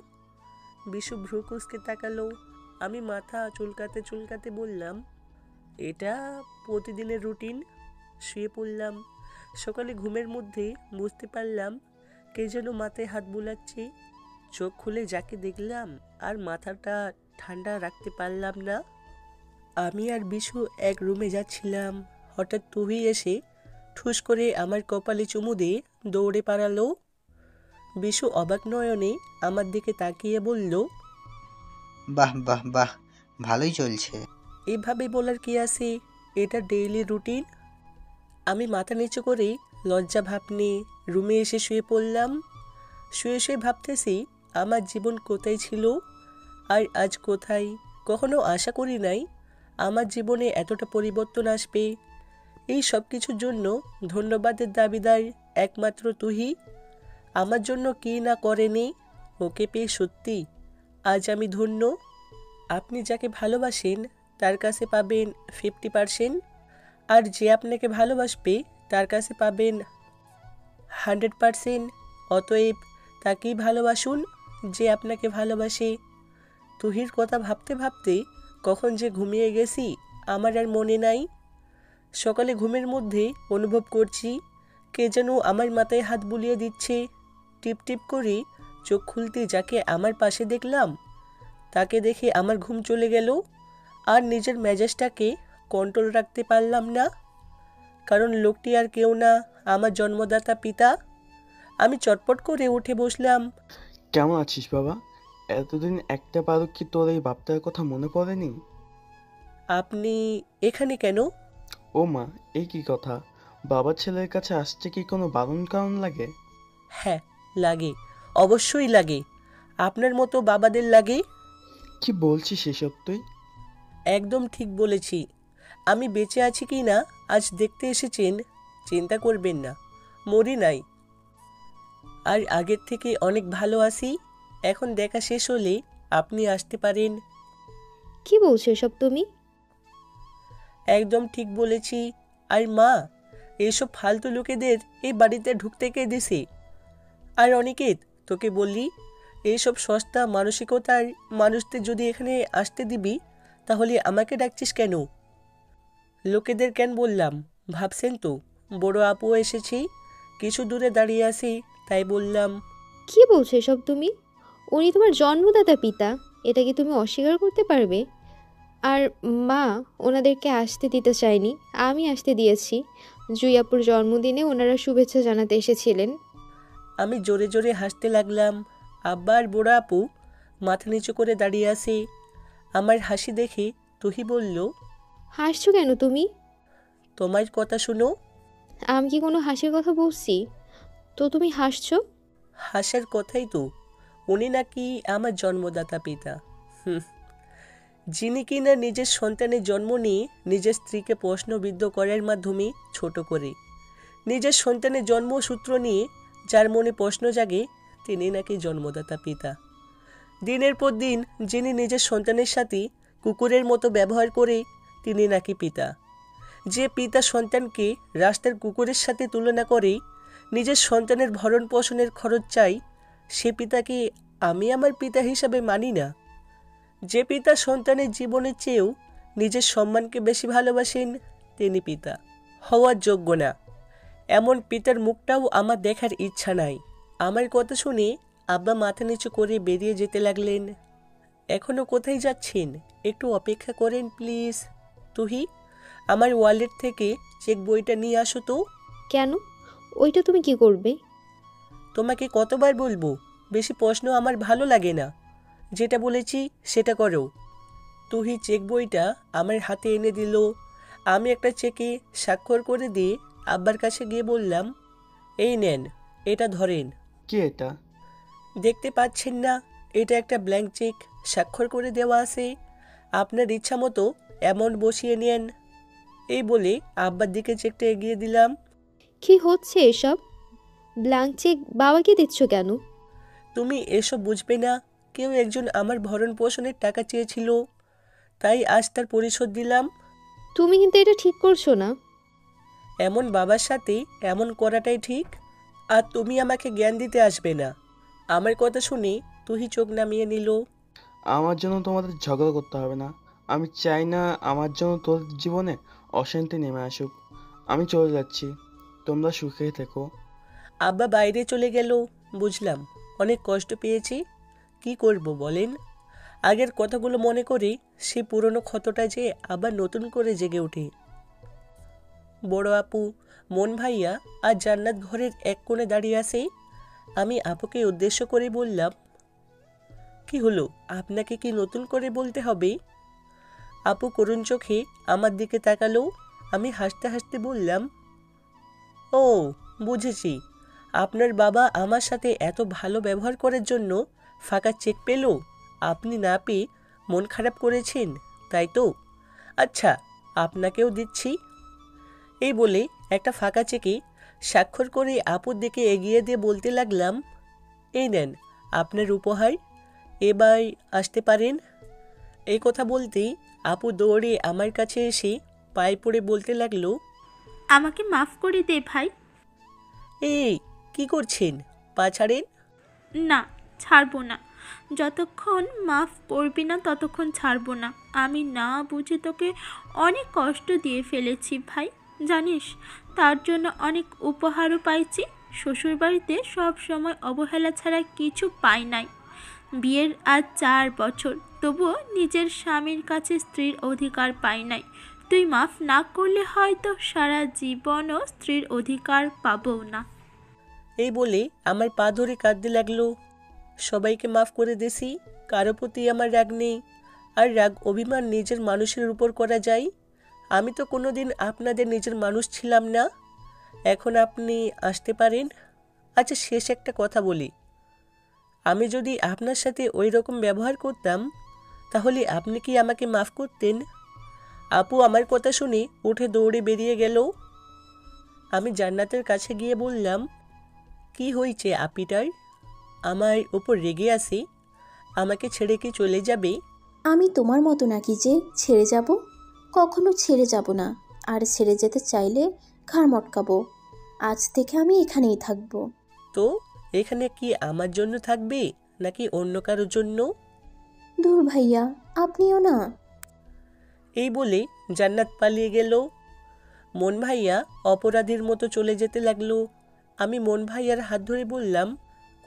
বিশু ভ্রু কুঁচকে তাকালো। আমি মাথা চুলকাতে চুলকাতে বললাম, এটা প্রতিদিনের রুটিন। শুয়ে পড়লাম। সকালে ঘুমের মধ্যে বুঝতে পারলাম কে যেন মাথায় হাত বুলাচ্ছে। চোখ খুলে যাকে দেখলাম আর মাথাটা ঠান্ডা রাখতে পারলাম না। আমি আর বিশু এক রুমে যাচ্ছিলাম, হঠাৎ তুহি এসে ঠুস করে আমার কপালে চুমু দিয়ে দৌড়ে পালালো। বিশু অবাক নয়নে আমার দিকে তাকিয়ে বলল, বাহ বাহ বাহ, ভালোই চলছে। এভাবে বলার কি আছে, এটা ডেইলি রুটিন। আমি মাথা নিচু করে লজ্জা ভাব নিয়ে রুমে এসে শুয়ে পড়লাম। শুয়ে শুয়ে ভাবতেছি আমার জীবন কোথায় ছিল আর আজ কোথায়। কখনো আশা করি নাই আমার জীবনে এতটা পরিবর্তন আসবে। এই সব কিছুর জন্য ধন্যবাদের দাবিদার একমাত্র তুহি। আমার জন্য কি না করেনি, ওকে পেয়ে সত্যি আজ আমি ধন্য। আপনি যাকে ভালোবাসেন তার কাছে পাবেন 50%, আর যে আপনাকে ভালোবাসবে তার কাছে পাবেন 100%। অতএব তাকেই ভালোবাসুন যে আপনাকে ভালোবাসে। তুহির কথা ভাবতে ভাবতে কখন যে ঘুমিয়ে গেছি আমার আর মনে নাই। সকালে ঘুমের মধ্যে অনুভব করছি কে যেন আমার মাথায় হাত বুলিয়ে দিচ্ছে। টিপ টিপ করে চোখ খুলতে যাকে আমার পাশে দেখলাম তাকে দেখে আমার ঘুম চলে গেল। আর নিজের মেজাজটাকে কন্ট্রোল রাখতে পারলাম না, কারণ লোকটি আর কেউ না, আমার জন্মদাতা পিতা। আমি চটপট করে উঠে বসলাম। কেমন আছিস বাবা? এতদিন একটা বারও কি তোর এই বাপটার কথা মনে পড়েনি? আপনি এখানে কেন? ও মা, এই কি কথা? বাবার ছেলের কাছে আসতে কি কোনো বারণ কারণ লাগে? হ্যাঁ লাগে, অবশ্যই লাগে। আপনার মতো বাবাদের লাগে। কি বলছিস এসব তুই? একদম ঠিক বলেছি। আমি বেঁচে আছি কি না আজ দেখতে এসেছেন, চিন্তা করবেন না, মরি নাই। আর আগের থেকে অনেক ভালো আছি। এখন দেখা শেষ হলে আপনি আসতে পারেন। কি বলছো এসব তুমি? একদম ঠিক বলেছি। আর মা, এইসব ফালতু লোকেদের এই বাড়িতে ঢুকতে কে দিছে? আর অনিকেত, তোকে বললি এইসব সস্তা মানসিকতার মানুষদের যদি এখানে আসতে দিবি তাহলে আমাকে ডাকছিস কেন? লোকেদের কেন বললাম ভাবছেন তো? বড় আপু এসেছি, কিছু দূরে দাঁড়িয়ে আছি তাই বললাম। কি বলছো এসব তুমি? উনি তোমার জন্মদাতা পিতা, এটা কি তুমি অস্বীকার করতে পারবে? আর মা ওনাদেরকে আসতে দিতে চায়নি, আমি আসতে দিয়েছি। জুইয়াপুর জন্মদিনে ওনারা শুভেচ্ছা জানাতে এসেছিলেন। আমি জোরে জোরে হাসতে লাগলাম। আব্বা আর বড় আপু মাথা নিচু করে দাঁড়িয়ে আছে। আমার হাসি দেখে তুহি বলল, হাসছো কেন তুমি? তোমার কথা শুনো। আমি কি কোনো হাসির কথা বলছি তো তুমি হাসছো? হাসার কথাই তো। উনি নাকি আমার জন্মদাতা পিতা, যিনি কিনা নিজের সন্তানের জন্ম নিয়ে নিজের স্ত্রীকে প্রশ্নবিদ্ধ করার মাধ্যমে ছোট করে, নিজের সন্তানের জন্মসূত্র নিয়ে যার মনে প্রশ্ন জাগে তিনি নাকি জন্মদাতা পিতা। দিনের পর দিন যিনি নিজের সন্তানের সাথে কুকুরের মতো ব্যবহার করে তিনি নাকি পিতা। যে পিতা সন্তানকে রাস্তার কুকুরের সাথে তুলনা করে নিজের সন্তানের ভরণ পোষণের খরচ চাই, সে পিতাকে আমি আমার পিতা হিসাবে মানি না। যে পিতা সন্তানের জীবনের চেয়েও নিজের সম্মানকে বেশি ভালোবাসেন, তিনি পিতা হওয়ার যোগ্য না। এমন পিতার মুখটাও আমার দেখার ইচ্ছা নাই। আমার কথা শুনে আব্বা মাথা নিচু করে বেরিয়ে যেতে লাগলেন। এখনো কোথায় যাচ্ছেন? একটু অপেক্ষা করেন প্লিজ। তুহি, আমার ওয়ালেট থেকে চেক বইটা নিয়ে আসো তো। কেন? ওইটা তুমি কি করবে? তোমাকে কতবার বলবো, বেশি প্রশ্ন আমার ভালো লাগে না। যেটা বলেছি সেটা করো। তুহি চেক বইটা আমার হাতে এনে দিল। আমি একটা চেকে স্বাক্ষর করে দিয়ে আব্বার কাছে গিয়ে বললাম, এই নেন, এটা ধরেন। কি এটা? দেখতে পাচ্ছেন না? এটা একটা ব্ল্যাঙ্ক চেক, স্বাক্ষর করে দেওয়া আছে। আপনার ইচ্ছা মতো অ্যামাউন্ট বসিয়ে নেন। এই বলে আব্বার দিকে চেকটা এগিয়ে দিলাম। কি হচ্ছে এসব? ব্ল্যাঙ্ক চেক বাবাকে দিচ্ছ কেন? তুমি এসব বুঝবে না। কেউ একজন আমার ভরণ পোষণের টাকা চেয়েছিল, তাই আজ তার পরিশোধ দিলাম। তুমি কিন্তু এটা ঠিক করছো না। এমন বাবার সাথে এমন করাটাই ঠিক। আর তুমি আমাকে জ্ঞান দিতে আসবে না। আমার কথা শুনে তুই চোখ নামিয়ে নিল। আমার জন্য তোমাদের ঝগড়া করতে হবে না। আমি চাই না আমার জন্য তোর জীবনে অশান্তি নেমে আসুক। আমি চলে যাচ্ছি, তোমরা সুখে থেকো। আব্বা বাইরে চলে গেল। বুঝলাম অনেক কষ্ট পেয়েছি। কি করব বলেন? আগের কথাগুলো মনে করে সে পুরনো ক্ষতটা যে আবার নতুন করে জেগে ওঠে। বড় আপু, মন ভাইয়া আর জান্নাত ঘরের এক কোণে দাঁড়িয়ে আছে। আমি আপুকে উদ্দেশ্য করে বললাম, কি হলো, আপনাকে কি নতুন করে বলতে হবে? আপু করুণ চোখে আমার দিকে তাকালো। আমি হাসতে হাসতে বললাম, ও বুঝেছি, আপনার বাবা আমার সাথে এত ভালো ব্যবহার করার জন্য ফাঁকা চেক পেল। আপনি না পেয়ে মন খারাপ করেছেন, তাই তো? আচ্ছা, আপনাকেও দিচ্ছি। এই বলে একটা ফাঁকা চেকে স্বাক্ষর করে আপুর দিকে এগিয়ে দিয়ে বলতে লাগলাম, এই নেন আপনার উপহার, এবার আসতে পারেন। এই কথা বলতেই আপু দৌড়ে আমার কাছে এসে পায়ে পড়ে বলতে লাগলো, আমাকে মাফ করে দে ভাই। এই কি করছেন? পা ছাড়েন। না, ছাড়বো না। যতক্ষণ মাফ করবি না ততক্ষণ ছাড়বো না। আমি না বুঝে তোকে অনেক কষ্ট দিয়ে ফেলেছি ভাই, জানিস? তার জন্য অনেক উপহারও পাইছি। শ্বশুরবাড়িতে সব সময় অবহেলা ছাড়া কিছু পাই নাই। বিয়ের আজ 4 বছর, তবুও নিজের স্বামীর কাছে স্ত্রীর অধিকার পাই নাই। তুই মাফ না করলে হয়তো সারা জীবনও স্ত্রীর অধিকার পাবো না। এই বলে আমার পা ধরে কাঁদতে লাগলো। সবাইকে মাফ করে দিছি, কারো প্রতি আমার রাগ নেই। আর রাগ অভিমান নিজের মানুষের উপর করা যায়? আমি তো কোনোদিন আপনাদের নিজের মানুষ ছিলাম না। এখন আপনি আসতে পারেন। আচ্ছা, শেষ একটা কথা বলি, আমি যদি আপনার সাথে ওই রকম ব্যবহার করতাম, তাহলে আপনি কি আমাকে মাফ করতেন? আপু আমার কথা শুনে উঠে দৌড়ে বেরিয়ে গেল। আমি জান্নাতের কাছে গিয়ে বললাম, কি হয়েছে আপিটার? আমার উপর রেগে আছে? আমাকে ছেড়ে কি চলে যাবে? আমি তোমার মতো নাকি যে ছেড়ে যাব? কখনো ছেড়ে যাব না। আর ছেড়ে যেতে চাইলে ঘাড় মটকাবো। আজ থেকে আমি এখানেই থাকবো। তো এখানে কি আমার জন্য থাকবে নাকি অন্য কারোর জন্য? দূর ভাইয়া, আপনিও না। এই বলে জান্নাত পালিয়ে গেল। মন ভাইয়া অপরাধীর মতো চলে যেতে লাগলো। আমি মন ভাইয়ার হাত ধরে বললাম,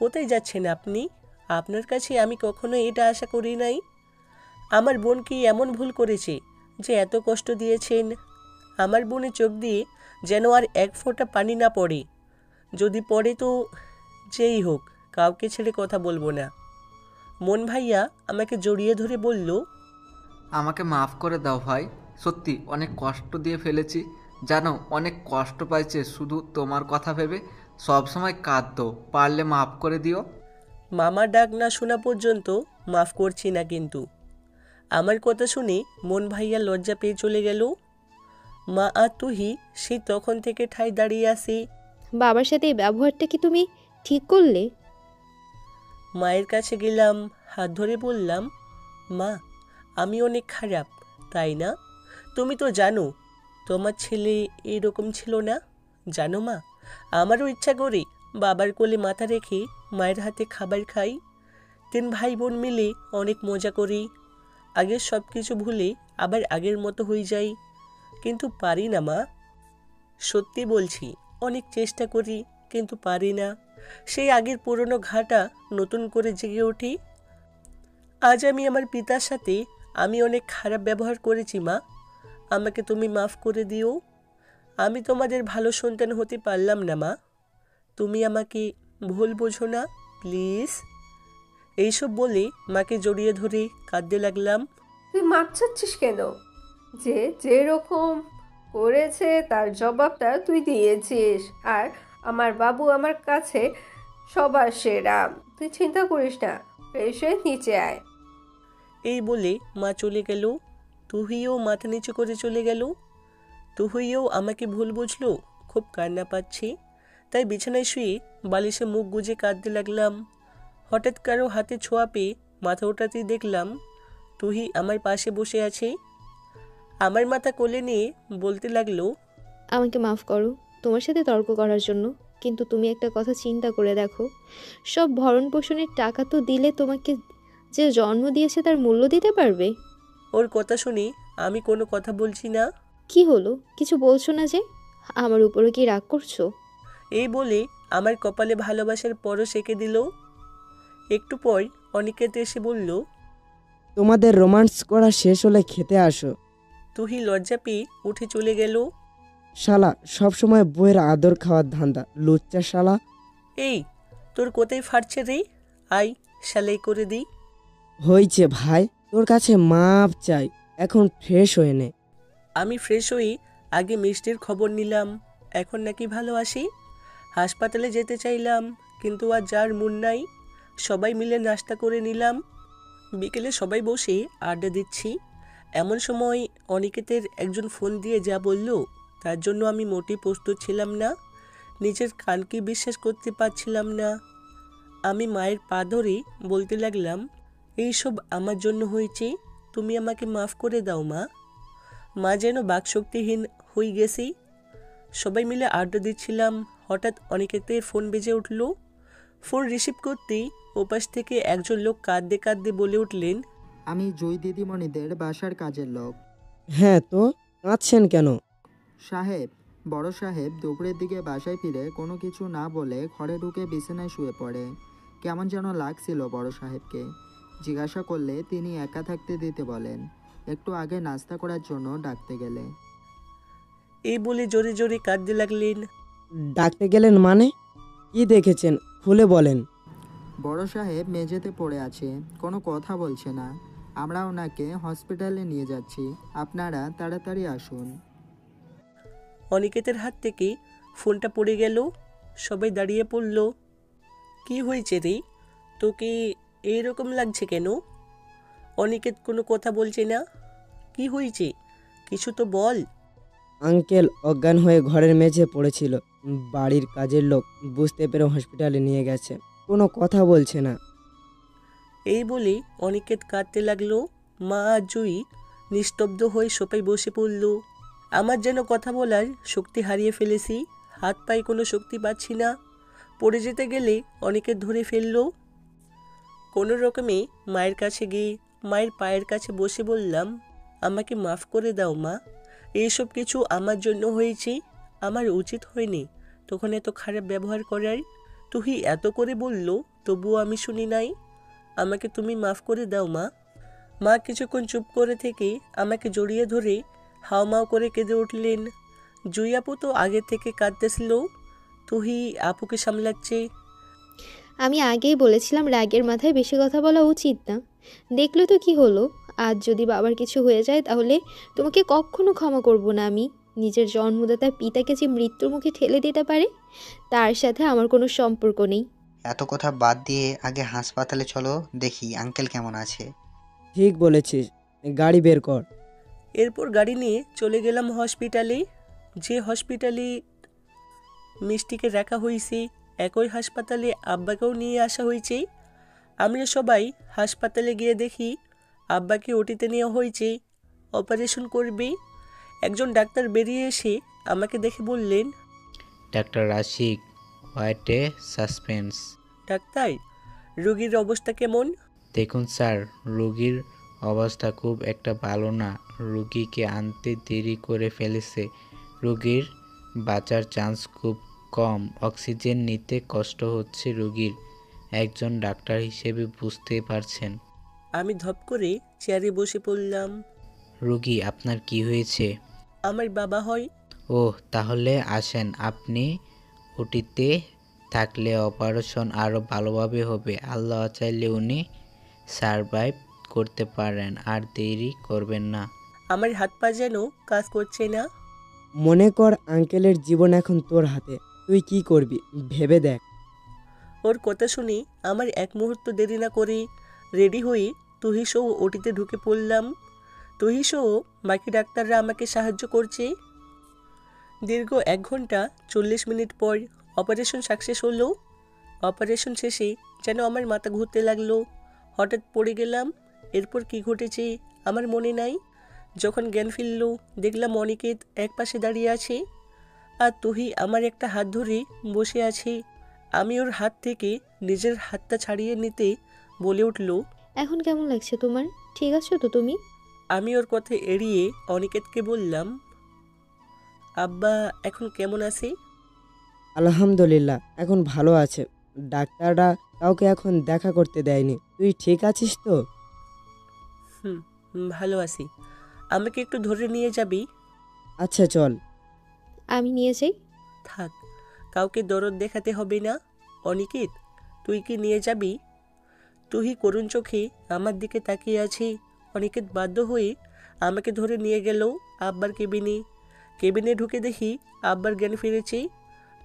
কোথায় যাচ্ছেন আপনি? আপনার কাছে আমি কখনো এটা আশা করি নাই। আমার বোন কি এমন ভুল করেছে যে এত কষ্ট দিয়েছেন? আমার বোনের চোখ দিয়ে যেন আর এক ফোঁটা পানি না পড়ে। যদি পড়ে তো যেই হোক, কাউকে ছেড়ে কথা বলবো না। মন ভাইয়া আমাকে জড়িয়ে ধরে বলল, আমাকে মাফ করে দাও ভাই, সত্যি অনেক কষ্ট দিয়ে ফেলেছি। জানো, অনেক কষ্ট পাইছে শুধু তোমার কথা ভেবে। সবসময় কাঁদতো, পারলে মাফ করে দিও। মামা ডাক না শোনা পর্যন্ত মাফ করছি না কিন্তু। আমার কথা শুনে মন ভাইয়া লজ্জা পেয়ে চলে গেল। মা আর তুহি সেই তখন থেকে ঠাই দাঁড়িয়ে আসি। বাবার সাথে এই ব্যবহারটা কি তুমি ঠিক করলে? মায়ের কাছে গেলাম, হাত ধরে বললাম, মা আমি অনেক খারাপ, তাই না? তুমি তো জানো তোমার ছেলে এরকম ছিল না। জানো মা, আমারও ইচ্ছা করে বাবার কোলে মাথা রেখে মায়ের হাতে খাবার খাই। 3 ভাই বোন মিলে অনেক মজা করি। আগের সব কিছু ভুলে আবার আগের মতো হয়ে যাই, কিন্তু পারি না মা। সত্যি বলছি, অনেক চেষ্টা করি কিন্তু পারি না। সেই আগের পুরনো ঘাটা নতুন করে জেগে উঠি। আজ আমি আমার পিতার সাথে আমি অনেক খারাপ ব্যবহার করেছি মা, আমাকে তুমি মাফ করে দিও। আমি তোমাদের ভালো সন্তান হতে পারলাম না মা, তুমি আমাকে ভুল বোঝো না প্লিজ। এইসব বলে মাকে জড়িয়ে ধরে কাঁদতে লাগলাম। তুই মাপ চাচ্ছিস কেন? যে যেরকম করেছে তার জবাবটা তুই দিয়েছিস, আর আমার বাবু আমার কাছে সবার সেরা। তুই চিন্তা করিস না, ফ্রেশ হয়ে নিচে আয়। এই বলে মা চলে গেল। তুহিও মাথা নিচু করে চলে গেল। তুহিও আমাকে ভুল বুঝলো, খুব কান্না পাচ্ছি। তাই বিছানায় শুয়ে বালিশে মুখ গুজে কাঁদতে লাগলাম। হঠাৎ কারো হাতে ছোঁয়া পেয়ে মাথা ওঠাতেই দেখলাম তুহি আমার পাশে বসে আছে। আমার মাথা কোলে নিয়ে বলতে লাগলো, আমাকে মাফ করো তোমার সাথে তর্ক করার জন্য, কিন্তু তুমি একটা কথা চিন্তা করে দেখো, সব ভরণ পোষণের টাকা তো দিলে তোমাকে যে জন্ম দিয়েছে তার মূল্য দিতে পারবে? ওর কথা শুনে আমি কোনো কথা বলছি না। কি হলো, কিছু বলছো না যে? আমার উপরে কি রাগ করছো? এই বলে আমার কপালে ভালোবাসার পরশ এঁকে দিল। একটু পর অনিকেত এসে বলল, তোমাদের রোমান্স করা শেষ হলে খেতে আসো। তুহি লজ্জা পেয়ে উঠে চলে গেল। শালা সবসময় বইয়ের আদর খাওয়ার ধান্দা, লুচ্চা শালা। এই তোর কোথায় ফাটছে রে? আই সেলাই করে দিই। হয়েছে ভাই, তোর কাছে মাপ চাই, এখন ফ্রেশ হয়ে নে। আমি ফ্রেশ হয়ে আগে মিষ্টির খবর নিলাম, এখন নাকি ভালো আসি। হাসপাতালে যেতে চাইলাম, কিন্তু আর যার মন নাই। সবাই মিলে নাস্তা করে নিলাম। বিকেলে সবাই বসে আড্ডা দিচ্ছি। এমন সময় অনিকেতের একজন ফোন দিয়ে যা বলল, তার জন্য আমি মোটেই প্রস্তুত ছিলাম না। নিজের কানকে বিশ্বাস করতে পারছিলাম না। আমি মায়ের পা ধরে বলতে লাগলাম, এইসব আমার জন্য হয়েছে, তুমি আমাকে মাফ করে দাও মা। মা যেন বাকশক্তিহীন হয়ে গেছি। সবাই মিলে আড্ডা দিচ্ছিলাম, হঠাৎ অনিকেতের ফোন বেজে উঠল। ফোন রিসিভ করতেই ওপাশ থেকে একজন লোক কাঁদতে কাঁদতে বলে উঠলেন, আমি জয় দিদিমণিদের বাসার কাজের লোক। হ্যাঁ তো কাঁদছেন কেন? সাহেব, বড় সাহেব দুপুরের দিকে বাসায় ফিরে কোনো কিছু না বলে ঘরে ঢুকে বিছানায় শুয়ে পড়ে। কেমন যেন লাগছিল বড় সাহেবকে। জিজ্ঞাসা করলে তিনি একা থাকতে দিতে বলেন, একটু আগে নাস্তা করার জন্য ডাকতে গেলে। এই বলে জোরে জোরে কাঁদতে লাগলেন। ডাকতে গেলেন মানে? কি দেখেছেন খুলে বলেন। বড় সাহেব মেঝেতে পড়ে আছে, কোনো কথা বলছে না। আমরা ওনাকে হসপিটালে নিয়ে যাচ্ছি, আপনারা তাড়াতাড়ি আসুন। অনিকেতের হাত থেকে ফোনটা পড়ে গেল। সবাই দাঁড়িয়ে পড়ল। কি হয়েছে রে, তোকে এইরকম লাগছে কেন? অনিকেত কোনো কথা বলছে না। কি হয়েছে, কিছু তো বল। আঙ্কেল অজ্ঞান হয়ে ঘরের মেঝে পড়েছিল, বাড়ির কাজের লোক বুঝতে পেরে হসপিটালে নিয়ে গেছে, কোনো কথা বলছে না। এই বলে অনিকেত কাঁদতে লাগলো। মা আর জুই নিস্তব্ধ হয়ে সোফায় বসে পড়ল। আমার যেন কথা বলার শক্তি হারিয়ে ফেলেছি, হাত পায়ে কোনো শক্তি পাচ্ছি না। পড়ে যেতে গেলে অনিকেত ধরে ফেললো। কোনো রকমে মায়ের কাছে গিয়ে মায়ের পায়ের কাছে বসে বললাম, আমাকে মাফ করে দাও মা, এইসব কিছু আমার জন্য হয়েছে, আমার উচিত হয়নি তখন এত খারাপ ব্যবহার করার। তুই এত করে বলল, তবুও আমি শুনি নাই। আমাকে তুমি মাফ করে দাও মা। মা কিছুক্ষণ চুপ করে থেকে আমাকে জড়িয়ে ধরে হাওমাও করে কেঁদে উঠলেন। জুই আপু তো আগে থেকে কাঁদতেছিল, তুই আপুকে সামলাচ্ছে। আমি আগেই বলেছিলাম রাগের মাথায় বেশি কথা বলা উচিত না, দেখলে তো কি হলো। আজ যদি বাবার কিছু হয়ে যায় তাহলে তোমাকে কখনো ক্ষমা করব না আমি। নিজের জন্মদাতা পিতাকে যে মৃত্যুর মুখে ঠেলে দিতে পারে তার সাথে আমার কোনো সম্পর্ক নেই। এত কথা বাদ দিয়ে আগে হাসপাতালে চলো, দেখি আঙ্কেল কেমন আছে। ঠিক বলেছিস, গাড়ি বের কর। এরপর গাড়ি নিয়ে চলে গেলাম হসপিটালে। যে হসপিটালে মিষ্টিকে রাখা হয়েছে একই হাসপাতালে আব্বাকেও নিয়ে আসা হয়েছে। আমরা সবাই হাসপাতালে গিয়ে দেখি আব্বাকে ওটিতে নেওয়া হয়েছে, অপারেশন করবে। একজন ডাক্তার বেরিয়ে এসে আমাকে দেখে বললেন, ডাক্তার আশিক, হোয়াইট এ সাসপেন্স। ডাক্তার, রোগীর অবস্থা কেমন? দেখুন স্যার, রোগীর অবস্থা খুব একটা ভালো না। রোগীকে আনতে দেরি করে ফেলেছে। রোগীর বাঁচার চান্স খুব কম। অক্সিজেন নিতে কষ্ট হচ্ছে রোগীর। একজন ডাক্তার হিসেবে বুঝতে পারছেন। আমি ধপ করে চেয়ারে বসে পড়লাম। রোগী, আপনার কি হয়েছে? আমার বাবা হয়। ওহ, তাহলে আসেন। আপনি ওটিতে থাকলে অপারেশন আরও ভালোভাবে হবে। আল্লাহ চাইলে উনি সারভাইভ করতে পারেন। আর দেরি করবেন না। আমার হাত পা যেন কাজ করছে না। মনে কর আঙ্কেলের জীবন এখন তোর হাতে, তুই কি করবি ভেবে দেখ। ওর কথা শুনে আমার এক মুহূর্ত দেরি না করে রেডি হয়ে তুহিসহ ওটিতে ঢুকে পড়লাম। তুহিসহ বাকি ডাক্তাররা আমাকে সাহায্য করছে। দীর্ঘ 1 ঘন্টা 40 মিনিট পর অপারেশন সাকসেস হলো। অপারেশন শেষে যেন আমার মাথা ঘুরতে লাগলো। হঠাৎ পড়ে গেলাম। এরপর কি ঘটেছে আমার মনে নাই। যখন জ্ঞান ফিরল, দেখলাম অনিকেত এক পাশে দাঁড়িয়ে আছে আর তুহি আমার একটা হাত ধরে বসে আছে। আমি ওর হাত থেকে নিজের হাতটা ছাড়িয়ে নিতে বলে উঠল, এখন কেমন লাগছে তোমার? ঠিক আছো তো তুমি? আমি ওর কথা এড়িয়ে অনিকেতকে বললাম, আব্বা এখন কেমন আছে? আলহামদুলিল্লাহ, এখন ভালো আছে। ডাক্তাররা কাউকে এখন দেখা করতে দেয়নি। তুই ঠিক আছিস তো? ভালো আছি। আমাকে একটু ধরে নিয়ে যাবি? আচ্ছা চল। আমি নিয়ে যাই? থাক, কাউকে দরদ দেখাতে হবে না। অনিকেত, তুই কি নিয়ে যাবি? তুই করুণ চোখে আমার দিকে তাকিয়ে আছে। অনিকেত বাধ্য হয়ে আমাকে ধরে নিয়ে গেল আব্বার কেবিনে। কেবিনে ঢুকে দেখি আব্বার জ্ঞান ফিরেছে।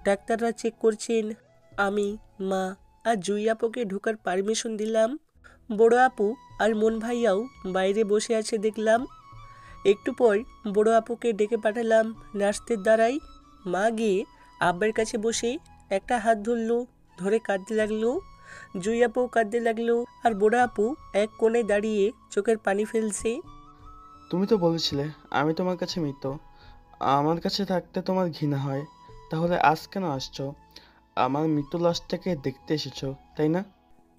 ডাক্তাররা চেক করছেন। আমি, মা আর জুই আপুকে ঢোকার পারমিশন দিলাম। বড় আপু আর মন ভাইয়াও বাইরে বসে আছে দেখলাম। একটু পর বড় আপুকে ডেকে পাঠালাম নার্সদের দ্বারাই। মা গিয়ে আব্বার কাছে বসে একটা হাত ধরলো, ধরে কাঁদতে লাগলো। জুই আপু কাঁদতে লাগলো আর বড় আপু এক কোণে দাঁড়িয়ে চোখের পানি ফেলছে। তুমি তো বলেছিলে আমি তোমার কাছে মৃত, আমার কাছে থাকতে তোমার ঘৃণা হয়, তাহলে আজ কেন আসছো? আমার মৃত লাশটাকে দেখতে এসেছো, তাই না?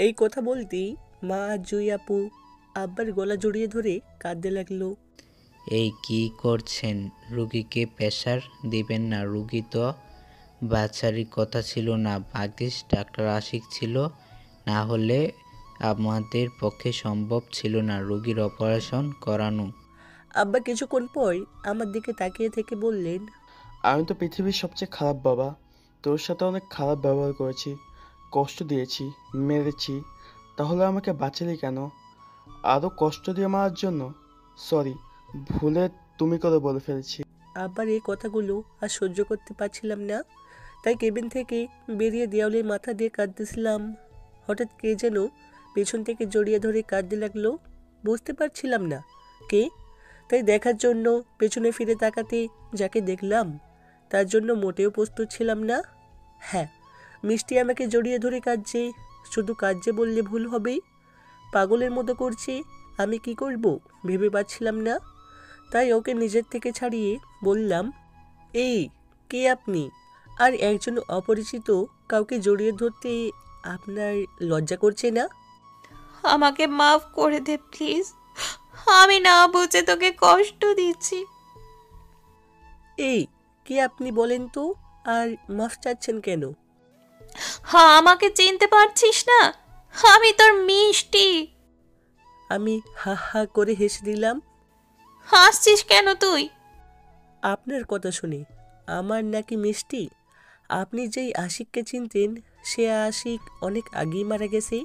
এই কথা বলতেই মা আর জুই আপু আব্বার গলা জড়িয়ে ধরে কাঁদতে লাগলো। এই কি করছেন? রুগীকে প্রেশার দিবেন না। রুগী তো বাচ্চারই কথা ছিল না, ভাগ্যিস ডাক্তার আশিক ছিল, না হলে আমাদের পক্ষে সম্ভব ছিল না রুগীর অপারেশন করানো। আব্বা কিছুক্ষণ পর আমার দিকে তাকিয়ে থেকে বললেন, আমি তো পৃথিবীর সবচেয়ে খারাপ বাবা। তোর সাথে অনেক খারাপ ব্যবহার করেছি, কষ্ট দিয়েছি, মেরেছি, তাহলে আমাকে বাঁচালি কেন? আরও কষ্ট দিয়ে মারার জন্য? সরি, ভুলে তুমি করে বলে ফেলেছি। আব্বার এই কথাগুলো আর সহ্য করতে পারছিলাম না, তাই কেবিন থেকে বেরিয়ে দেওয়ালে মাথা দিয়ে কাঁদতেছিলাম। হঠাৎ কে যেন পেছন থেকে জড়িয়ে ধরে কাঁদতে লাগলো। বুঝতে পারছিলাম না কে, তাই দেখার জন্য পেছনে ফিরে তাকাতে যাকে দেখলাম তার জন্য মোটেও প্রস্তুত ছিলাম না। হ্যাঁ, মিষ্টি আমাকে জড়িয়ে ধরে কাঁদছে। শুধু কাঁদছে বললে ভুল হবে, পাগলের মতো করছে। আমি কি করব ভেবে পাচ্ছিলাম না, তাই ওকে নিজের থেকে ছাড়িয়ে বললাম, এই কে আপনি? আর একজন অপরিচিত কাউকে জড়িয়ে ধরতে আপনার লজ্জা করছে না? আমাকে মাফ করে দে প্লিজ, আমি না বুঝে তোকে কষ্ট দিচ্ছি। এই কে আপনি বলেন তো, আর মাফ চাচ্ছেন কেন? হ্যাঁ, আমাকে চিনতে পারছিস না? আমি তোর মিষ্টি। আমি হা হা করে হেসে দিলাম। হাসছিস কেন তুই? আপনার কথা শুনে আমার নাকি মিষ্টি? আপনি যেই আশিককে চিনতেন সে আশিক অনেক আগেই মারা গেছে।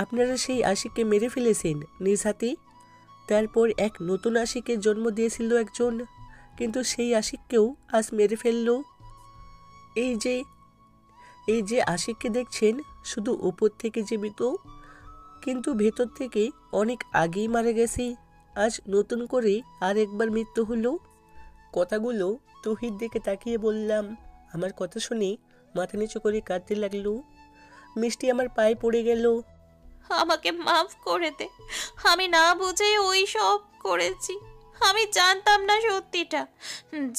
আপনারা সেই আশিককে মেরে ফেলেছেন নিজ হাতে। তারপর এক নতুন আশিকের জন্ম দিয়েছিল একজন, কিন্তু সেই আশিককেও আজ মেরে ফেলল। এই যে আশিককে দেখছেন শুধু উপর থেকে জীবিত, কিন্তু ভেতর থেকে অনেক আগেই মারা গেছে। আজ নতুন করে আর একবার মৃত্যু হলো। কথাগুলো তুহির দিকে তাকিয়ে বললাম। আমার কথা শুনে মাথা নিচু করে কাঁদতে লাগলো। মিষ্টি আমার পায়ে পড়ে গেল। আমাকে মাফ করে দে, আমি না বুঝেই ওই সব করেছি। আমি জানতাম না সত্যিটা।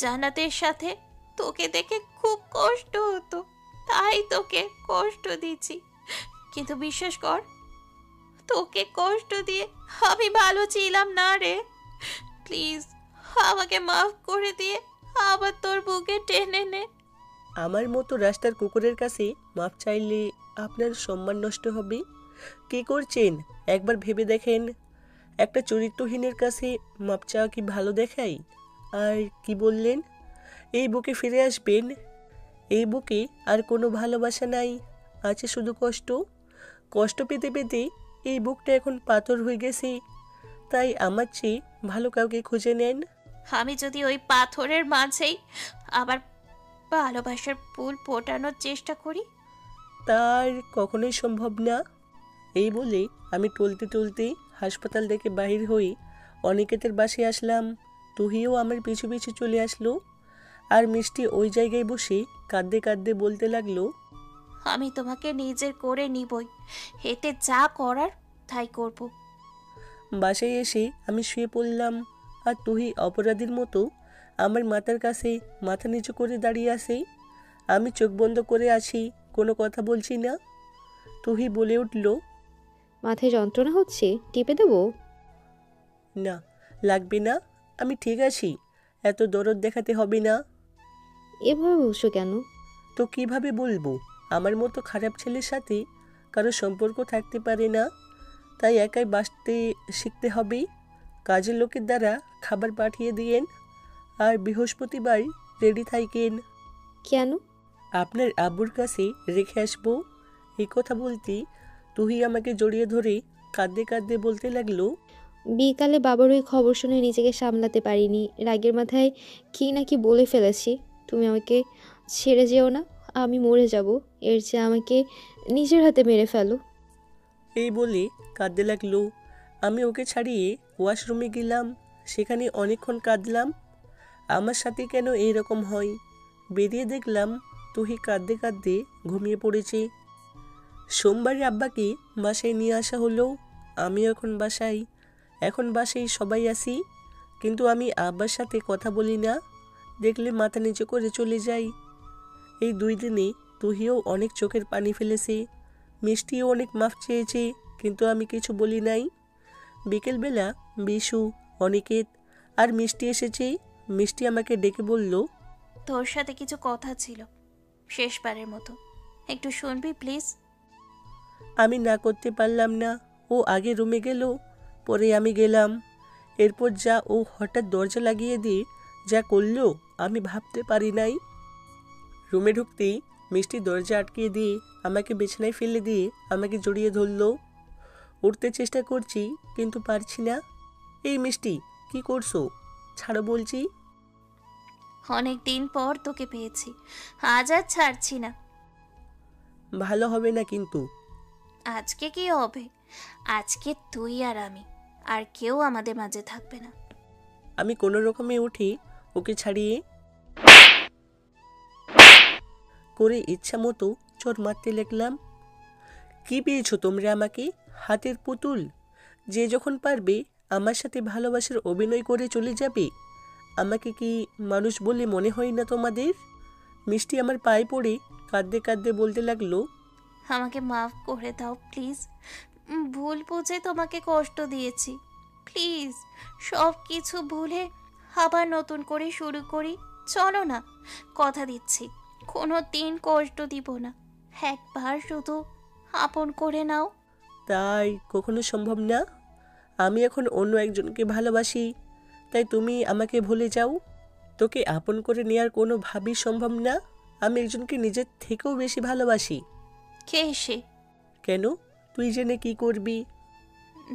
জানাতের সাথে তোকে দেখে খুব কষ্ট হতো, তাই তোকে কষ্ট দিচ্ছি। কিন্তু বিশ্বাস কর, তোকে কষ্ট দিয়ে আমি ভালো ছিলাম না রে। প্লিজ আমাকে মাফ করে দিয়ে আবার তোর বুকে টেনে নে। আমার মতো রাস্তার কুকুরের কাছে মাপ চাইলে আপনার সম্মান নষ্ট হবে। কি করছেন একবার ভেবে দেখেন। একটা চরিত্রহীনের কাছে মাপ চাওয়া কি ভালো দেখায়? আর কি বললেন, এই বুকে ফিরে আসবেন? এই বুকে আর কোনো ভালোবাসা নাই, আছে শুধু কষ্ট। কষ্ট পেতে পেতে এই বুকটা এখন পাথর হয়ে গেছে। তাই আমার চেয়ে ভালো কাউকে খুঁজে নেন। আমি যদি ওই পাথরের মাঝেই আবার ভালোবাসার ফুল ফোটানোর চেষ্টা করি, তার কখনোই সম্ভব না। এই বলে আমি টলতে টলতে হাসপাতাল থেকে বাহির হয়ে অনিকেতের বাসায় আসলাম। তুহিও আমার পিছু পিছু চলে আসলো। আর মিষ্টি ওই জায়গায় বসে কাঁদতে কাঁদতে বলতে লাগলো, আমি তোমাকে নিজের করে নিবই, এতে যা করার তাই করব। বাসায় এসে আমি শুয়ে পড়লাম। আর তুহি অপরাধীর মতো আমার মাথার কাছে মাথা নিচু করে দাঁড়িয়ে আছে। আমি চোখ বন্ধ করে আছি, কোনো কথা বলছি না। তুহি বলে উঠল, মাথায় যন্ত্রণা হচ্ছে, টিপে দেবো? না, লাগবে না, আমি ঠিক আছি, এত দরদ দেখাতে হবে না। এভাবে বলছো কেন? তো কিভাবে বলবো? আমার মতো খারাপ ছেলের সাথে কারো সম্পর্ক থাকতে পারে না, তাই একাই বাঁচতে শিখতে হবে। কাজের লোকের দ্বারা খাবার পাঠিয়ে দিয়েন, আর বৃহস্পতিবার রেডি থাকেন। কেন? আপনার আব্বুর কাছে রেখে আসবো। এই কথা বলতে তুই আমাকে জড়িয়ে ধরে কাঁদতে কাঁদতে বলতে লাগলো, বিকালে বাবার ওই খবর শুনে নিজেকে সামলাতে পারিনি, রাগের মাথায় কি না কি বলে ফেলেছি। তুমি আমাকে ছেড়ে যেও না, আমি মরে যাব, এর চেয়ে আমাকে নিজের হাতে মেরে ফেলো। এই বলে কাঁদতে লাগলো। আমি ওকে ছাড়িয়ে ওয়াশরুমে গেলাম। সেখানে অনেকক্ষণ কাঁদলাম। আমার সাথে কেন এইরকম হয়? বেরিয়ে দেখলাম তুহি কাঁদতে কাঁদতে ঘুমিয়ে পড়েছে। সোমবারে আব্বাকে বাসায় নিয়ে আসা হলো। আমি এখন বাসায় সবাই আসি, কিন্তু আমি আব্বার সাথে কথা বলি না। দেখলে মাথা নিচু করে চলে যাই। এই 2 দিনে তুহিও অনেক চোখের পানি ফেলেছে, মিষ্টিও অনেক মাফ চেয়েছে, কিন্তু আমি কিছু বলি নাই। বিকেলবেলা বিশু, অনিকেত আর মিষ্টি এসেছে। মিষ্টি আমাকে ডেকে বলল, তোর সাথে কিছু কথা ছিল, শেষবারের মতো একটু শুনবি প্লিজ? আমি না করতে পারলাম না। ও আগে রুমে গেল, পরে আমি গেলাম। এরপর যা ও হঠাৎ দরজা লাগিয়ে দিয়ে যা করলো আমি ভাবতে পারি নাই। রুমে ঢুকতেই মিষ্টি দরজা আটকে দিয়ে আমাকে বিছানায় ফেলে দিয়ে আমাকে জড়িয়ে ধরলো। উঠতে চেষ্টা করছি কিন্তু পারছি না। এই মিষ্টি, কি করছো? ছাড়ো বলছি। অনেক দিন পর তোকে পেয়েছি, আজ আর ছাড়ছি না। ভালো হবে না কিন্তু। আজকে কি হবে? আজকে তুই আর আমি, আর কেউ আমাদের মাঝে থাকবে না। আমি কোনো রকমে উঠি ওকে ছাড়িয়ে করে ইচ্ছা মতো চোর মারতে লাগলাম। কি পেয়েছো তোমরা আমাকে? হাতের পুতুল, যে যখন পারবে আমার সাথে ভালোবাসার অভিনয় করে চলে যাবে। আমাকে কি মানুষ বলে মনে হয় না তোমাদের? মিষ্টি আমার পায়ে পড়ে কাঁদতে কাঁদতে বলতে লাগলো, আমাকে মাফ করে দাও প্লিজ, ভুল বুঝে তোমাকে কষ্ট দিয়েছি। প্লিজ সব কিছু ভুলে আবার নতুন করে শুরু করি, চলো না। কথা দিচ্ছি কোনো দিন কষ্ট দিব না, একবার শুধু আপন করে নাও। তাই কখনো সম্ভব না। আমি এখন অন্য একজনকে ভালোবাসি, তাই তুমি আমাকে ভুলে যাও। তোকে আপন করে নেওয়ার কোনো ভাবই সম্ভব না। আমি একজনকে নিজের থেকেও বেশি ভালোবাসি। কে সে? কেন, তুই জেনে কি করবি?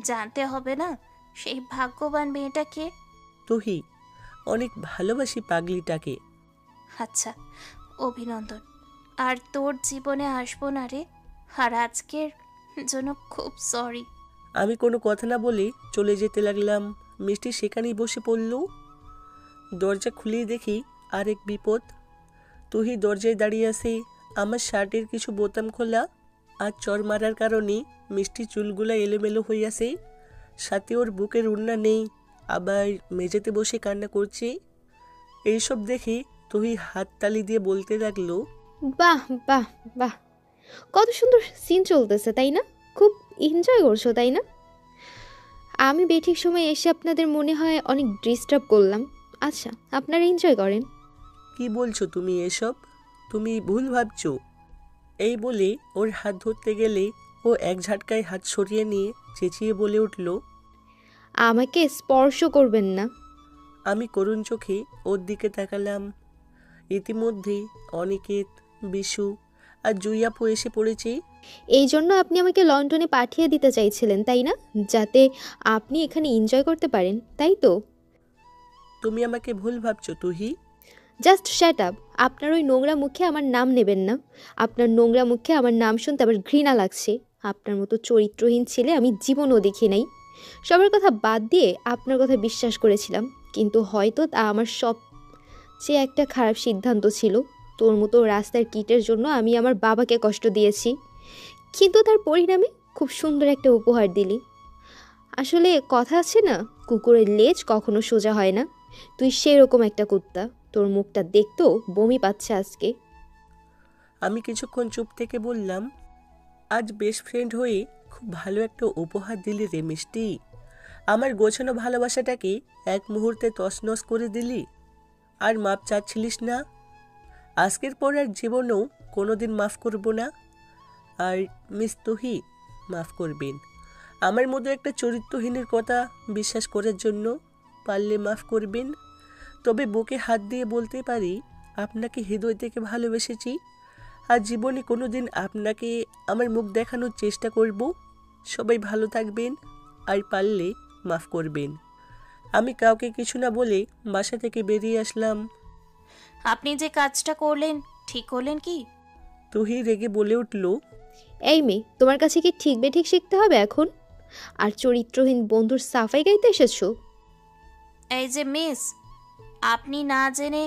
জানতে হবে না সেই ভাগ্যবান মেয়েটাকে? তুহি, অনেক ভালোবাসি পাগলিটাকে। আচ্ছা, অভিনন্দন। আর তোর জীবনে আসবো না রে, আর আজকের জন্য খুব সরি। আমি কোনো কথা না বলে চলে যেতে লাগলাম। মিষ্টি সেখানেই বসে পড়ল। দরজা খুলেই দেখি আরেক বিপদ। তুহি দরজায় দাঁড়িয়ে আছে। আমার শার্টের কিছু বোতাম খোলা, আর চর মারার কারণে মিষ্টি চুলগুলা এলোমেলো হয়ে আছে। সাথে ওর বুকের ওড়না নেই, আবার মেঝেতে বসে কান্না করছে। এইসব দেখে তুহি হাততালি দিয়ে বলতে লাগলো, বাহ বাহ বাহ, কত সুন্দর সিন চলতেছে তাই না? খুব এনজয় করছো তাই না? আমি বেঠিক সময় এসে আপনাদের মনে হয় অনেক ডিস্টার্ব করলাম। আচ্ছা, আপনারা এনজয় করেন। কি বলছো তুমি এসব? তুমি ভুল ভাবছো। এই বলে ওর হাত ধরতে গেলে ও এক ঝাটকায় হাত সরিয়ে নিয়ে চেঁচিয়ে বলে উঠল, আমাকে স্পর্শ করবেন না। আমি করুণ চোখে ওর দিকে তাকালাম। ইতিমধ্যে অনিকেত, বিশু আর জুই আপু এসে পড়েছে। এই জন্য আপনি আমাকে লন্ডনে পাঠিয়ে দিতে চাইছিলেন তাই না? যাতে আপনি এখানে এনজয় করতে পারেন, তাই তো? তুমি আমাকে ভুল ভাবছো তুহি। Just shut up. আপনার ওই নোংরা মুখে আমার নাম নেবেন না। আপনার নোংরা মুখে আমার নাম শুনতে আবার ঘৃণা লাগছে। আপনার মতো চরিত্রহীন ছেলে আমি জীবনও দেখি নাই। সবার কথা বাদ দিয়ে আপনার কথা বিশ্বাস করেছিলাম, কিন্তু হয়তো তা আমার সবচেয়ে একটা খারাপ সিদ্ধান্ত ছিল। তোর মতো রাস্তার কিটের জন্য আমি আমার বাবাকে কষ্ট দিয়েছি, কিন্তু তার পরিণামে খুব সুন্দর একটা উপহার দিলি। আসলে কথা আছে না, কুকুরের লেজ কখনো সোজা হয় না। তুই সেরকম একটা কুত্তা। তোর মুখটা দেখতেও বমি পাচ্ছে আজকে। আমি কিছুক্ষণ চুপ থেকে বললাম, আজ বেস্ট ফ্রেন্ড হয়ে খুব ভালো একটা উপহার দিলি রে মিষ্টি। আমার গোছানো ভালোবাসাটাকে এক মুহূর্তে তছনছ করে দিলি। আর মাপ চাচ্ছিলিস না। আজকের পর আর জীবনেও কোনোদিন মাফ করব না। আর মিস তুহি মাফ করবেন। আমার মতো একটা চরিত্রহীনের কথা বিশ্বাস করার জন্য পারলে মাফ করবেন। তবে বুকে হাত দিয়ে বলতে পারি, আপনাকে হৃদয় থেকে ভালোবেসেছি। আর জীবনে কোনো দিন আপনাকে আমার মুখ দেখানোর চেষ্টা করব। সবাই ভালো থাকবেন, আর পারলে মাফ করবেন। আমি কাউকে কিছু না বলে বাসা থেকে বেরিয়ে আসলাম। আপনি যে কাজটা করলেন ঠিক করলেন কি? তুহি রেগে বলে উঠল, এই মেয়ে, তোমার কাছে কি ঠিক বেঠিক শিখতে হবে এখন? আর চরিত্রহীন বন্ধুর সাফাই গাইতে এসেছো? এই যে মিস, আপনি না জেনে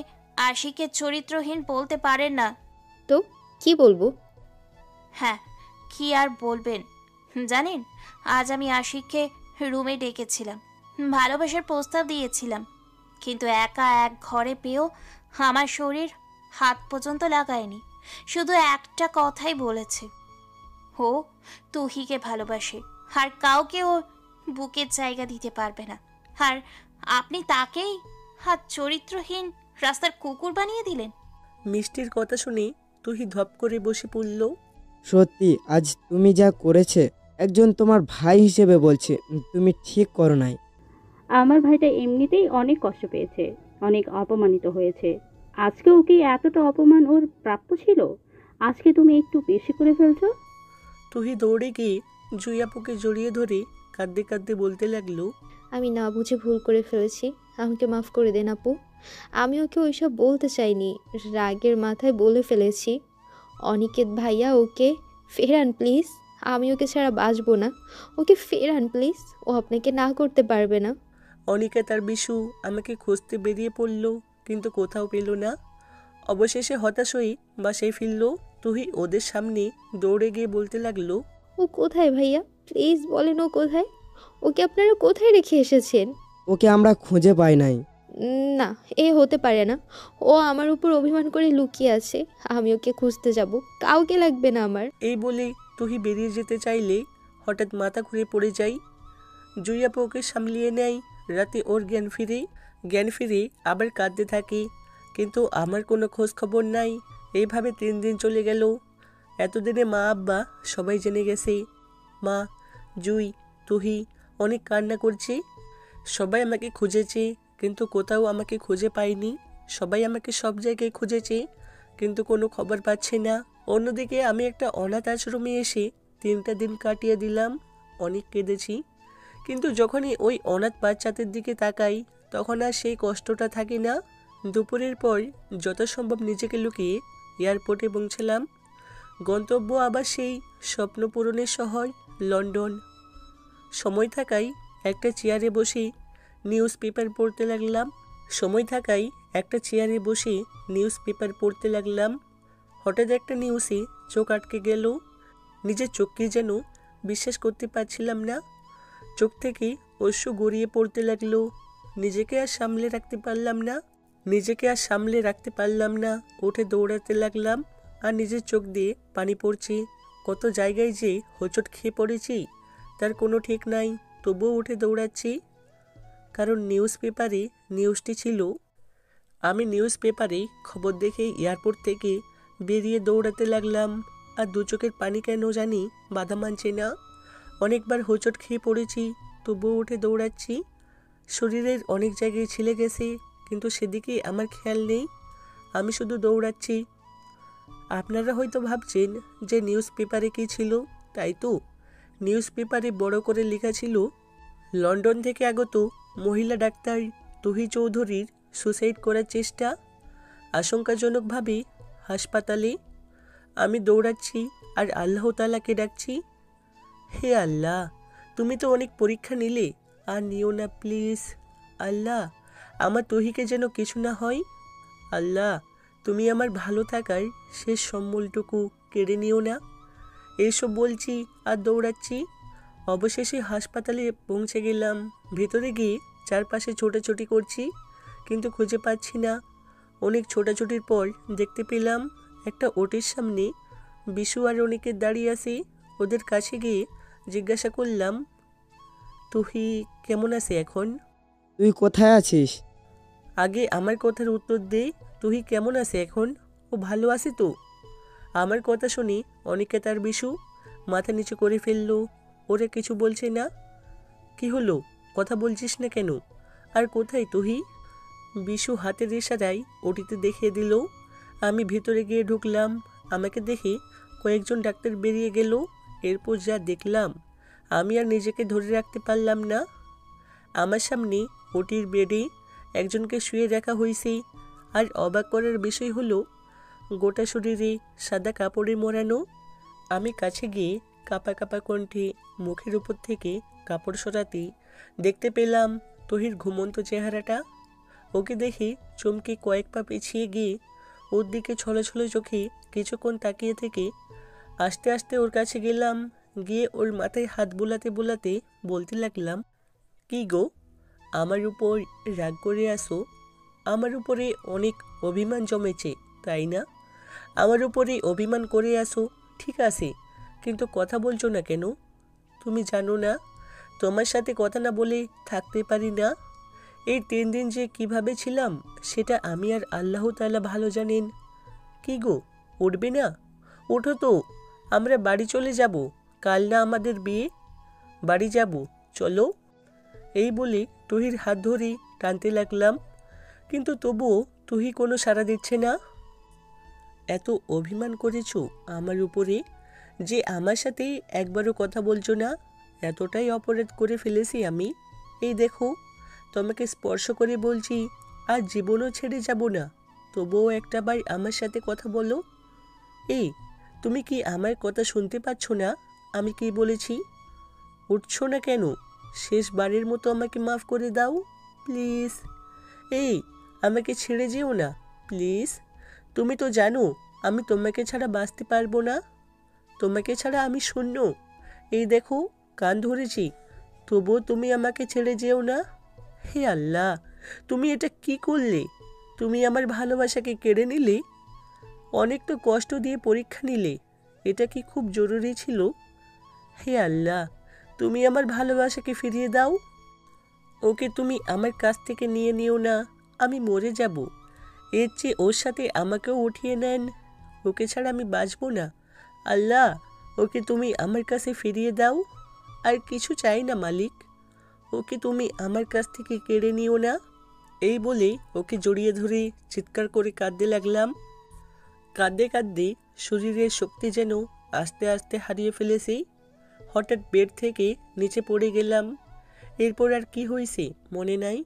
আশিকে চরিত্রহীন বলতে পারেন না। তো কি বলবো? হ্যাঁ, কি আর বলবেন জানেন, আজ আমি আশিককে রুমে ডেকেছিলাম, ভালোবাসার প্রস্তাব দিয়েছিলাম, কিন্তু একা এক ঘরে পেয়েও আমার শরীর হাত পর্যন্ত লাগায়নি। শুধু একটা কথাই বলেছে, ও তুহিকে ভালোবাসে আর কাউকে ও বুকের জায়গা দিতে পারবে না। আর আপনি তাকেই হাত চরিত্রহীন রাস্তার কুকুর বানিয়ে দিলেন। মিষ্টির কথা শুনে তুহি ধপ করে বসে পড়ল। সত্যি আজ তুমি যা করেছে, একজন তোমার ভাই হিসেবে বলছে, তুমি ঠিক করো নাই। আমার ভাইটা এমনিতেই অনেক কষ্ট পেয়েছে, অনেক অপমানিত হয়েছে। আজকে ওকে এতটা অপমান ওর প্রাপ্য ছিল? আজকে তুমি একটু বেশি করে ফেলছো। তুহি দৌড়ে গিয়ে জুই আপুকে জড়িয়ে ধরে কাঁদতে কাঁদতে বলতে লাগলো, আমি না বুঝে ভুল করে ফেলেছি, আমাকে মাফ করে দেন আপু। আমি ওকে ওইসব বলতে চাইনি, রাগের মাথায় বলে ফেলেছি। অনিকেত ভাইয়া, ওকে ফেরান প্লিজ। আমি ওকে ছাড়া বাঁচবো না। ওকে ফেরান প্লিজ, ও আপনাকে না করতে পারবে না। অনিকেত আর বিশু আমাকে খুঁজতে বেরিয়ে পড়ল, কিন্তু কোথাও পেল না। অবশেষে হতাশ হয়ে বাসায় ফিরল। তুহি ওদের সামনে দৌড়ে গিয়ে বলতে লাগলো, ও কোথায় ভাইয়া? প্লিজ বলেন ও কোথায়? ওকে আপনারা কোথায় রেখে এসেছেন? ওকে আমরা খুঁজে পাই নাই। না, এ হতে পারে না। ও আমার উপর অভিমান করে লুকিয়ে আছে। আমি ওকে খুঁজতে যাব, কাউকে লাগবে না আমার। এই বলে তুহি বেরিয়ে যেতে চাইলে হঠাৎ মাথা ঘুরে পড়ে যায়। জুই আপু ওকে সামলিয়ে নেয়। রাতে ওর জ্ঞান ফিরে আবার কাঁদতে থাকে, কিন্তু আমার কোনো খোঁজ খবর নাই। এইভাবে 3 দিন চলে গেল। এতদিনে মা আব্বা সবাই জেনে গেছে। মা, জুই, তুহি অনেক কান্না করছে। সবাই আমাকে খুঁজেছে, কিন্তু কোথাও আমাকে খুঁজে পায়নি। সবাই আমাকে সব জায়গায় খুঁজেছে, কিন্তু কোনো খবর পাচ্ছে না। অন্যদিকে আমি একটা অনাথ আশ্রমে এসে 3টা দিন কাটিয়ে দিলাম। অনেক কেঁদেছি, কিন্তু যখনই ওই অনাথ বাচ্চাদের দিকে তাকাই তখন আর সেই কষ্টটা থাকে না। দুপুরের পর যথাসম্ভব নিজেকে লুকিয়ে এয়ারপোর্টে পৌঁছলাম। গন্তব্য আবার সেই স্বপ্ন পূরণের শহর লন্ডন। সময় থাকায় একটা চেয়ারে বসে নিউজ পেপার পড়তে লাগলাম। হঠাৎ একটা নিউজে চোখ আটকে গেল। নিজের চোখকে যেন বিশ্বাস করতে পারছিলাম না। চোখ থেকে অশ্রু গড়িয়ে পড়তে লাগলো। নিজেকে আর সামলে রাখতে পারলাম না। উঠে দৌড়াতে লাগলাম, আর নিজের চোখ দিয়ে পানি পড়ছে। কত জায়গায় যে হোঁচট খেয়ে পড়েছি তার কোনো ঠিক নাই, তবুও উঠে দৌড়াচ্ছি। কারণ নিউজটি ছিল। আমি নিউজ পেপারে খবর দেখে এয়ারপোর্ট থেকে বেরিয়ে দৌড়াতে লাগলাম। আর দু চোখের পানি কেন জানি বাধা মানছে না। অনেকবার হোঁচট খেয়ে পড়েছি, তবুও উঠে দৌড়াচ্ছি। শরীরের অনেক জায়গায় ছিলে গেছে, কিন্তু সেদিকে আমার খেয়াল নেই। আমি শুধু দৌড়াচ্ছি। আপনারা হয়তো ভাবছেন যে নিউজ পেপারে কী ছিল, তাই তো নিউজ পেপারে বড় করে লেখা ছিল, লন্ডন থেকে আগত মহিলা ডাক্তার তুহি চৌধুরীর সুসাইড করার চেষ্টা, আশঙ্কাজনকভাবে হাসপাতালে। আমি দৌড়াচ্ছি আর আল্লাহ তাআলাকে ডাকছি, হে আল্লাহ, তুমি তো অনেক পরীক্ষা নিলে, আর নিও না প্লিজ। আল্লাহ, আমার তুহিকে যেন কিছু না হয়। আল্লাহ, তুমি আমার ভালো থাকার শেষ সম্বলটুকু কেড়ে নিও না। এইসব বলছি আর দৌড়াচ্ছি। অবশেষে হাসপাতালে পৌঁছে গেলাম। ভেতরে গিয়ে চারপাশে ছোটাছুটি করছি, কিন্তু খুঁজে পাচ্ছি না। অনেক ছোটাছুটির পর দেখতে পেলাম একটা ওটির সামনে বিশু আর অনেকের দাঁড়িয়ে আছে। ওদের কাছে গিয়ে জিজ্ঞাসা করলাম, তুহি কেমন আছে এখন? তুই কোথায় আছিস? আগে আমার কথার উত্তর দে, তুহি কেমন আছে এখন? ও ভালো আছে তো? আমার কথা শুনি অনিকেত আর বিশু মাথা নিচু করে ফেললো। ওরা কিছু বলছে না। কি হলো, কথা বলছিস না কেন? আর কোথায় তুহি? বিশু হাতের ইশারায় ওটিতে দেখিয়ে দিল। আমি ভিতরে গিয়ে ঢুকলাম। আমাকে দেখে কয়েকজন ডাক্তার বেরিয়ে গেল। এরপর যা দেখলাম আমি আর নিজেকে ধরে রাখতে পারলাম না। আমার সামনে ওটির বেডে একজনকে শুয়ে রাখা হয়েছে। আর অবাক করার বিষয় হলো, গোটা শরীরে সাদা কাপড়ে মোড়ানো। আমি কাছে গিয়ে কাঁপা কাঁপা কণ্ঠে মুখের উপর থেকে কাপড় সরাতে দেখতে পেলাম তুহির ঘুমন্ত চেহারাটা। ওকে দেখে চমকে কয়েক পা পিছিয়ে গিয়ে ওর দিকে ছলছল চোখে কিছুক্ষণ তাকিয়ে থেকে আস্তে আস্তে ওর কাছে গেলাম। গিয়ে ওর মাথায় হাত বোলাতে বোলাতে বলতে লাগলাম, কি গো, আমার উপর রাগ করে আসো? আমার উপরে অনেক অভিমান জমেছে, তাই না? আমার উপরে অভিমান করে আসো, ঠিক আছে, কিন্তু কথা বলছো না কেন? তুমি জানো না তোমার সাথে কথা না বলে থাকতে পারি না? এই 3 দিন যে কিভাবে ছিলাম সেটা আমি আর আল্লাহ তাআলা ভালো জানেন। কি গো, উঠবে না? ওঠো তো, আমরা বাড়ি চলে যাব। কাল না আমাদের বিয়ে? বাড়ি যাব, চলো। এই বলে তুহির হাত ধরে টানতে লাগলাম, কিন্তু তবুও তুহি কোনো সাড়া দিচ্ছে না। এত অভিমান করেছো আমার উপরে যে আমার সাথে একবারও কথা বলছো না? এতটাই অপরাধ করে ফেলেছি আমি। এই দেখো, তোমাকে স্পর্শ করে বলছি, আর জীবনও ছেড়ে যাব না, তবুও একটাবার আমার সাথে কথা বলো। এই, তুমি কি আমার কথা শুনতে পাচ্ছ না? আমি কি বলেছি? উঠছো না কেন? শেষবারের মতো আমাকে মাফ করে দাও প্লিজ। এই, আমাকে ছেড়ে যেও না প্লিজ। তুমি তো জানো আমি তোমাকে ছাড়া বাঁচতে পারবো না। তোমাকে ছাড়া আমি শূন্য। এই দেখো, কান ধরেছি, তবুও তুমি আমাকে ছেড়ে যেও না। হে আল্লাহ, তুমি এটা কি করলে? তুমি আমার ভালোবাসাকে কেড়ে নিলে। অনেক তো কষ্ট দিয়ে পরীক্ষা নিলে, এটা কি খুব জরুরি ছিল? হে আল্লাহ, তুমি আমার ভালোবাসাকে ফিরিয়ে দাও। ওকে তুমি আমার কাছ থেকে নিয়ে নিও না, আমি মরে যাব। এর চেয়ে ওর সাথে আমাকেও উঠিয়ে নেন। ওকে ছাড়া আমি বাঁচব না। আল্লাহ, ওকে তুমি আমার কাছে ফিরিয়ে দাও। আর কিছু চাই না মালিক, ওকে তুমি আমার কাছ থেকে কেড়ে নিও না। এই বলে ওকে জড়িয়ে ধরে চিৎকার করে কাঁদতে লাগলাম। কাঁদতে কাঁদতে শরীরের শক্তি যেন আস্তে আস্তে হারিয়ে ফেলেছি। হঠাৎ বেড থেকে নিচে পড়ে গেলাম। এরপর আর কি হয়েছে মনে নাই।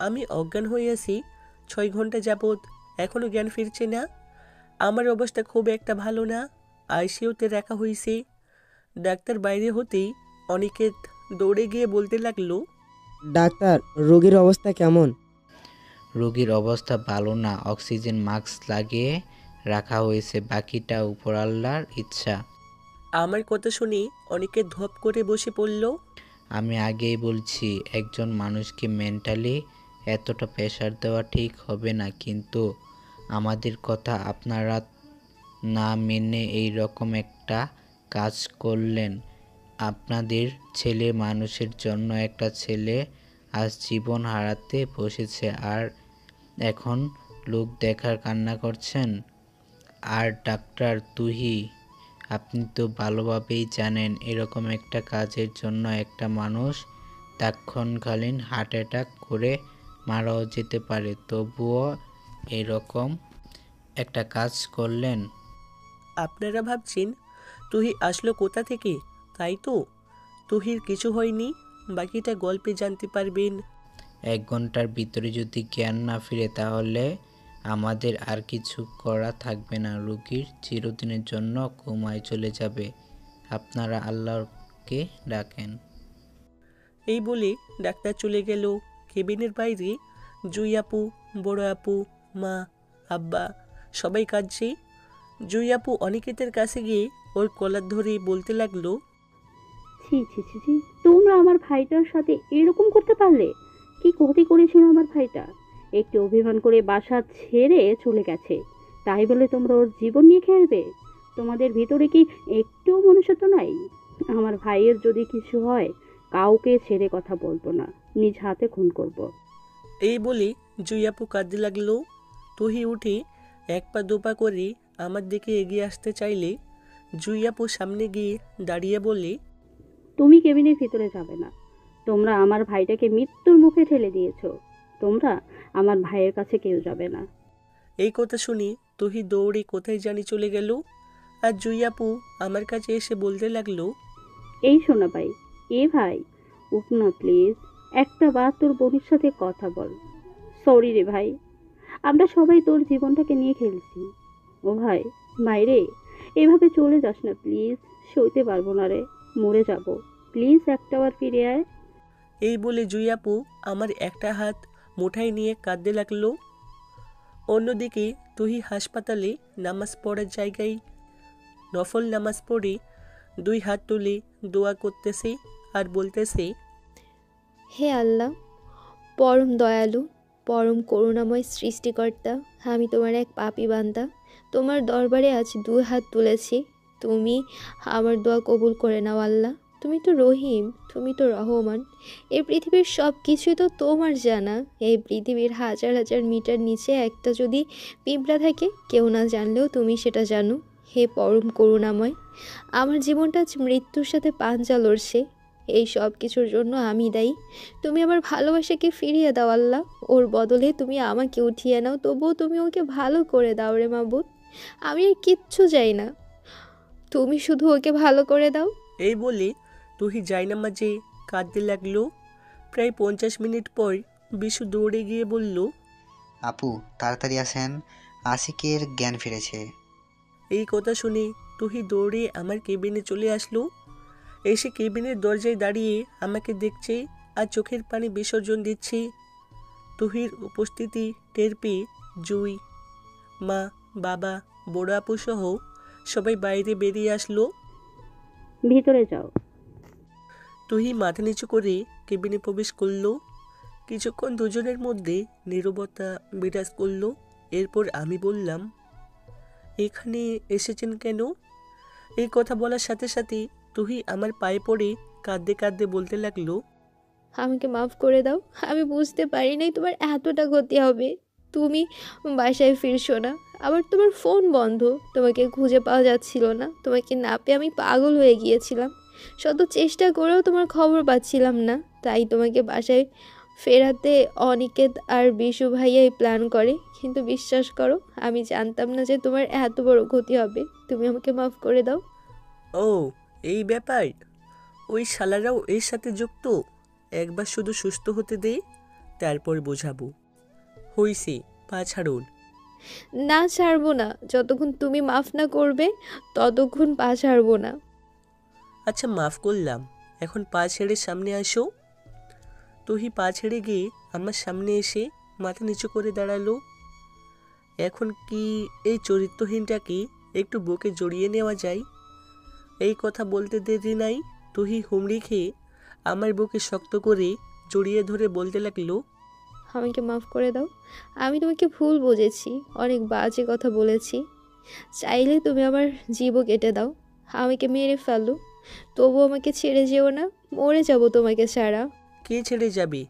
আমি অজ্ঞান হয়ে আছি 6 ঘন্টা যাবৎ, এখনও জ্ঞান ফিরছে না। আমার অবস্থা খুব একটা ভালো না। আইসিইউতে রাখা হয়েছে। ডাক্তার বাইরে হতেই অনিকেত দৌড়ে গিয়ে বলতে লাগলো, ডাক্তার, রোগীর অবস্থা কেমন? রোগীর অবস্থা ভালো না, অক্সিজেন মাস্ক লাগিয়ে রাখা হয়েছে, বাকিটা উপরআল্লাহর ইচ্ছা। আমার কথা শুনে অনেকে ধপ করে বসে পড়ল। আমি আগেই বলছি একজন মানুষকে মেন্টালি এতটা প্রেশার দেওয়া ঠিক হবে না, কিন্তু আমাদের কথা আপনারা না মেনে এই রকম একটা কাজ করলেন। আপনাদের ছেলে মানুষের জন্য একটা ছেলে আজ জীবন হারাতে বসেছে, আর এখন লোক দেখার কান্না করছেন। আর ডাক্তার তুহি, আপনি তো ভালোভাবেই জানেন এরকম একটা কাজের জন্য একটা মানুষ তাৎক্ষণকালীন হার্ট অ্যাটাক করে মারাও যেতে পারে, তবুও এরকম একটা কাজ করলেন। আপনারা ভাবছেন তুহি আসলো কোথা থেকে, তাই তো? তুহির কিছু হয়নি, বাকিটা গল্পে জানতে পারবেন। 1 ঘন্টার ভিতরে যদি জ্ঞান না ফিরে তাহলে আমাদের আর কিছু করা থাকবে না, রোগীর চিরদিনের জন্য কোমায় চলে যাবে। আপনারা আল্লাহকে ডাকেন। এই বলে ডাক্তার চলে গেল। কেবিনের বাইরে জুই আপু, বড় আপু, মা, আব্বা সবাই কাঁদছে। জুই আপু অনিকেতের কাছে গিয়ে ওর কলার ধরে বলতে লাগলো, ছি ছি ছি ছি, তোমরা আমার ভাইটার সাথে এরকম করতে পারলে? কি ক্ষতি করেছিল আমার ভাইটা? একটু অভিমান করে বাসা ছেড়ে চলে গেছে, তাই বলে তোমরা ওর জীবন নিয়ে খেলবে? তোমাদের ভিতরে কি একটুও মনুষ্যত্ব নাই? আমার ভাইয়ের যদি কিছু হয় কাউকে ছেড়ে কথা বলবো না, নিজ হাতে খুন করব। এই বলে জুই আপু কাঁদতে লাগলো। তুহি উঠে 1 পা 2 পা করে আমার দিকে এগিয়ে আসতে চাইলে জুই আপু সামনে গিয়ে দাঁড়িয়ে বলে, তুমি কেবিনের ভিতরে যাবে না। তোমরা আমার ভাইটাকে মৃত্যুর মুখে ঠেলে দিয়েছো। তোমরা আমার ভাইয়ের কাছে কেউ যাবে না। এই কথা শুনে তুহি দৌড়ে কোথায় জানি চলে গেল। আর জুই আপু আমার কাছে এসে বলতে লাগলো, এই শোনা ভাই, ভাই উঠ না প্লিজ, একটা বার তোর বোনের সাথে কথা বল। সরি রে ভাই, আমরা সবাই তোর জীবনটাকে নিয়ে খেলছি। ও ভাই, বাইরে এভাবে চলে যাস না প্লিজ, সইতে পারবো না রে, মরে যাব। প্লিজ একটা বার ফিরে আয়। এই বলে জুই আপু আমার একটা হাত মুঠায় নিয়ে কাঁদতে লাগলো। অন্যদিকে তুহি হাসপাতালে নামাজ পড়ার জায়গায় নফল নামাজ পড়ে 2 হাত তুলে দোয়া করতেছে আর বলতেছে, হে আল্লাহ, পরম দয়ালু, পরম করুণাময় সৃষ্টিকর্তা, আমি তোমার এক পাপী বান্দা, তোমার দরবারে আজ 2 হাত তুলেছি। তুমি আমার দোয়া কবুল করে নাও আল্লাহ। তুমি তো রহিম, তুমি তো রহমান। এই পৃথিবীর সব কিছুই তো তোমার জানা। এই পৃথিবীর হাজার হাজার মিটার নিচে একটা যদি পিঁপড়া থাকে, কেউ না জানলেও তুমি সেটা জানো। হে পরম করুণাময়, আমার জীবনটা আজ মৃত্যুর সাথে পাঞ্জা লড়ছে। এই সব কিছুর জন্য আমি দায়ী। তুমি আমার ভালোবাসাকে ফিরিয়ে দাও আল্লাহ। ওর বদলে তুমি আমাকে উঠিয়ে নাও, তবুও তুমি ওকে ভালো করে দাও রে মাবুদ। আমি আর কিচ্ছু চাই না, তুমি শুধু ওকে ভালো করে দাও। এই বলে তুহি জায়নামাজে কাঁদতে লাগলো। প্রায় 50 মিনিট পর বিশু দৌড়ে গিয়ে বলল, আপু তাড়াতাড়ি আসেন, আশিকের জ্ঞান ফিরেছে। এই কথা শুনে তুহি দৌড়ে আমার কেবিনে চলে আসলো। এসে কেবিনের দরজায় দাঁড়িয়ে আমাকে দেখছে আর চোখের পানি বিসর্জন দিচ্ছে। তুহির উপস্থিতি টের পেয়ে জুই, মা, বাবা, বড় আপু সহ সবাই বাইরে বেরিয়ে আসলো। ভিতরে যাও। তুহি মাথা নিচু করে কেবিনে প্রবেশ করলো। কিছুক্ষণ দুজনের মধ্যে নীরবতা বিরাজ করলো। এরপর আমি বললাম, এখানে এসেছেন কেন? এই কথা বলার সাথে সাথে তুহি আমার পায়ে পড়ে কাঁদতে কাঁদতে বলতে লাগলো, আমাকে মাফ করে দাও, আমি বুঝতে পারি নাই তোমার এতটা ক্ষতি হবে। তুমি বাসায় ফিরছো না, আবার তোমার ফোন বন্ধ, তোমাকে খুঁজে পাওয়া যাচ্ছিল না। তোমাকে না পেয়ে আমি পাগল হয়ে গিয়েছিলাম। শত চেষ্টা করেও তোমার খবর পাচ্ছিলাম না। তাই তোমাকে বাসায় ফেরাতে অনিকেত আর বিশু ভাইয়াই প্ল্যান করে। কিন্তু বিশ্বাস করো, আমি জানতাম না যে তোমার এত বড় ক্ষতি হবে। তুমি আমাকে মাফ করে দাও। ও এই ব্যাপার, ওই শালারাও এর সাথে যুক্ত। একবার শুধু সুস্থ হতে দে, তারপর বোঝাবো। হইছে, পা ছাড়ুন। না, ছাড়বো না। যতক্ষণ তুমি মাফ না করবে ততক্ষণ পা ছাড়বো না। আচ্ছা মাফ করলাম, এখন পা ছেড়ে সামনে আসো। তুহি পা ছেড়ে গিয়ে আমার সামনে এসে মাথা নিচু করে দাঁড়ালো। এখন কি এই চরিত্রহীনটাকে একটু বুকে জড়িয়ে নেওয়া যায়? এই কথা বলতে দেরি নাই, তুহি হুমড়ি খেয়ে আমার বুকে শক্ত করে জড়িয়ে ধরে বলতে লাগলো, আমাকে মাফ করে দাও। আমি তোমাকে ভুল বুঝেছি, অনেক বাজে কথা বলেছি। চাইলে তুমি আমার জীবও কেটে দাও, আমাকে মেরে ফেলো, তবু আমাকে ছেড়ে যেও না। মরে যাব তোমাকে ছাড়া। কে ছেড়ে যাবে?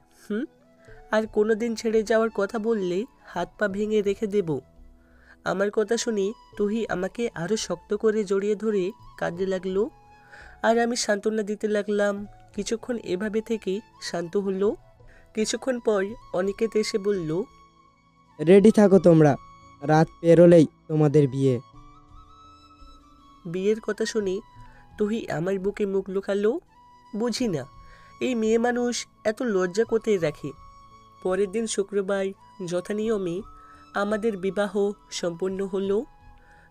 আর কোনোদিন ছেড়ে যাওয়ার কথা বললে হাত পা ভেঙে রেখে দেব। আমার কথা শুনে তুহি আমাকে আরও শক্ত করে জড়িয়ে ধরে কাঁদতে লাগলো, আর আমি সান্ত্বনা দিতে লাগলাম। কিছুক্ষণ এভাবে থেকে শান্ত হলো। কিছুক্ষণ পর অনিকেত এসে বলল, রেডি থাকো তোমরা, রাত পেরোলেই তোমাদের বিয়ে। বিয়ের কথা শুনে তুহি আমার বুকে মুখ লুকালো। বুঝি না এই মেয়ে মানুষ এত লজ্জা কোথায় রাখে। পরের দিন শুক্রবার যথানিয়মে আমাদের বিবাহ সম্পন্ন হলো।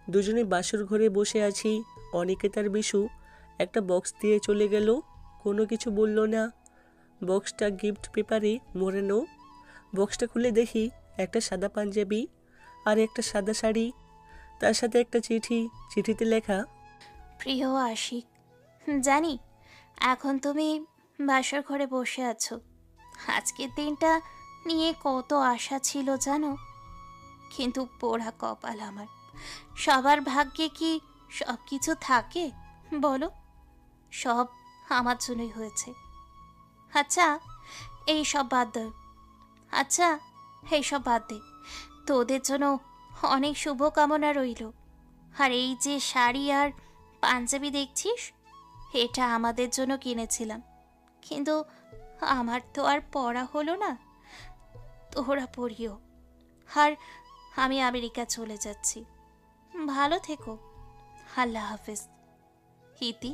দুজনে বাসর ঘরে বসে আছি। অনিকেত আর বিশু একটা বক্স দিয়ে চলে গেল, কোনো কিছু বলল না। বক্সটা গিফট পেপারে মোড়ানো। বক্সটা খুলে দেখি একটা সাদা পাঞ্জাবি আর একটা সাদা শাড়ি, তার সাথে একটা চিঠি। চিঠিতে লেখা, প্রিয় আশিক, জানি এখন তুমি বাসর ঘরে বসে আছো। আজকের দিনটা নিয়ে কত আশা ছিল জানো, কিন্তু পোড়া কপাল আমার। সবার ভাগ্যে কি সব কিছু থাকে বলো? সব আমার জন্যই হয়েছে। আচ্ছা এইসব বাদ দে, তোদের জন্য অনেক শুভকামনা রইল। আর এই যে শাড়ি আর পাঞ্জাবি দেখছিস, এটা আমাদের জন্য কিনেছিলাম, কিন্তু আমার তো আর পরা হলো না, তোরা পরিও। আর আমি আমেরিকা চলে যাচ্ছি, ভালো থেকো, আল্লাহ হাফেজ। ইতি।